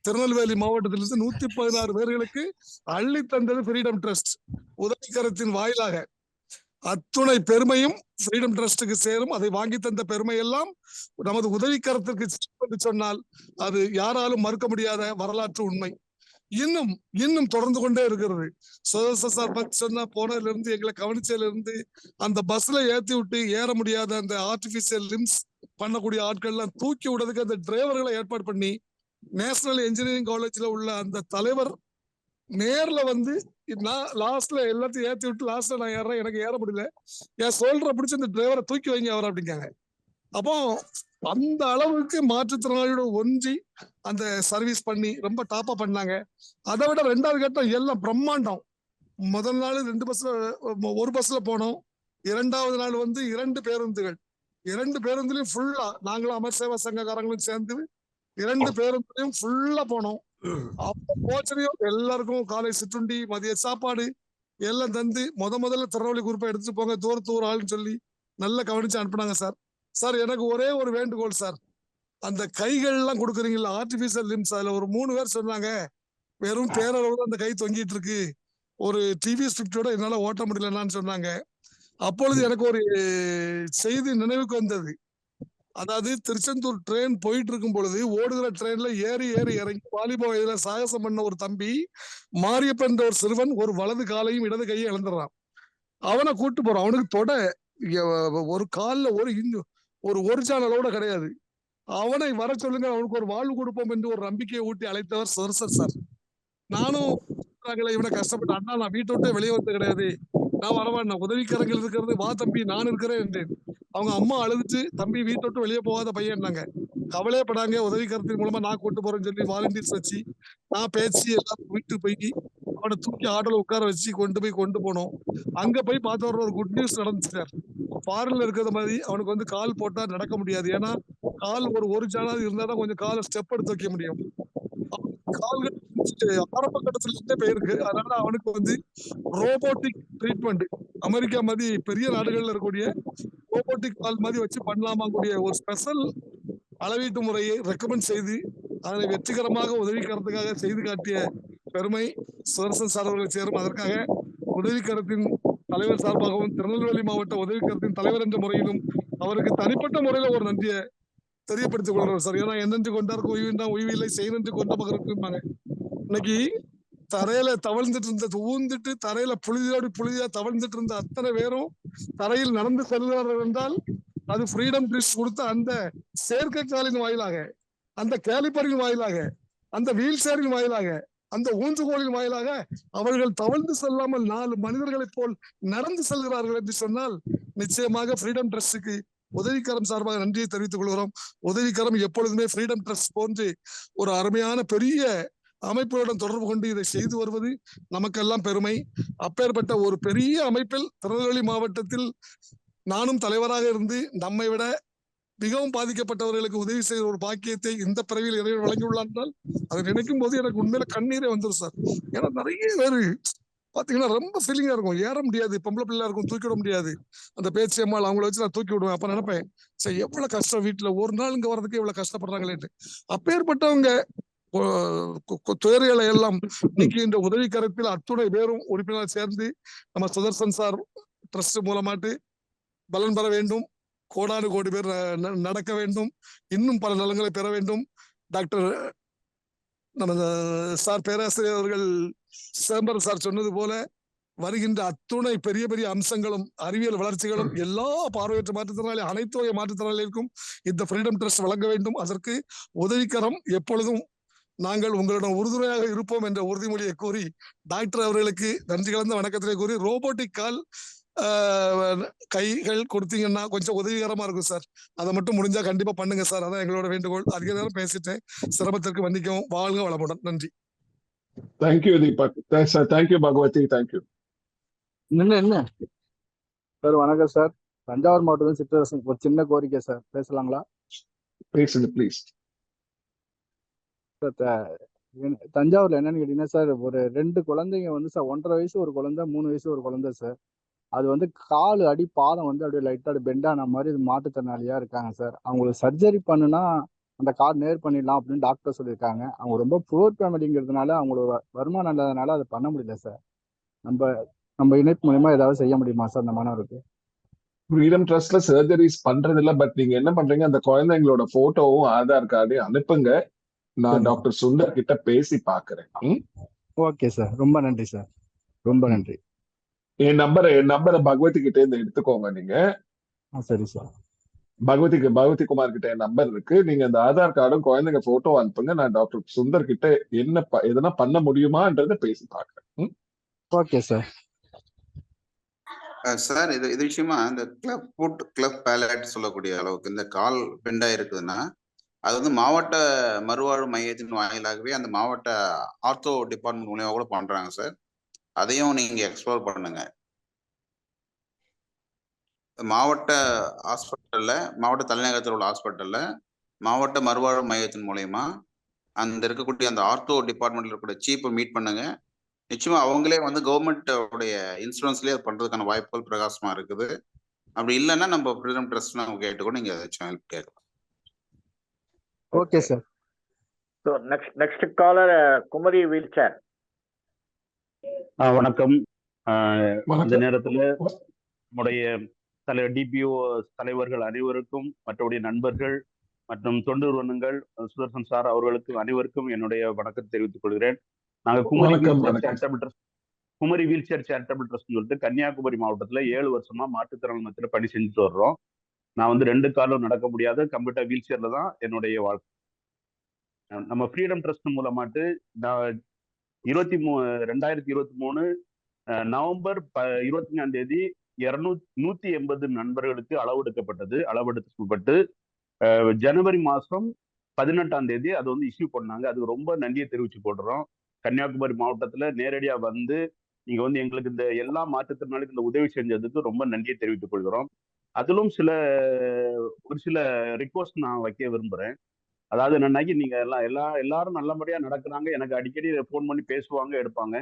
திருநெல்வேலி மாவட்டத்திலிருந்து 116 பேர்களுக்கு அள்ளி தந்தது ஃப்ரீடம் ட்ரஸ்ட் உதவிக்கரத்தின் வாயிலாக. அத்துணை பெருமையும் ஃப்ரீடம் ட்ரஸ்டுக்கு சேரும். அதை வாங்கி தந்த பெருமை எல்லாம் நமது உதவிக்கரத்திற்கு சொன்னால் அது யாராலும் மறுக்க முடியாத வரலாற்று உண்மை. இன்னும் தொடர்ந்து கொண்டே இருக்கிறது. சார் பத்தி சொன்னா, போனதுல இருந்து எங்களை கவனிச்சதுல இருந்து அந்த பஸ்ல ஏத்தி விட்டு ஏற முடியாத அந்த ஆர்டிபிஷியல் லிம்ஸ் பண்ணக்கூடிய ஆட்கள் எல்லாம் தூக்கி விடுறதுக்கு அந்த டிரைவர்களை ஏற்பாடு பண்ணி, நேஷனல் இன்ஜினியரிங் காலேஜ்ல உள்ள அந்த தலைவர் நேர்ல வந்து, நான் லாஸ்ட்ல எல்லாத்தையும் ஏத்தி விட்டு லாஸ்ட்ல நான் ஏறேன், எனக்கு ஏற முடியல, என் சோல்டரை பிடிச்சி அந்த டிரைவரை தூக்கி வைங்க அவர் அப்படிங்காங்க. அப்போ அந்த அளவுக்கு மாற்றுத்திறனாளியோட ஒன்றி அந்த சர்வீஸ் பண்ணி ரொம்ப டாப்பா பண்ணாங்க. அதை விட 2வது கட்டம் எல்லாம் பிரம்மாண்டம். முதல் நாள் 2 பஸ்ல, ஒரு பஸ்ல போனோம். 2வது நாள் வந்து 2 பேருந்துகள், 2 பேருந்துலயும் ஃபுல்லா நாங்களும் அமர் சேவா சங்கக்காரங்களும் சேர்ந்து 2 பேருந்துலயும் ஃபுல்லா போனோம். அப்ப போச்சனையும் எல்லாருக்கும் காலை சிற்றுண்டி, மதிய சாப்பாடு எல்லாம் தந்து முதல்ல திருநெல்வேலி குரூப்பை எடுத்துட்டு போங்க, தூரத்தூர் ஆளுன்னு சொல்லி நல்லா கவனிச்சு அனுப்புனாங்க சார். சார் எனக்கு ஒரே ஒரு வேண்டுகோள் சார், அந்த கைகள் எல்லாம் கொடுக்குறீங்களா ஆர்டிபிஷியல் லிம்ஸ், அதுல ஒரு 3 பேர் சொன்னாங்க வெறும் பேரளவு அந்த கை தொங்கிட்டு இருக்கு, ஒரு டிவிஎஸ் 50யோட என்னால ஓட்ட முடியலன்னு சொன்னாங்க. அப்பொழுது எனக்கு ஒரு செய்தி நினைவுக்கு வந்தது. அதாவது திருச்செந்தூர் ட்ரெயின் போயிட்டு இருக்கும் பொழுது ஓடுகிற ட்ரெயின்ல ஏறி இறங்கி வாலிப வயதுல சாகசம் பண்ண ஒரு தம்பி மாரியப்பன் என்ற ஒரு சிறுவன் ஒரு வலது காலையும் இடது கையை இழந்துடுறான். அவனை கூட்டு போறான். அவனுக்கு தொட ஒரு காலில் ஒரு சேனலோட கிடையாது. அவனை வர சொல்லுங்க, அவனுக்கு ஒரு வாழ்வு கொடுப்போம் என்று ஒரு நம்பிக்கையை ஊட்டி அழைத்தவர் சுதர்சன் சார். நானும் இவனை கஷ்டப்பட்டு, அண்ணா நான் வீட்டை விட்டு வெளியே வந்து கிடையாது, நான் வரவாண்ணா, உதவிக்கரங்கள் இருக்கிறது, வா தம்பி நான் இருக்கிறேன் என்றேன். அவங்க அம்மா அழுதுட்டு, தம்பி வீட்டை விட்டு வெளியே போகாத பையன்னாங்க. கவலையப்படாங்க, உதவிக்கரத்தின் மூலமா நான் கூட்டு போறேன்னு சொல்லி வாலண்டியர்ஸ் வச்சு நான் பேசி எல்லாம் வீட்டுக்கு போய் அவனை தூக்கி ஆட்டோல உட்கார வச்சு கொண்டு போனோம். அங்க போய் பார்த்து வர ஒரு குட் நியூஸ் நடந்துச்சு சார். ஃபாரின்ல இருக்கிற மாதிரி அவனுக்கு வந்து கால் போட்டா நடக்க முடியாது. ஏன்னா கால் ஒரு ஜானாவது இருந்தா தான் கொஞ்சம் காலை ஸ்டெப் எடுத்து வைக்க முடியும். கால்கள் ஆரம்ப கட்டத்துல இருந்தே போயிருக்கு. அதனால அவனுக்கு வந்து ரோபோட்டிக் ட்ரீட்மெண்ட், அமெரிக்கா மாதிரி பெரிய நாடுகள்ல இருக்கக்கூடிய ரோபோட்டிக் கால் மாதிரி வச்சு பண்ணலாமா கூடிய ஒரு ஸ்பெஷல் அளவீட்டு முறையை ரெக்கமெண்ட் செய்து அதனை வெற்றிகரமாக உதவிக்கரத்துக்காக செய்து காட்டிய பெருமை சுதர்சன் சார் அவர்கள் சேரும். அதற்காக உதவிக்கரத்தின் தலைவர் சார்பாகவும் திருநெல்வேலி மாவட்ட உதவிக்கரத்தின் தலைவர் என்ற முறையிலும் அவருக்கு தனிப்பட்ட முறையில ஒரு நன்றியை தெரியப்படுத்திக் கொள்றோம் சார். ஏன்னா என்னென்று கொண்டாருக்கு உய்வின்றா உய்வில்லை, செய்யன்று கொண்ட மகருக்குமாங்க. இன்னைக்கு தரையில தவழ்ந்துட்டு இருந்த ஊந்துட்டு தரையில புழுதியா தவழ்ந்துட்டு இருந்த அத்தனை பேரும் தரையில் நடந்து செல்கிறார்கள் என்றால் அது ஃப்ரீடம் ட்ரஸ்ட் கொடுத்த அந்த செயற்கைக்காலின் வாயிலாக, அந்த கேலிப்பரின் வாயிலாக, அந்த வீல் சேரின் வாயிலாக, அந்த ஊன்றுகோலின் வாயிலாக அவர்கள் தவழ்ந்து செல்லாமல் 4 மனிதர்களைப் போல் நடந்து செல்கிறார்கள் என்று சொன்னால் நிச்சயமாக ஃப்ரீடம் ட்ரஸ்டுக்கு உதவிக்கரம் சார்பாக நன்றியை தெரிவித்துக் கொள்கிறோம். உதவிக்கரம் எப்பொழுதுமே ஃப்ரீடம் ட்ரஸ்ட் போன்று ஒரு அருமையான பெரிய அமைப்புகளுடன் தொடர்பு கொண்டு இதை செய்து வருவது நமக்கெல்லாம் பெருமை. அப்பேற்பட்ட ஒரு பெரிய அமைப்பில் திருநெல்வேலி மாவட்டத்தில் நானும் தலைவராக இருந்து நம்மை விட மிகவும் பாதிக்கப்பட்டவர்களுக்கு உதவி செய்த ஒரு பாக்கியத்தை இந்த பிறவியில் இறைவன் வழங்கியுள்ளார் என்றால் அதை நினைக்கும் போது எனக்கு உண்மையில கண்ணீரே வந்துடும் சார். ஏன்னா நிறைய பேரு பாத்தீங்கன்னா ரொம்ப ஃபீலிங்கா இருக்கும், ஏற முடியாது, பொம்பளை பிள்ளை இருக்கும், தூக்கி விட முடியாது. அந்த பேச்சு அம்மாள் அவங்கள வச்சு நான் தூக்கி விடுவேன். அப்ப நினைப்பேன், சரி எவ்வளவு கஷ்டம், வீட்டுல ஒரு நாள் இங்க வர்றதுக்கு இவ்வளவு கஷ்டப்படுறாங்களேன்னு. அப்பேற்பட்டவங்க துயர்களை எல்லாம் நீக்கி இந்த உதவிக்கரத்தில் அத்துணை பேரும் உறுப்பினர் சேர்ந்து நம்ம சுதர்சன் சார் ட்ரஸ்ட் மூலமாட்டு பலன் பெற வேண்டும். கோடானு கோடி பேர் நடக்க வேண்டும். இன்னும் பல நலன்களை பெற வேண்டும். டாக்டர் நம்ம சார் பேராசிரியர் அவர்கள் சிதம்பரம் சார் சொன்னது போல வருகின்ற அத்துணை பெரிய பெரிய அம்சங்களும் அறிவியல் வளர்ச்சிகளும் எல்லா பார்வையற்ற மாற்றுத்திறனாளி அனைத்து வகை மாற்றுத்திறனாளிகளுக்கும் இந்த ஃப்ரீடம் ட்ரஸ்ட் வழங்க வேண்டும். அதற்கு உதவிக்கரம் எப்பொழுதும் நாங்கள் உங்களிடம் உறுதுணையாக இருப்போம் என்ற உறுதிமொழியை கூறி டாக்டர் அவர்களுக்கு நன்றி கலந்த வணக்கத்திலே கூறி ரோபோட்டிக் கால் கைகள் கொடுத்தீங்கன்னா கொஞ்சம் உதவிகரமா இருக்கும் சார். அதை மட்டும் முடிஞ்சா கண்டிப்பா பண்ணுங்க சார். அதான் எங்களோட வேண்டுகோள். அதிக நேரம் பேசிட்டேன், சிரமத்திற்கு மன்னிக்கவும். வாழ்க வளமுடன். நன்றி. Thank you Deepak. Thank you Bhagavathi. Thank you. என்ன சார்? வணக்கம் சார். தஞ்சாவூர் மாவட்டத்தில் சிற்றரசன் ஒரு சின்ன கோரிக்கை சார், பேசலாங்களா? பேசுங்க ப்ளீஸ். தஞ்சாவூர்ல என்னன்னு கேட்டீங்கன்னா சார், ஒரு 2 குழந்தைங்க வந்து சார், 1.5 வயசு ஒரு குழந்தை, 3 வயசு ஒரு குழந்தை சார். அது வந்து காலு அடி பாதம் வந்து அப்படியே லைட்டா பெண்டான மாதிரி மாற்றுத்திறனாளியா இருக்காங்க சார். அவங்களுக்கு சர்ஜரி பண்ணுனா அந்த கால் நேர் பண்ணிடலாம் அப்படின்னு டாக்டர் சொல்லியிருக்காங்க. அவங்க ரொம்ப புவர் ஃபேமிலிங்கிறதுனால அவங்களோட வருமானம் இல்லாதனால அதை பண்ண முடியல சார். நம்ம இணைப்பு மூலமா ஏதாவது செய்ய முடியுமா சார் அந்த மாணவருக்கு? ஃப்ரீடம் ட்ரஸ்ட்ல சர்ஜரிஸ் பண்றது இல்ல, பட் நீங்க என்ன பண்றீங்க, அந்த குழந்தைங்களோட போட்டோவும் ஆதார் கார்டையும் அனுப்புங்க. நான் டாக்டர் சுந்தர் கிட்ட பேசி பாக்குறேன். ஓகே சார், ரொம்ப நன்றி சார், ரொம்ப நன்றி. என் நம்பரை பகவதி கிட்ட இருந்து எடுத்துக்கோங்க நீங்க. சரி சார். பகவதி குமார் கிட்ட என் நம்பர் இருக்கு. நீங்க அந்த ஆதார் கார்டும் குழந்தைங்க போட்டோ அனுப்புங்க. நான் டாக்டர் சுந்தர் கிட்ட எதனா பண்ண முடியுமான்றத பேசி பாக்குறேன். Okay sir. சார், இது விஷயமா இந்த கிளப் பேலட் சொல்லக்கூடிய அளவுக்கு இந்த கால் பெண்டா இருக்குதுன்னா அது வந்து மாவட்ட மறுவாழ்வு மையத்தின் வாயிலாகவே அந்த மாவட்ட ஆர்த்தோ டிபார்ட்மெண்ட் மூலியமா கூட பண்றாங்க சார். அதையும் நீங்க எக்ஸ்ப்ளோர் பண்ணுங்க. மாவட்ட ஹாஸ்பிட்டல்ல, மாவட்ட தலைநகரத்தில் உள்ள ஹாஸ்பிட்டல்ல மாவட்ட மறுவாழ்வு மையத்தின் மூலயமா அந்த இருக்கக்கூடிய அந்த ஆர்த்தோ டிபார்ட்மெண்ட்ல இருக்கக்கூடிய சீப்பை மீட் பண்ணுங்க. நிச்சயமா அவங்களே வந்து கவர்மெண்டோடைய இன்சூரன்ஸ்லயே பண்றதுக்கான வாய்ப்புகள் பிரகாசமா இருக்குது. அப்படி இல்லைன்னா நம்ம ஃப்ரீடம் ட்ரஸ்ட் நம்ம கேட்டு கூட நீங்க ஏதாச்சும் ஹெல்ப் கேட்கலாம். Okay sir. So next caller Kumari wheel chair. வணக்கம். இந்த நேரத்துல நம்முடைய டிபிஓ தலைவர்கள் அனைவருக்கும், மற்றபடி நண்பர்கள் மற்றும் தொண்டு நிறுவனங்கள், சுதர்சன் சார் அவர்களுக்கும் அனைவருக்கும் என்னுடைய வணக்கத்தை தெரிவித்துக் கொள்கிறேன். நாங்க Kumari wheel chair charitable trust சொல்லிட்டு கன்னியாகுமரி மாவட்டத்துல 7 வருஷமா மாற்றுத்திறன் மத்தியில பணி செஞ்சுட்டு வர்றோம். நான் வந்து 2 காலும் நடக்க முடியாத கம்ப்யூட்டர் வீல் சேர்ல தான் என்னுடைய வாழ்க்கை. நம்ம ஃப்ரீடம் ட்ரஸ்ட் மூலமாட்டு நான் 2023 நவம்பர் 24ஆம் தேதி 180 நண்பர்களுக்கு அளவெடுக்கப்பட்டு ஜனவரி மாசம் 18ஆம் தேதி அது வந்து இஷ்யூ பண்ணாங்க. அதுக்கு ரொம்ப நன்றியை தெரிவிச்சு கொள்றோம். கன்னியாகுமரி மாவட்டத்துல நேரடியா வந்து நீங்க வந்து எங்களுக்கு இந்த எல்லா மாற்றுத்திறனாளிக்கு இந்த உதவி செஞ்சதுக்கு ரொம்ப நன்றியை தெரிவித்துக் கொள்கிறோம். அதிலும் ஒரு சில ரிக்வஸ்ட் நான் வைக்க விரும்புறேன். அதாவது என்னன்னாக்கி நீங்க எல்லாரும் நல்லபடியா நடக்கிறாங்க. எனக்கு அடிக்கடி ஃபோன் பண்ணி பேசுவாங்க, எடுப்பாங்க.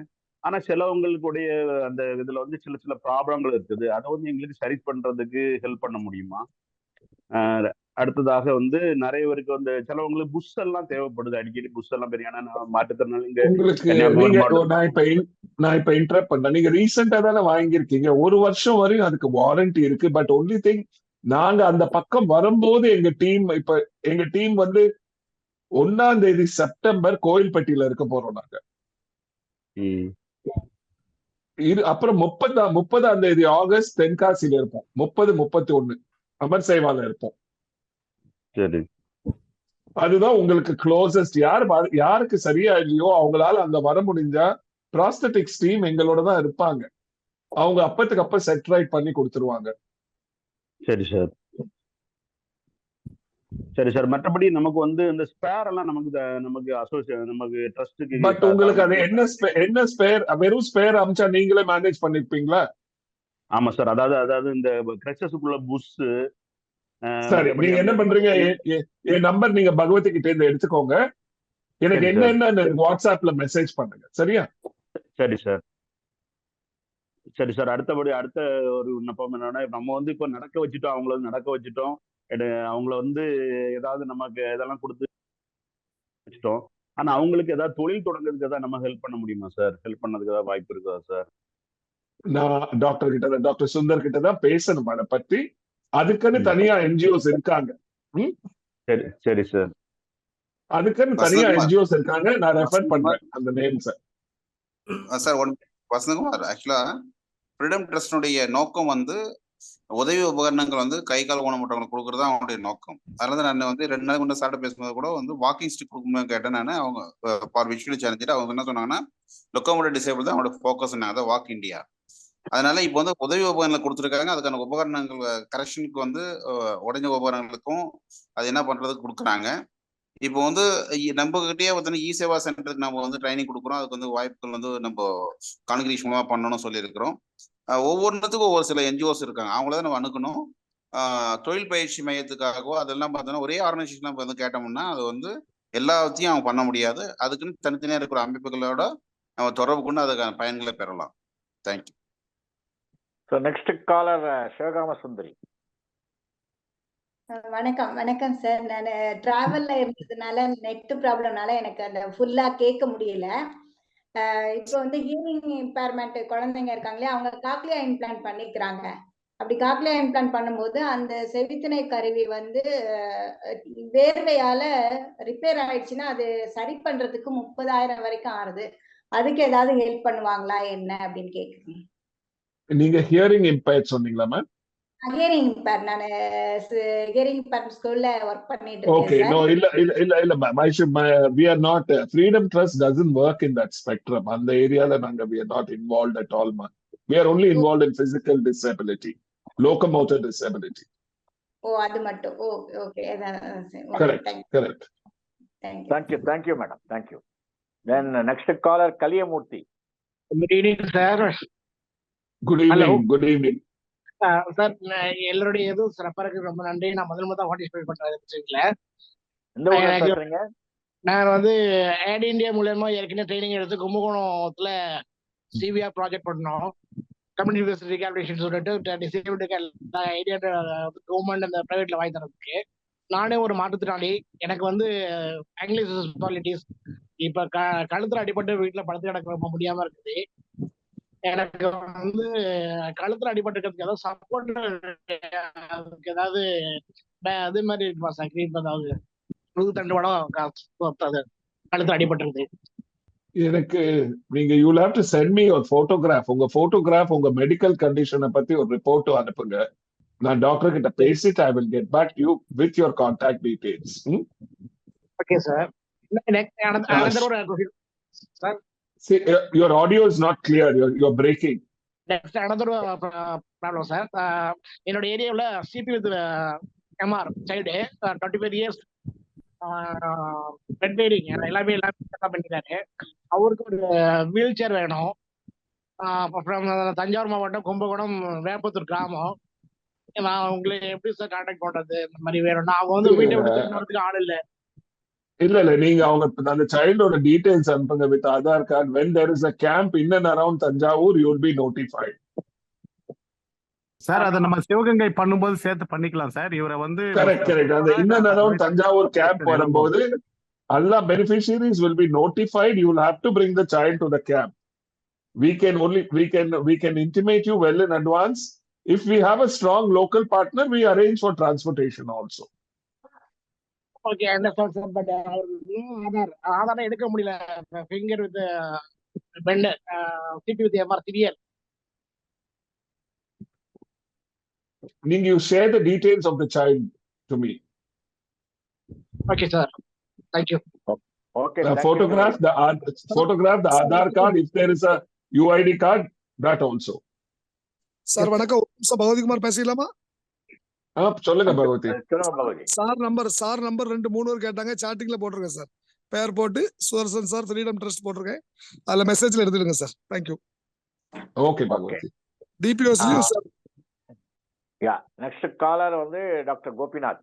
ஆனா சிலவங்களுடைய அந்த இதுல வந்து சில ப்ராப்ளங்கள் இருக்குது. அதை வந்து எங்களுக்கு சரி பண்றதுக்கு ஹெல்ப் பண்ண முடியுமா? அடுத்ததாக வந்து நிறைய பேருக்கு வந்து சிலவங்களுக்கு புஷ் எல்லாம் தேவைப்படுது. அடிக்கடி புஷ் எல்லாம் பெரிய மாற்றுத்திறனாளிங்க. நான் இப்ப இன்டரப்ட் பண்றேன். நீங்க ரீசெண்டா தானே வாங்கியிருக்கீங்க. 1 வருஷம் வரையும் அதுக்கு வாரண்டி இருக்கு. பட் ஒன்லி திங், நாங்க அந்த பக்கம் வரும்போது எங்க டீம் வந்து 1ஆம் தேதி செப்டம்பர் கோயில்பட்டியில இருக்க போறோம் நாங்க. அப்புறம் 30ஆம் தேதி ஆகஸ்ட் தென்காசியில இருப்போம். 30, 31 அமர் சேவால இருப்போம். சரி, அதுதான் உங்களுக்கு க்ளோசஸ்ட். யாருக்கு சரியா இல்லையோ அவங்களால அங்க வர முடிஞ்சா ப்ராஸ்தட்டிக்ஸ் டீம் எங்களோட தான் இருப்பாங்க. அவங்க அப்பத்துக்கு அப்ப செட் ரைட் பண்ணி கொடுத்துருவாங்க. சரி சார். மற்றபடி நமக்கு வந்து இந்த ஸ்பேர் எல்லாம் நமக்கு அசோசியேஷன் நமக்கு ட்ரஸ்டுக்கு. பட் உங்களுக்கு அது என்ன ஸ்பேர், வெறும் ஸ்பேர் அம்சா நீங்களே மேனேஜ் பண்ணிருப்பீங்களா? ஆமா சார். அதாவது இந்த கிரச்சஸுக்குள்ள புஷ். சரி, நீங்க என்ன பண்றீங்க, என் நம்பர் நீங்க பகவதி கிட்ட இருந்து எடுத்துக்கோங்க. எனக்கு என்ன வாட்ஸ்அப்ல மெசேஜ் பண்ணுங்க. சரியா? சரி சார். அடுத்த ஒரு விண்ணப்பம் என்னன்னா, நம்ம வந்து இப்ப நடக்க வச்சுட்டோம், அவங்கள வந்து ஏதாவது நமக்கு இதெல்லாம் கொடுத்து வச்சுட்டோம். ஆனா அவங்களுக்கு ஏதாவது தொழில் தொடங்குறதுக்கு ஏதாவது நம்ம ஹெல்ப் பண்ண முடியுமா சார்? ஹெல்ப் பண்ணதுக்கு ஏதாவது வாய்ப்பு இருக்குதா சார்? நான் டாக்டர் சுந்தர் கிட்ட தான் பேசணும் அதை பத்தி. அதுக்குன்னு தனியா என்ஜிஓஸ் இருக்காங்க. சரி சார். அதுக்குன்னு தனியா என்ஜிஓஸ் இருக்காங்க. நான் ரெஃபர் பண்றேன் அந்த நேம் சார். வசந்தகுமார், ஆக்சுவலா ஃப்ரீடம் ட்ரஸ்டினுடைய நோக்கம் வந்து உதவி உபகரணங்கள் வந்து கை கால் ஊனமுற்றவங்களுக்கு கொடுக்குறது தான் அவங்களுடைய நோக்கம். அதனால தான் நான் வந்து 2 நாள் முன்னாடி சாப்பிட்டு பேசும்போது கூட வந்து வாக்கிங் ஸ்டிக் கொடுக்கும்போது கேட்டேன் நான். அவங்க ஃபார் விஷுவலி சேலஞ்சு அவங்க என்ன சொன்னாங்கன்னா லொக்கோமோட்டிவ் டிசேபிள் தான் அவங்களோட ஃபோக்கஸ், அதான் வாக் இந்தியா. அதனால இப்போ வந்து உதவி உபகரணங்கள் கொடுத்துருக்காங்க. அதுக்கான உபகரணங்கள் கரெக்ஷனுக்கு வந்து உடைஞ்ச உபகரணங்களுக்கும் அது என்ன பண்றதுக்கு கொடுக்குறாங்க. இப்போ வந்து நம்ம கிட்டே பார்த்தீங்கன்னா இ சேவா சென்டருக்கு நம்ம வந்து ட்ரைனிங் கொடுக்குறோம். அதுக்கு வந்து வாய்ப்புகள் வந்து நம்ம கான்கிரீஷ் மூலமா பண்ணணும்னு சொல்லியிருக்கிறோம். ஒவ்வொன்றுத்துக்கும் ஒவ்வொரு சில என்ஜிஓஸ் இருக்காங்க, அவங்கள தான் நம்ம அணுகணும். தொழில் பயிற்சி மையத்துக்காகவோ அதெல்லாம் பார்த்தோன்னா ஒரே ஆர்கனைசேஷன் நம்ம வந்து கேட்டோம்னா அது வந்து எல்லாத்தையும் அவங்க பண்ண முடியாது. அதுக்குன்னு தனித்தனியாக இருக்கிற அமைப்புகளோட நம்ம தொடர்பு கொண்டு அதுக்கான பயன்களை பெறலாம். தேங்க்யூ. ஸோ நெக்ஸ்ட் காலர் சிவகாம சுந்தரி. வணக்கம் வணக்கம் சார். நான் டிராவல்ல இருந்ததுனால நெட் ப்ராப்ளம்னால எனக்கு அந்த ஃபுல்லா கேட்க முடியல. இப்போ வந்து ஹியரிங் இம்பேர்மெண்ட் குழந்தைங்க இருக்காங்களே, அவங்க காக்லியா இம்ப்ளான்ட் பண்ணிக்கிறாங்க. அப்படி காக்லியா இம்ப்ளான்ட் பண்ணும்போது அந்த செவித்திணை கருவி வந்து வேர்வையால ரிப்பேர் ஆயிடுச்சுன்னா அது சரி பண்றதுக்கு 30,000 வரைக்கும் ஆறுது. அதுக்கு ஏதாவது ஹெல்ப் பண்ணுவாங்களா என்ன அப்படின்னு கேக்குறேன். நீங்க ஹியரிங் இம்பேர்ட் சொன்னீங்களா மேம்? ஹியரிங் இம்பேர், நான் ஹியரிங் இம்பேர் ஸ்கூல்ல ஒர்க் பண்ணிட்டு Okay, இருக்கேன் no, சார். இல்ல ma'am. We are not, Freedom Trust doesn't work in that spectrum. And the area that we are not involved at all, ma'am. We are only involved in physical disability, locomotor disability. ஓ அது மட்டும். Okay okay. Correct, correct. Thank you, madam. Thank you. Then next caller, Kaliyamurthy. Good evening, sir. Good evening. Hello. Good evening. Sir, எல்லாருடைய எதுவும் சிறப்பாக ரொம்ப நன்றி. நான் முதல் participate பண்றேன். நான் வந்து ஏட் இந்தியா மூலமா ஏற்கனவே ட்ரைனிங் எடுத்து கும்பகோணத்துல சிவிஆர் ப்ராஜெக்ட் பண்ணோம். கம்யூனிட்டி பேஸ்ட் ரீஹாபிலிட்டேஷன் சொல்லிட்டு டிசேபிளுக்கு எல்லா ஐடியா கவர்மெண்ட் அந்த பிரைவேட்ல வாங்கி தரதுக்கு. நானே ஒரு மாற்றுத்திறனாளி. எனக்கு வந்து ஆங்கிலிஸ் இப்ப கழுத்துல அடிபட்டு வீட்டுல படுத்து கிடக்க ரொம்ப முடியாம இருக்குது. எனக்கு வந்து கழுத்துல அடிபட்டுக்கிறதுக்கு ஏதாவது சப்போர்ட் ஏதாவது அதே மாதிரி இருக்குமா சார்? கிரீம் ஏதாவது முழுகு தண்டு வடம் கழுத்துல அடிபட்டுருது. எனக்கு நீங்க you will have to send me your photograph. உங்க photograph, உங்க மெடிக்கல் கண்டிஷனை பத்தி ஒரு ரிப்போர்ட் அனுப்புங்க. நான் டாக்டர் கிட்ட பேசிட்டு I will get back to you with your contact details. Okay, sir. Sir, see, your audio is not clear. You're breaking. Next, another problem, sir. என்னோட ஏரியாவில் CP with MR child 25 years bed feeding எல்லாமே பண்ணிட்டாரு. அவருக்கு ஒரு wheel chair வேணும். அப்புறம் தஞ்சாவூர் மாவட்டம் கும்பகோணம் வேப்பத்தூர் கிராமம். நான் உங்களை எப்படி சார் கான்டாக்ட் பண்றது? இந்த மாதிரி வேணும்னா அவங்க வந்து வீட்டை விட்டு ஆள் இல்லை. இல்ல நீங்க அவங்க அந்த சைல்டோட டீடைல்ஸ் அனுப்புங்க with Aadhaar card. when there is a camp in and around Tanjavur, you will be notified. Sir, அதை நம்ம சிவகங்கை பண்ணும்போது சேர்த்து பண்ணிக்கலாம் சார். இவரை வந்து கரெக்ட். அந்த in and around Tanjavur camp வரும்போது all beneficiaries will be notified. You will have to bring the child to the camp. We can intimate you well in advance. If we have a strong local partner, we arrange for transportation also. Okay, understand sir. But ஆதாரம் எடுக்க முடியல. Finger with bent, CP with MR severe. You share the details of the child to me. Okay, sir. Thank you. Okay. Photograph the Aadhaar card. If there is a UID card, that also. Sir வணக்கம். பகவதிகுமார் பேசலாமா? சொல்லுங்க Bhagavathi. Sir number 2-3 கேட்டாங்க. சாட்டிங்ல போட்டிருக்கேன் sir. பேர் போட்டு Sudarshan sir freedom trust போட்டிருக்கேன். அதுல மெசேஜ்ல எடுத்துடுங்க சார். தேங்க்யூ. ஓகே பகவதி. டிபிஓஸ்லயும் சார். யா, நெக்ஸ்ட் காலர் வந்து டாக்டர் கோபிநாத்.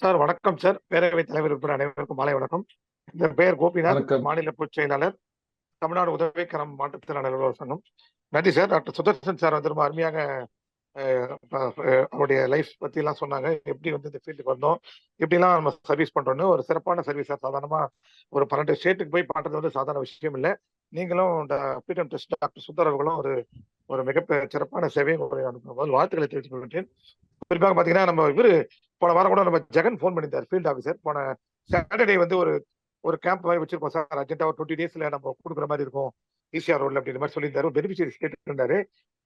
சார் வணக்கம் சார். பேரவைத் தலைவர் உட்பட அனைவருக்கும் மாலை வணக்கம். இந்த பெயர் கோபிநாத், மாநில பொதுச் செயலாளர், தமிழ்நாடு உதவிக்கரம் மாற்றுத்திறனாளர்கள் சங்கம். நன்றி சார். டாக்டர் சுதர்சன் சார் வந்து ரொம்ப அருமையாக அவருடைய லைஃப் பத்தி எல்லாம் சொன்னாங்க. எப்படி வந்து இந்த ஃபீல்டுக்கு வந்தோம், எப்படிலாம் நம்ம சர்வீஸ் பண்றோம்னு. ஒரு சிறப்பான சர்வீஸ் சார். சாதாரணமா ஒரு 12 ஸ்டேட்டுக்கு போய் பண்றது வந்து சாதாரண விஷயம் இல்லை. நீங்களும் ஃப்ரீடம் ட்ரஸ்ட் டாக்டர் சுந்தர் அவர்களும் ஒரு மிகப்பெரிய சிறப்பான சேவையை முதல் வாழ்த்துக்களை தெரிவித்துக் கொள்கிறேன். குறிப்பாக பாத்தீங்கன்னா நம்ம போன வாரம் கூட நம்ம ஜெகன் ஃபோன் பண்ணியிருந்தார், ஃபீல்ட் ஆஃபீஸர். போன சாட்டர்டே வந்து ஒரு கேம்ப் மாதிரி வச்சிருக்கோம் சார். அர்ஜென்ட்டா ஒரு 20 daysல நம்ம கொடுக்குற மாதிரி இருக்கும். ஈசிஆர் ரோட்ல அப்படின்ற மாதிரி சொல்லியிருந்தாரு. பெனிஃபிஷியரிஸ் கேட்டு இருந்தாரு.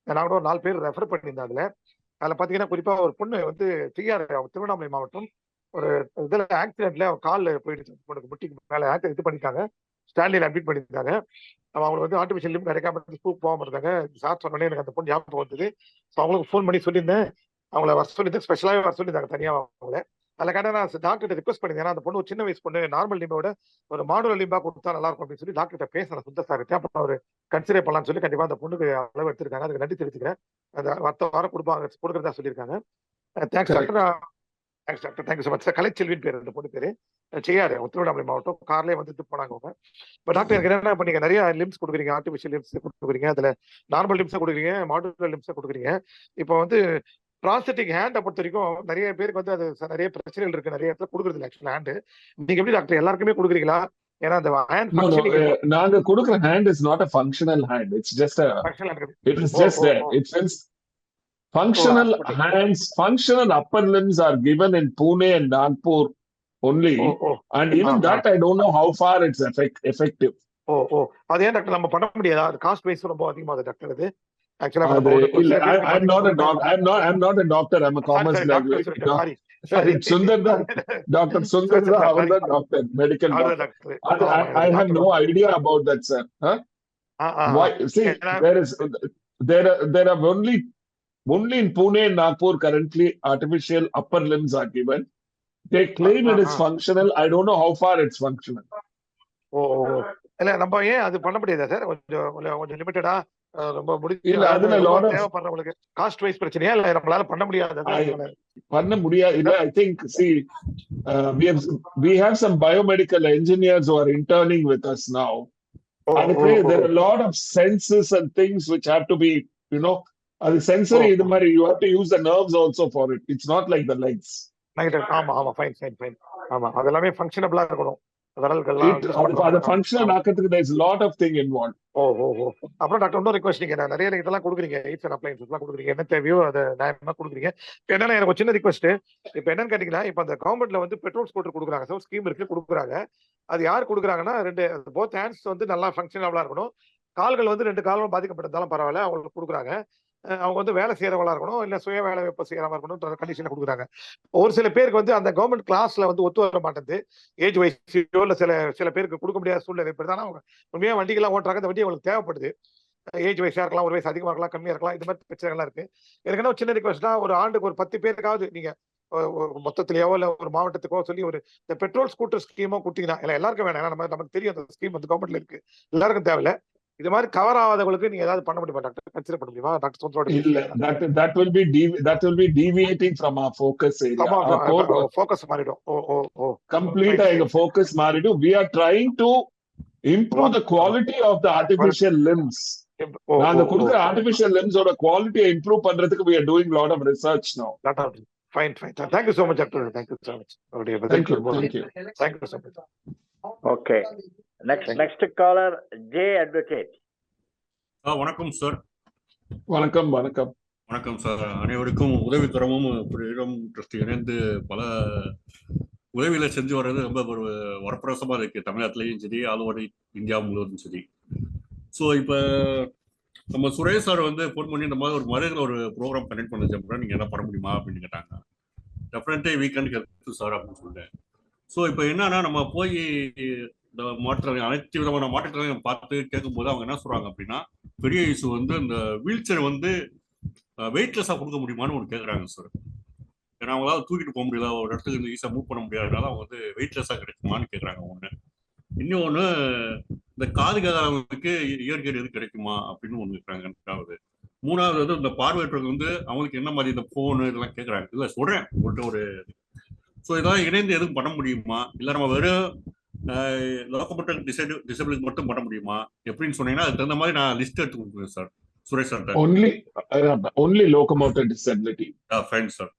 நான் கூட ஒரு 4 பேர் ரெஃபர் பண்ணியிருந்தேன். அதுல பாத்தீங்கன்னா குறிப்பா ஒரு பொண்ணு வந்து திருவண்ணாமலை மாவட்டம் ஒரு இதுல ஆக்சிடென்ட்ல கால்ல போயிடுச்சு. பொண்ணுக்கு முட்டிக்கு மேல இது பண்ணிட்டாங்க, ஸ்டான்லியில் அட்மிட் பண்ணியிருந்தாங்க. அவங்களுக்கு வந்து ஆர்டிஃபிஷியல் லிம் கிடைக்காம ஸ்கூல் போகாம இருந்தாங்க. சார் சொன்னோடனே எனக்கு அந்த பொண்ணு ஞாபகம் வந்தது. ஸோ அவங்களுக்கு ஃபோன் பண்ணி சொல்லியிருந்தேன். அவங்கள வர சொல்லியிருந்தேன், ஸ்பெஷலாகவே வர சொல்லியிருந்தாங்க தனியாக அவங்கள. அதில் கேட்டால் நான் டாக்டர்கிட்ட ரிக்வஸ்ட் பண்ணியிருந்தேன். ஏன்னா அந்த பொண்ணு ஒரு சின்ன வயசு பொண்ணு, நார்மல் லிம்போட ஒரு மாடுலர் லிம்பா கொடுத்தா நல்லா இருக்கும் அப்படின்னு சொல்லி டாக்டர்கிட்ட பேசுறேன் சுந்தர் சார். அப்புறம் அவர் கன்சிடர் பண்ணலாம்னு சொல்லி கண்டிப்பாக அந்த பொண்ணுக்கு அளவு எடுத்திருக்காங்க. அதுக்கு நன்றி தெரிவிச்சுக்கிறேன். அந்த அடுத்த வாரம் கொடுக்குறதா சொல்லியிருக்காங்க. Thanks doctor. Thanks doctor. Thank you so much sir. கலைச்செல்வின் பேர் அந்த பொண்ணு பேரு. செய்யாரு திருவண்ணாமலை மாவட்டம். கார்லேயே வந்துட்டு போனாங்க அவங்க. இப்போ டாக்டர் எனக்கு என்ன பண்ணீங்க, நிறைய லிம்ஸ் கொடுக்குறீங்க, ஆர்டிஃபிஷியல் லிம்ஸ் கொடுக்குறீங்க, அதுல நார்மல் லிம்ஸை கொடுக்குறீங்க, மாடுலர் லிம்ஸை கொடுக்குறீங்க. இப்போ வந்து ப்ராஸ்தட்டிக் ஹேண்டை பொறுத்த வரைக்கும் நிறைய பேருக்கு வந்து அது நிறைய பிரச்சனைகள் இருக்கு, நிறைய இடத்துல கொடுக்குறது ஆக்சுவல் ஹேண்டு. நீங்க எப்படி டாக்டர் எல்லாருக்குமே கொடுக்குறீங்களா? ஏன்னா அந்த ஹேண்ட் நாங்க கொடுக்குற hand is not a functional hand. It's just a it is just there. It's functional hands, functional upper limbs are given in Pune and Nagpur only. And even that I don't know how far it's effective. அது ஏன் doctor நம்ம பண்ண முடியாதா? அது cost wise ரொம்ப அதிகமாகுது doctor. அது actually I'm not a doctor. I'm not a doctor. I'm a commerce graduate. Sorry, Sundar, Dr. Sundar, our doctor, medical doctor. I have no idea about that, sir. Huh? Why? See, there are only in Pune and Nagpur currently artificial upper limbs are given. They claim it is functional. I don't know how far it's functional. இல்ல நம்ம ஏன் அது பண்ண முடியாதா sir? கொஞ்சம் லிமிட்டடா ரொம்ப தேவைப்படுறவங்களுக்கு cost wise பிரச்சனையா இல்ல நம்மளால பண்ண முடியாது? இல்ல. I think see we have some biomedical engineers who are interning with us now. There are a lot of senses and things which have to be, அது sensory. இது மாதிரி you have to use the nerves also for it. It's not like the legs. ஆமா fine. ஆமா அதெல்லாமே ஃபங்க்ஷனபிளா இருக்கணும். அது functional ஆக்கிறதுக்கு there is a lot of thing involved. அப்புறம் டாக்டர் இன்னொரு ரிக்வெஸ்ட், நீங்க நிறைய இதெல்லாம் கொடுக்குறீங்க, எய்ட்ஸ் அண்ட் அப்ளையன்ஸ் எல்லாம் கொடுக்குறீங்க, என்ன தேவையோ அதை நியாயமா கொடுக்குறீங்க. என்னன்னா எனக்கு ஒரு சின்ன ரிக்வெஸ்ட். இப்ப என்னன்னு கேட்டீங்கன்னா, இப்ப அந்த கவர்மெண்ட்ல வந்து பெட்ரோல் ஸ்கூட்டர் கொடுக்குறாங்க சார், ஸ்கீம் இருக்கு கொடுக்குறாங்க. அது யார் கொடுக்குறாங்கன்னா, போத் ஹேண்ட்ஸ் வந்து நல்லா ஃபங்க்ஷனபிளா இருக்கணும், கால்கள் வந்து 2 கால்களும் பாதிக்கப்பட்டிருந்தாலும் பரவாயில்ல அவங்களுக்கு கொடுக்குறாங்க. அவங்க வந்து வேலை செய்யறவங்களா இருக்கணும், இல்ல சுய வேலை வாய்ப்பு செய்யறவா இருக்கணும் கண்டிஷன்ல கொடுக்குறாங்க. ஒரு சில பேருக்கு வந்து அந்த கவர்மெண்ட் கிளாஸ்ல வந்து ஒத்து வர மாட்டேங்குது, ஏஜ் வைஸோ இல்ல சில பேருக்கு கொடுக்க முடியாத சூழ்நிலை ஏற்படுது. அவங்க உண்மையா வண்டிகள்லாம் ஓட்டுறாங்க, இந்த வண்டி அவங்களுக்கு தேவைப்படுது. ஏஜ் வயசா இருக்கலாம், ஒரு வயசு அதிகமா இருக்கலாம், கம்மியா இருக்கலாம், இது மாதிரி பிரச்சனைகள்லாம் இருக்கு. எனக்கு என்ன சின்ன ரிக்வெஸ்டா, ஒரு ஆண்டுக்கு ஒரு 10 பேருக்காவது நீங்க மொத்தத்திலேயோ இல்ல ஒரு மாவட்டத்துக்கோ சொல்லி ஒரு இந்த பெட்ரோல் ஸ்கூட்டர் ஸ்கீமோ கொடுத்தீங்கன்னா, இல்ல எல்லாருக்கும் வேணாம், நமக்கு தெரியும் அந்த ஸ்கீம் வந்து கவர்மெண்ட்ல இருக்கு, எல்லாருக்கும் தேவையில்ல. இது மாதிரி கவர் ஆகாதவங்களுக்கு நீங்க ஏதாவது பண்ண முடியுமா டாக்டர்? கன்சிடர் பண்ண முடியுமா டாக்டர் சொந்தரோட? இல்ல, that will be deviating from our focus area. focus மாறிடும். Complete எங்க focus மாறிடும். We are trying to improve the quality of the artificial limbs. நாங்க கொடுக்கிற artificial limbs ஓட quality improve பண்றதுக்கு we are doing lot of research now. Fine. Thank you so much, doctor. Thank you so much. Thank you so much. Okay. Next caller, J Advocate. வணக்கம் sir. வணக்கம் sir. அனைவருக்கும் உதவிக்கரமும் freedom trust இணைந்து பல உதவிகளை செஞ்சு வர்றது ரொம்ப ஒரு வரப்பிரசமா இருக்கு, தமிழ்நாட்டிலையும் சரி, ஆல் ஓவர் இந்தியா முழுவதும் சரி. ஸோ இப்போ நம்ம சுரேஷ் சார் வந்து ஃபோன் பண்ணி இந்த மாதிரி ஒரு மதுரையில் ஒரு ப்ரோக்ராம் கனெக்ட் பண்ண அப்புறம் நீங்கள் என்ன பண்ண முடியுமா அப்படின்னு கேட்டாங்க. டெஃபினெட்லி வீக்கெண்ட் ஹெல்ப் சார் அப்படின்னு சொல்லிட்டேன். ஸோ இப்போ என்னன்னா, நம்ம போய் இந்த மாற்றத்திறனை அனைத்து விதமான மாற்றத்திறனையும் பார்த்து கேட்கும்போது அவங்க என்ன சொல்றாங்க அப்படின்னா, பெரிய இஷ்யூ வந்து இந்த வீல் சேர் வந்து வெயிட்லெஸ்ஸாக கொடுக்க முடியுமான்னு ஒன்று கேட்குறாங்க சார். ஏன்னா அவங்களால தூக்கிட்டு போக முடியல, ஒரு இடத்துக்கு ஈஸியாக மூவ் பண்ண முடியாதனால அவங்க வந்து வெயிட்லெஸ்ஸாக கிடைக்குமான்னு கேட்குறாங்க ஒன்று. இன்னொன்று, இந்த காது கேட்காதவங்களுக்கு இயற்கை எது கிடைக்குமா அப்படின்னு ஒன்று கேட்குறாங்க. மூணாவது வந்து இந்த பார்வையற்றவங்க வந்து அவங்களுக்கு என்ன மாதிரி இந்த ஃபோனு இதெல்லாம் கேட்குறாங்க. இல்லை சொல்கிறேன் உங்கள்கிட்ட ஒரு. ஸோ இதெல்லாம் இணைந்து எதுவும் பண்ண முடியுமா, இல்லை நம்ம வெறும் லோக்கோமோட்டர் டிசபிலிட்டி மட்டும் பண்ண முடியுமா எப்படின்னு சொன்னீங்கன்னா அதுக்கு தகுந்த மாதிரி நான் லிஸ்ட் எடுத்து கொடுக்குறேன் sir. Suresh sir. only locomotor disability. Fine sir.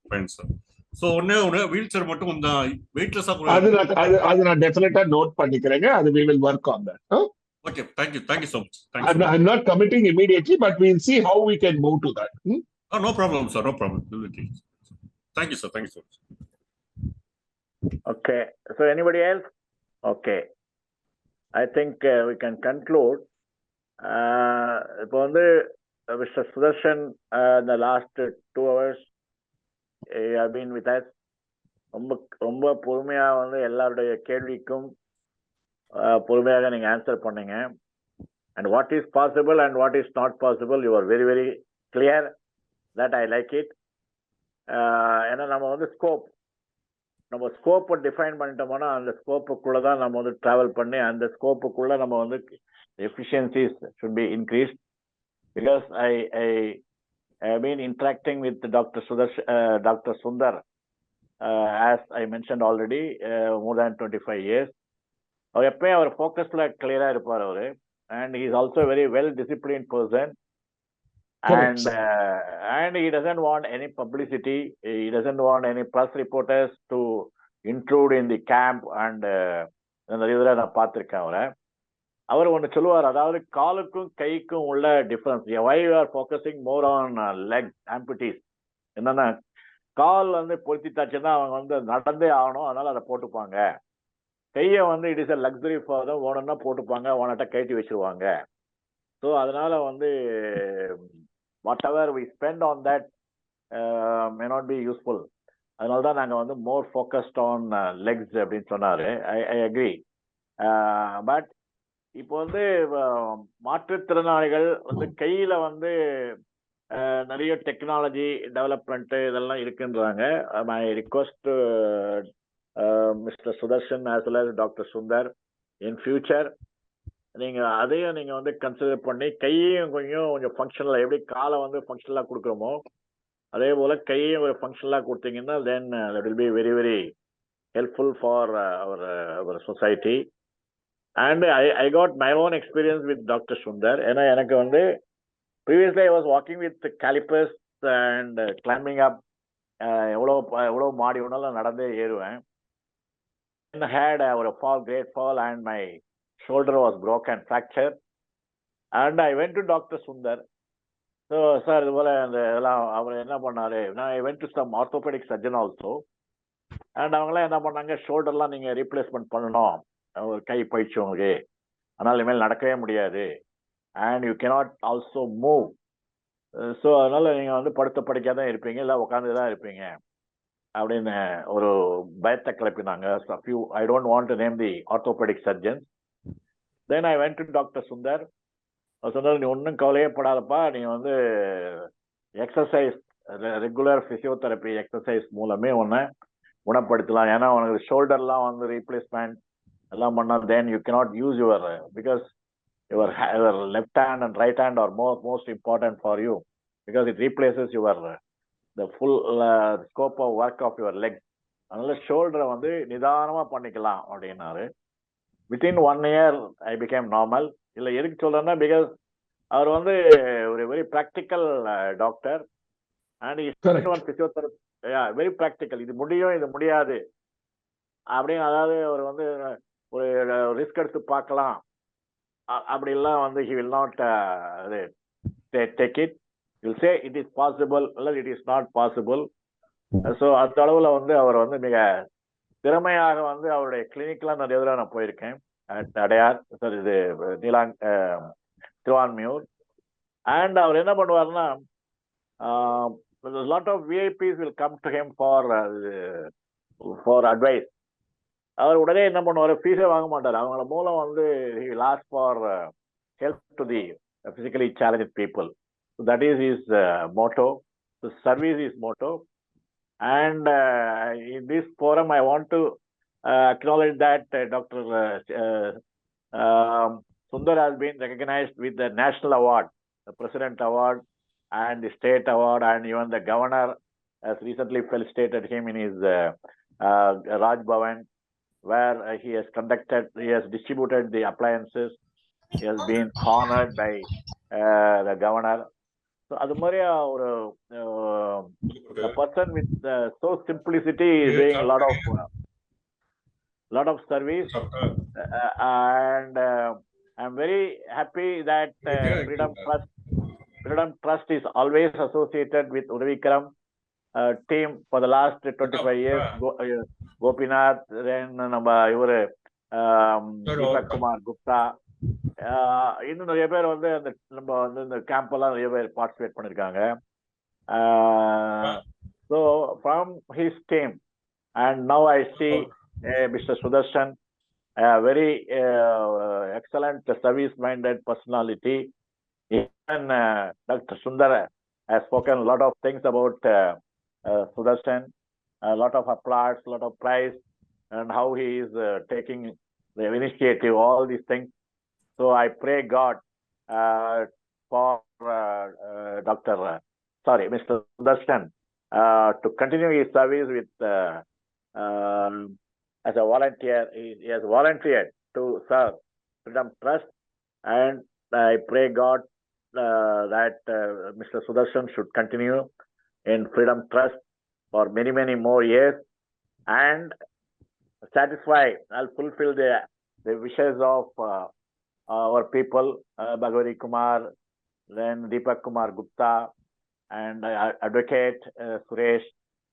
So ஒன்று வீல் சேர் மட்டும் கொஞ்சம் வெயிட்லெஸ்ஸா அது நான் டெஃபினட்டா நோட் பண்ணிக்கிறேங்க. அது we will work on that. Okay, thank you so much. I'm not committing immediately, but we'll see how we can move to that. No problem, sir. No problem. Thank you so much. Okay. So anybody else? Okay. I think we can conclude. இப்போ வந்து Mr. Sudarshan, in the last 2 hours, you have been with us. ரொம்ப பொறுமையா வந்து எல்லாருடைய கேள்விக்கும் பொறுமையாக நீங்க answer பண்ணீங்க. And what is possible and what is not possible, you are very very clear. That I like it. ஏன்னா நம்ம வந்து நம்ம ஸ்கோப்பை டிஃபைன் பண்ணிட்டோம்னா அந்த ஸ்கோப்புக்குள்ள தான் நம்ம வந்து டிராவல் பண்ணி அந்த ஸ்கோப்புக்குள்ள நம்ம வந்து efficiencies should be increased. Because I have been interacting with Dr. Sundar, as I mentioned already, more than 25 years. அவர் எப்பயும் அவர் ஃபோக்கஸ்ல கிளியரா இருப்பார் அவரு. And he is also a very well disciplined person. And he doesn't want any publicity. He doesn't want any press reporters to intrude in the camp. And இதுல நான் பார்த்திருக்கேன் அவரை. அவர் ஒன்று சொல்லுவார், அதாவது காலுக்கும் கைக்கும் உள்ள difference. Why you are focusing more on leg amputees. என்னன்னா கால் வந்து பொருத்திட்டாச்சுன்னா அவங்க வந்து நடந்தே ஆகணும், அதனால அதை போட்டுப்பாங்க. கையை வந்து it is a luxury for them, ஓனன்னா போட்டுப்பாங்க, ஓனட்டா கட்டி வச்சிருவாங்க. ஸோ அதனால வந்து whatever we spend on that may not be useful. அதனால தான் நாங்கள் வந்து மோர் ஃபோக்கஸ்ட் ஆன் லெக்ஸ் அப்படின்னு சொன்னார். I agree. பட் இப்போ வந்து மாற்றுத்திறனாளிகள் வந்து கையில வந்து நிறைய டெக்னாலஜி டெவலப்மெண்ட் இதெல்லாம் இருக்குன்றாங்க. My request mister Sudarshan as well as doctor Sundar, in future நீங்க அதையும் நீங்க வந்து கன்சிடர் பண்ணி கையையும் கொஞ்சம் ஃபங்க்ஷனலா, எப்படி காலை வந்து ஃபங்க்ஷனலா கொடுக்குறோமோ அதே போல கையையும் ஒரு ஃபங்க்ஷனலா கொடுத்தீங்கன்னா then that will be very very helpful for our society. And I got my own experience with Dr. Sundar. ஏன்னா எனக்கு வந்து previously I was walking with calipers and climbing up. எவ்வளோ மாடி ஒன்றாலும் நடந்தே ஏறுவேன். I had a great fall, and my shoulder was broken, fractured. And I went to Dr. Sundar. So, sir, இது போல அவர் என்ன பண்ணாரு, I went to some orthopedic surgeon also. And அவங்களாம் என்ன பண்ணாங்க, ஷோல்டர்லாம் நீங்க ரீப்ளேஸ்மெண்ட் பண்ணணும், ஒரு கை போயிடுச்சு உங்களுக்கு, அதனால இனிமேல் நடக்கவே முடியாது. And you cannot also move. So அதனால நீங்க வந்து படுத்த படிக்காதான் தான் இருப்பீங்க, இல்லை உட்காந்து தான் இருப்பீங்க அப்படின்னு ஒரு பயத்தை கிளப்பினாங்க. I don't want to name the orthopaedic surgeons. Then I went to doctor Sundar. சொன்னார், நீ ஒன்றும் கவலையே படாதப்பா, நீ வந்து எக்ஸசைஸ், ரெகுலர் பிசியோதெரப்பி எக்ஸசைஸ் மூலமே ஒன்று குணப்படுத்தலாம். ஏன்னா உனக்கு ஷோல்டர்லாம் வந்து ரீப்ளேஸ்மெண்ட் எல்லாம் பண்ணால் then you cannot use your, because your left hand and right hand are most important for you, because it replaces your the full scope of work of your leg. அதனால ஷோல்டரை வந்து நிதானமாக பண்ணிக்கலாம் அப்படின்னாரு. Within 1 year I became normal. இல்லை எதுக்கு சொல்றேன்னா, because அவர் வந்து ஒரு very practical doctor. And physiotherapy very practical. இது முடியும், இது முடியாது அப்படின்னு, அதாவது அவர் வந்து ஒரு ரிஸ்க் எடுத்து பார்க்கலாம் அப்படிலாம் வந்து he will not take it. He will say it is possible or it is not possible. So அந்த அளவில் வந்து அவர் வந்து மிக திறமையாக வந்து அவருடைய கிளினிக்லாம் நிறைய தடவை நான் போயிருக்கேன். அடையார், சார் இது திருவான்மியூர். அண்ட் அவர் என்ன பண்ணுவார்னா, lot of VIPs will come to him for advice. அவர் உடனே என்ன பண்ணுவார், ஃபீஸே வாங்க மாட்டார். அவங்கள மூலம் வந்து he will ask for help to the physically challenged people. So that is his motto. So service is motto. And in this forum, I want to acknowledge that Dr. Sundar has been recognized with the National Award, the President Award, and the State Award, and even the Governor has recently felicitated him in his Raj Bhavan, where he has distributed the appliances. He has been honored by the Governor. So அது மாதிரி ஒரு person with so simplicity is doing a lot of service, and I'm very happy that Freedom Trust is always associated with Udavikaram team for the last 25 years. Gopinath, then நம்ம இவரு Deepak Kumar Gupta, இன்னும் நிறைய பேர் வந்து அந்த நம்ம வந்து இந்த கேம்ப் எல்லாம் நிறைய பேர் பார்ட்டிசிபேட் பண்ணிருக்காங்க. So from his team, and now I see Mr. Sudarshan, a very excellent service-minded personality. Even Dr. Sundar has spoken a lot of things about Sudarshan, a lot of applause, a lot of praise, and how he is taking the initiative, all these things. So I pray God for Mr. Sudarshan to continue his service with as a volunteer. He has volunteered to serve Freedom Trust, and I pray God that Mr. Sudarshan should continue in Freedom Trust for many, many more years and satisfy and fulfill the wishes of our people, Bhagwati Kumar, then Deepak Kumar Gupta, and Advocate Suresh.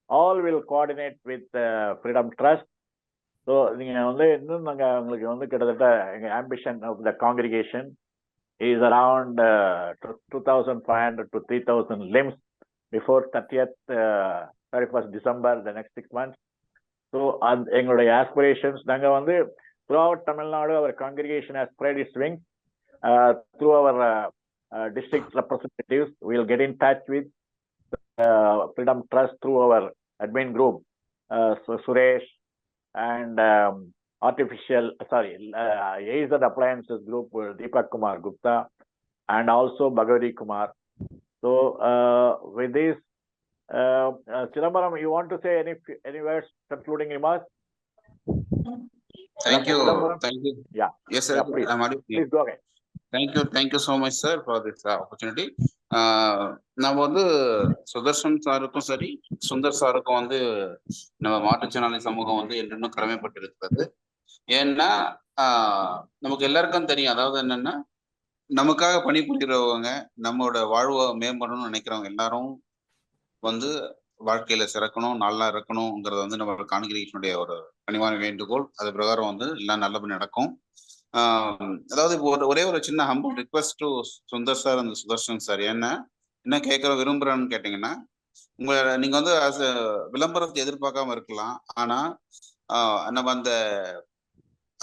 All will coordinate with Freedom Trust. So, the ambition of the congregation is around 2,500 to 3,000 limbs before 31st December, the next 6 months. So, our aspirations, throughout Tamil Nadu, our congregation has spread its wings. Through our district representatives, we will get in touch with Freedom Trust through our admin group, Suresh, and AZ Appliances Group, Deepak Kumar Gupta, and also Bhagwati Kumar. So with this, Chidambaram, you want to say any words, concluding remarks? Thank you. Yeah. Yes, sir. Yeah, please go ahead. Thank you so much, sir, for this opportunity. நம்ம வந்து சுதர்ஷன் சாருக்கும் சரி, சுந்தர் சாருக்கும் வந்து நம்ம மாற்றுத்திறனாளி சமூகம் வந்து என்றும் கடமைப்பட்டு இருக்கிறது. ஏன்னா நமக்கு எல்லாருக்கும் தெரியும், அதாவது என்னன்னா, நமக்காக பணிபுரிகிறவங்க, நம்மளோட வாழ்வை மேம்படணும்னு நினைக்கிறவங்க எல்லாரும் வந்து வாழ்க்கையில சிறக்கணும், நல்லா இருக்கணும்ங்கிறது வந்து நம்ம கான்கிரீஷனுடைய ஒரு பணிவான வேண்டுகோள். அது பிரகாரம் வந்து எல்லாம் நல்லபடி நடக்கும். அதாவது ஒரே ஒரு சின்ன humble request to Sundar sir அந்த சுதர்ஷன் சார். என்ன கேட்க விரும்புறேன்னு கேட்டீங்கன்னா, நீங்க வந்து விளம்பரத்தை எதிர்பார்க்காம இருக்கலாம். ஆனா நம்ம அந்த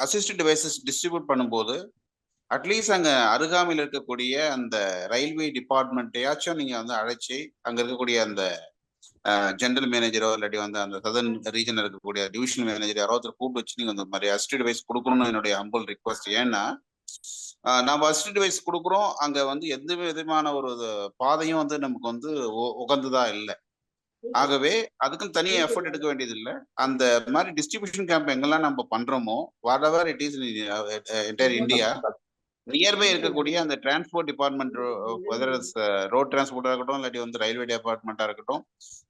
அசிஸ்டட் டிவைசஸ் டிஸ்ட்ரிபியூட் பண்ணும்போது அட்லீஸ்ட் அங்க அருகாமையில் இருக்கக்கூடிய அந்த ரயில்வே டிபார்ட்மெண்ட்டையாச்சும் நீங்க வந்து அழைச்சி அங்க இருக்கக்கூடிய அந்த ஜெனரல் மேனேஜரோ இல்லாட்டி வந்து அந்த சதர்ன் ரீஜன் இருக்கக்கூடிய டிவிஷனல் மேனேஜர் யாராவது கூப்பிட்டு வச்சு நீங்க அந்த மாதிரி அசிஸ்டட் டிவைஸ் கொடுக்கணும்னு என்னுடைய ஹம்பிள் ரிக்வஸ்ட். ஏன்னா நம்ம அசிஸ்டட் டிவைஸ் கொடுக்குறோம், அங்க வந்து எந்த விதமான ஒரு பாதையும் வந்து நமக்கு வந்து உகந்ததா இல்லை. ஆகவே அதுக்கும் தனியாக எஃபர்ட் எடுக்க வேண்டியது இல்லை. அந்த மாதிரி டிஸ்ட்ரிபியூஷன் கேம்ப் எங்கெல்லாம் நம்ம பண்றோமோ, what ever it is entire India, nearby இருக்கக்கூடிய அந்த டிரான்ஸ்போர்ட் டிபார்ட்மெண்ட், ரோட் டிரான்ஸ்போர்ட்டா இருக்கட்டும் இல்லாட்டி வந்து ரயில்வே டிபார்ட்மெண்ட்டா இருக்கட்டும்,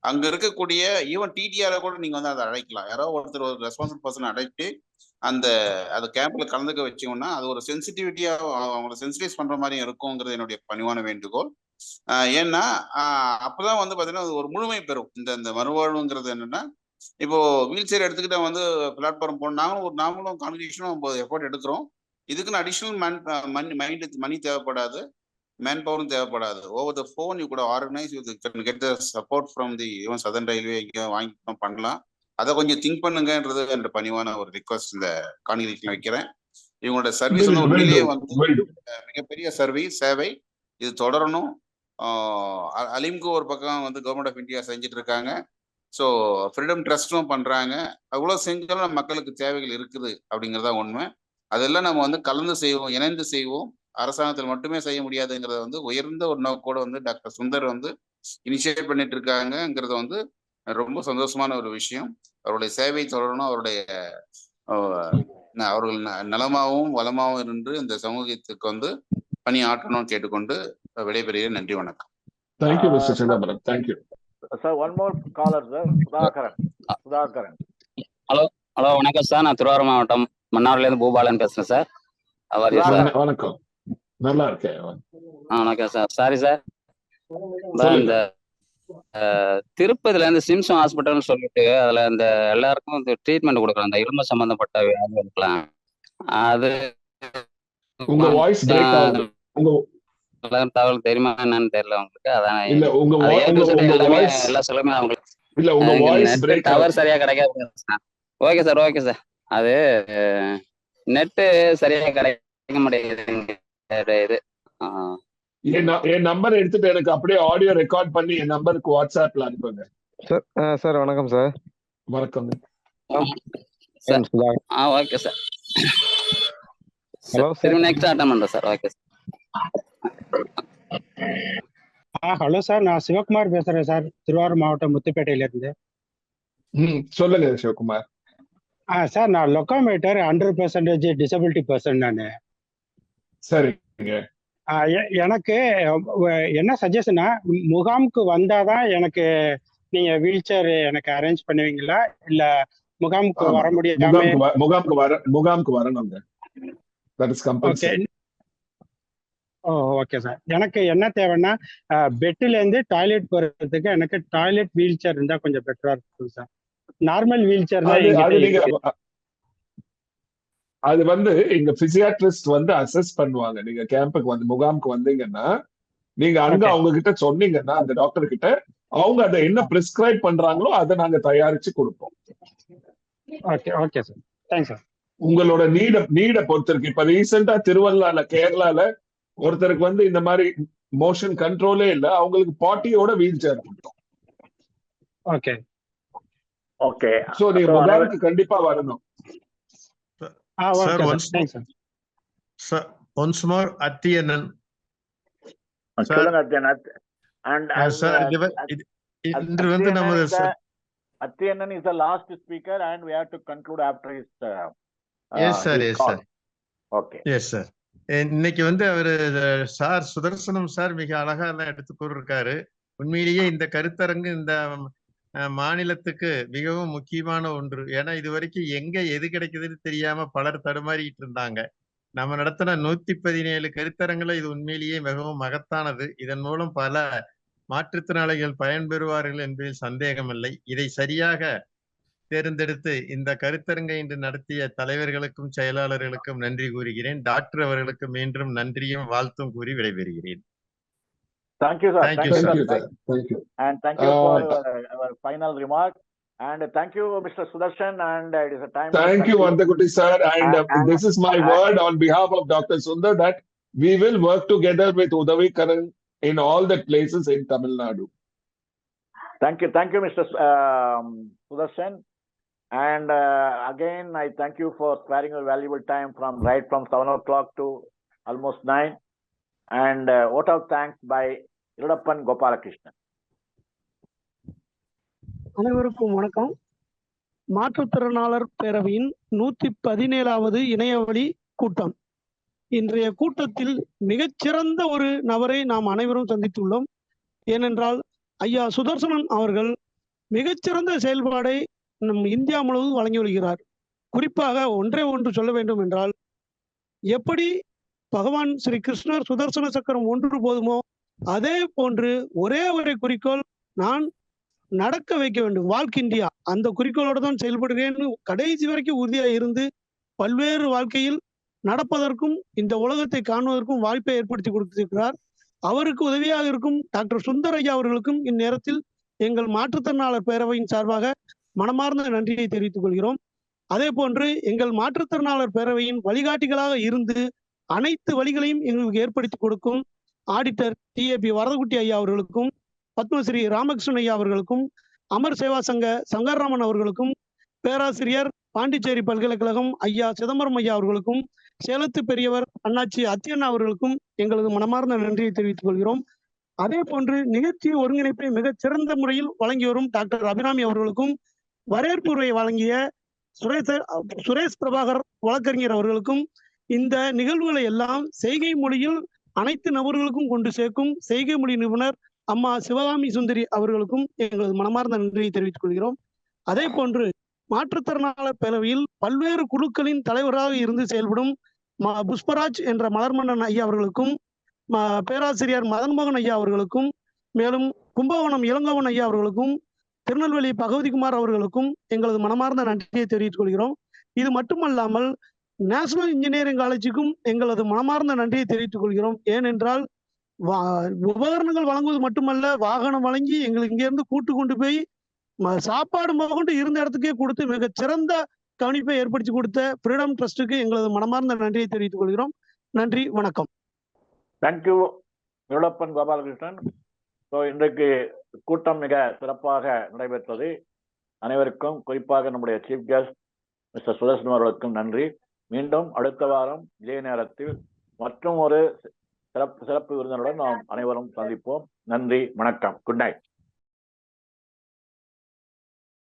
அங்க இருக்கக்கூடிய ஈவன் டிடிஆரை கூட நீங்க வந்து அதை அழைக்கலாம். யாரோ ஒருத்தர் ஒரு ரெஸ்பான்சிபிள் பர்சன் அழைச்சு அந்த கேம்ப்ல கலந்துக்க வச்சீங்கன்னா அது ஒரு சென்சிட்டிவிட்டியா அவங்களை சென்சிடைஸ் பண்ற மாதிரி இருக்குங்கிறது என்னுடைய பணிவான வேண்டுகோள். ஏன்னா அப்பதான் வந்து பாத்தீங்கன்னா ஒரு முழுமை பெறும் இந்த மறுவாழ்வுங்கிறது. என்னன்னா, இப்போ வீல் சேர் எடுத்துக்கிட்ட வந்து பிளாட்ஃபார்ம் போனாலும் நாமளும் கான்கிரீஷனும் எஃபோர்ட் எடுக்கிறோம். இதுக்குன்னு அடிஷனல் மணி தேவைப்படாது, மேன் பவரும் தேவைப்படாது. ஓவர் த ஃபோன் யூ கூட organise, you can get the support from the even southern railway வாங்கி பண்ணலாம். அதை கொஞ்சம் திங்க் பண்ணுங்கன்றது என்னோட பணிவான ஒரு ரிக்வஸ்ட் இந்த கான்கிரீஷன்ல வைக்கிறேன். இவங்களோட சர்வீஸ் வந்து உண்மையிலேயே வந்து மிகப்பெரிய சர்வீஸ், சேவை. இது தொடரணும். அலிம்கு ஒரு பக்கம் வந்து கவர்மெண்ட் ஆஃப் இந்தியா செஞ்சுட்டு இருக்காங்க. ஸோ ஃப்ரீடம் ட்ரஸ்டும் பண்றாங்க. அவ்வளோ செஞ்சாலும் நம்ம மக்களுக்கு தேவைகள் இருக்குது அப்படிங்கிறதா உண்மை. அதெல்லாம் நம்ம வந்து கலந்து செய்வோம், இணைந்து செய்வோம். அரசாங்கத்தில் மட்டுமே செய்ய முடியாதுங்கிறத வந்து உயர்ந்த ஒரு நோக்கோட வந்து டாக்டர் சுந்தர் வந்து இனிஷியேட் பண்ணிட்டு இருக்காங்கிறத வந்து ரொம்ப சந்தோஷமான ஒரு விஷயம். அவருடைய சேவை தொடரணும், அவர்கள் நலமாகவும் வளமாகவும் இருந்து இந்த சமூகத்துக்கு வந்து பணி ஆற்றணும்னு கேட்டுக்கொண்டு விடைபெறுகிறேன். நன்றி, வணக்கம். Thank you, Mr. Chidambaram. Thank you. Sir, one more caller, sir. Sudhakaran. Hello வணக்கம் சார். நான் திருவாரூர் மாவட்டம் மன்னார்ல இருந்து பூபாலன் பேசுறேன் சார். வணக்கம். நல்லா இருக்கேன். வணக்கம் சார். சாரி சார், இந்த திருப்பதில இருந்து சிம்சன் ஹாஸ்பிட்டல்னு சொல்லிட்டு அதுல இந்த எல்லாருக்கும் ட்ரீட்மெண்ட் கொடுக்குறோம், அந்த எலும்பு சம்பந்தப்பட்ட வியாதிகளுக்கெல்லாம். அது உங்க வாய்ஸ் பிரேக் ஆகுது. உங்க தகவல் தெரியுமா என்னன்னு தெரியல உங்களுக்கு. அதான் இல்ல உங்க அது A to Z உங்க எல்லாமே வாய்ஸ் எல்லா சொல்லுமே அவங்களுக்கு இல்ல உங்க வாய்ஸ் பிரேக் டவர் ஆகுது. சரியா கிடைக்காது sir. Okay sir, okay sir. அது நெட்டு சரியா கிடைக்க மாட்டேங்குது. இது என் நம்பர் எடுத்துட்டு எனக்கு அப்படியே ஆடியோ ரெக்கார்ட் பண்ணி என் நம்பருக்கு வாட்ஸ்அப்ல அனுப்புங்க. சார் சார் வணக்கம் சார். வணக்கம் sir. Okay sir. Hello sir. திரும்ப நெக்ஸ்ட் அட்டன் பண்றேன் sir. Okay sir. Hello sir, நான் சிவகுமார் பேசுறேன் சார், திருவாரூர் மாவட்டம் முத்துப்பேட்டையில இருந்து. சொல்லுங்க சிவகுமார். சார், நான் லொக்கோமீட்டர் 100% டிசபிலிட்டி பர்சன் நான். சரிங்க. எனக்கு என்ன சஜஷனா, முகாமுக்கு வந்தாதான் எனக்கு நீங்க வீல் சேர் எனக்கு அரேஞ்ச் பண்ணுவீங்களா, இல்ல முகாமுக்கு வர முடியாம? முகாமுக்கு வரணுங்க. That is compulsory. Okay sir. எனக்கு என்ன தேவைன்னா, பெட்டில இருந்து டாய்லெட் போறதுக்கு எனக்கு டாய்லெட் வீல் சேர் இருந்தா கொஞ்சம் பெட்டரா இருக்கும் சார். நார்மல் வீல் சேர் தான் அது எங்க பிசியாட்ரிஸ்ட் அசஸ் பண்ணுவாங்க. நீங்க கேம்புக்கு முகாமுக்கு வந்தீங்கன்னா நீங்க அங்க அவங்க கிட்ட சொன்னீங்கன்னா, அந்த டாக்டர் கிட்ட, அவங்க அதை என்ன பிரிஸ்கிரைப் பண்றாங்களோ அதை நாங்க தயாரிச்சு கொடுப்போம். Okay okay sir. Thanks sir. உங்களோட நீட பொறுத்திருக்கு. இப்ப ரீசெண்டா திருவள்ளால கேரளால ஒருத்தருக்கு இந்த மாதிரி மோஷன் கண்ட்ரோலே இல்ல, அவங்களுக்கு பாட்டியோட வீல் சேர் கொடுத்தோம். Okay okay. சோ நீங்க முகாமுக்கு கண்டிப்பா வரணும். Sir, once more, Athiyanan. சொல்லுங்க அத்தியனன். And Athiyanan is the last speaker and we have to conclude after his yes sir, yes call. sir. Okay. Yes sir. இன்னைக்கு அவரு சார் சுதர்சனம் சார் மிக அழகா எல்லாம் எடுத்து கூறிருக்காரு. உண்மையிலேயே இந்த கருத்தரங்கு இந்த மாநிலத்துக்கு மிகவும் முக்கியமான ஒன்று. ஏன்னா இது வரைக்கும் எங்க எது கிடைக்குதுன்னு தெரியாம பலர் தடுமாறிட்டு இருந்தாங்க. நம்ம நடத்தின 117 கருத்தரங்குல இது உண்மையிலேயே மிகவும் மகத்தானது. இதன் மூலம் பல மாற்றுத்திறனாளிகள் பயன்பெறுவார்கள் என்பதில் சந்தேகமில்லை. இதை சரியாக தேர்ந்தெடுத்து இந்த கருத்தரங்கை இன்று நடத்திய தலைவர்களுக்கும் செயலாளர்களுக்கும் நன்றி கூறுகிறேன். டாக்டர் அவர்களுக்கு மீண்டும் நன்றியும் வாழ்த்தும் கூறி விடைபெறுகிறேன். Thank you, sir. Thank you, sir. Thank you. And thank you for our final remark. And thank you, Mr. Sudarshan. And it is a time. Thank you, Vandakuti sir. And this is my word on behalf of Dr. Sundar that we will work together with Udavikaran in all the places in Tamil Nadu. Thank you, Mr. Sudarshan. And again, I thank you for sparing your valuable time from 7 o'clock to almost 9. And vote of thanks by Irudappan Gopalakrishnan. அனைவருக்கும் வணக்கம். மாற்றுத்திறனாளர் பேரவையின் 117வது இணையவழி கூட்டம். இன்றைய கூட்டத்தில் மிகச்சிறந்த ஒரு நபரை நாம் அனைவரும் சந்தித்துள்ளோம். ஏனென்றால் ஐயா சுதர்சனன் அவர்கள் மிகச்சிறந்த செயல்பாடை நம் இந்தியா முழுவதும் வழங்கி வருகிறார். குறிப்பாக ஒன்று சொல்ல வேண்டும் என்றால், எப்படி பகவான் ஸ்ரீ கிருஷ்ணர் சுதர்சன சக்கரம் ஒன்று போதுமோ அதே போன்று ஒரே ஒரு குறிக்கோள், நான் நடக்க வைக்க வேண்டும், வால்க் இந்தியா, அந்த குறிக்கோளோடு தான் செயல்படுகிறேன்னு கடைசி வரைக்கும் உறுதியாக இருந்து பல்வேறு வாழ்க்கையில் நடப்பதற்கும் இந்த உலகத்தை காணுவதற்கும் வாய்ப்பை ஏற்படுத்தி கொடுத்திருக்கிறார். அவருக்கு உதவியாக இருக்கும் டாக்டர் சுந்தர் ஐயா அவர்களுக்கும் இந்நேரத்தில் எங்கள் மாற்றுத்திறனாளர் பேரவையின் சார்பாக மனமார்ந்த நன்றியை தெரிவித்துக் கொள்கிறோம். அதே போன்று எங்கள் மாற்றுத்திறனாளர் பேரவையின் வழிகாட்டிகளாக இருந்து அனைத்து வழிகளையும் எங்களுக்கு ஏற்படுத்தி கொடுக்கும் ஆடிட்டர் TAP வரதகுட்டி ஐயா அவர்களுக்கும், பத்மஸ்ரீ ராமகிருஷ்ணன் ஐயா அவர்களுக்கும், அமர் சேவா சங்க சங்கர்ராமன் அவர்களுக்கும், பேராசிரியர் பாண்டிச்சேரி பல்கலைக்கழகம் ஐயா சிதம்பரம் ஐயா அவர்களுக்கும், சேலத்து பெரியவர் அண்ணாச்சி அத்தியண்ணா அவர்களுக்கும் எங்களது மனமார்ந்த நன்றியை தெரிவித்துக் கொள்கிறோம். அதே போன்று நிகழ்ச்சி ஒருங்கிணைப்பை மிகச் சிறந்த முறையில் வழங்கி வரும் டாக்டர் அபிராமி அவர்களுக்கும், வரவேற்புரை வழங்கிய சுரேஷ் பிரபாகர் வழக்கறிஞர் அவர்களுக்கும், இந்த நிகழ்வுகளை எல்லாம் செய்கை மொழியில் அனைத்து நபர்களுக்கும் கொண்டு சேர்க்கும் செய்கை மொழி நிபுணர் அம்மா சிவகாமி சுந்தரி அவர்களுக்கும் எங்களது மனமார்ந்த நன்றியை தெரிவித்துக் கொள்கிறோம். அதே போன்று மாற்றுத்திறனாளர் பேரவையில் பல்வேறு குழுக்களின் தலைவராக இருந்து செயல்படும் புஷ்பராஜ் என்ற மலர்மன்னன் ஐயா அவர்களுக்கும், பேராசிரியர் மதன்மோகன் ஐயா அவர்களுக்கும், மேலும் கும்பகோணம் இளங்கோவன் ஐயா அவர்களுக்கும், திருநெல்வேலி பகவதிகுமார் அவர்களுக்கும் எங்களது மனமார்ந்த நன்றியை தெரிவித்துக் கொள்கிறோம். இது மட்டுமல்லாமல் நேஷனல் இன்ஜினியரிங் காலேஜுக்கும் எங்களது மனமார்ந்த நன்றியை தெரிவித்துக் கொள்கிறோம். ஏனென்றால் உபகரணங்கள் வழங்குவது மட்டுமல்ல, வாகனம் வழங்கி எங்களுக்கு இங்கிருந்து கூட்டு கொண்டு போய் சாப்பாடு முதற்கொண்டு இருந்த இடத்துக்கே கொடுத்து மிகச்சிறந்த கவனிப்பை ஏற்படுத்தி கொடுத்த ஃப்ரீடம் ட்ரஸ்டுக்கு எங்களது மனமார்ந்த நன்றியை தெரிவித்துக் கொள்கிறோம். நன்றி, வணக்கம். தேங்க்யூ நிலப்பன் கோபாலகிருஷ்ணன். ஸோ இன்றைக்கு கூட்டம் மிக சிறப்பாக நடைபெற்றது. அனைவருக்கும், குறிப்பாக நம்முடைய சீஃப் கெஸ்ட் மிஸ்டர் சுதர்சன் அவர்களுக்கும் நன்றி. மீண்டும் அடுத்த வாரம் இதே நேரத்தில் மற்றும் ஒரு சிறப்பு விருந்தினருடன் நாம் அனைவரும் சந்திப்போம். நன்றி, வணக்கம், குட் நைட்.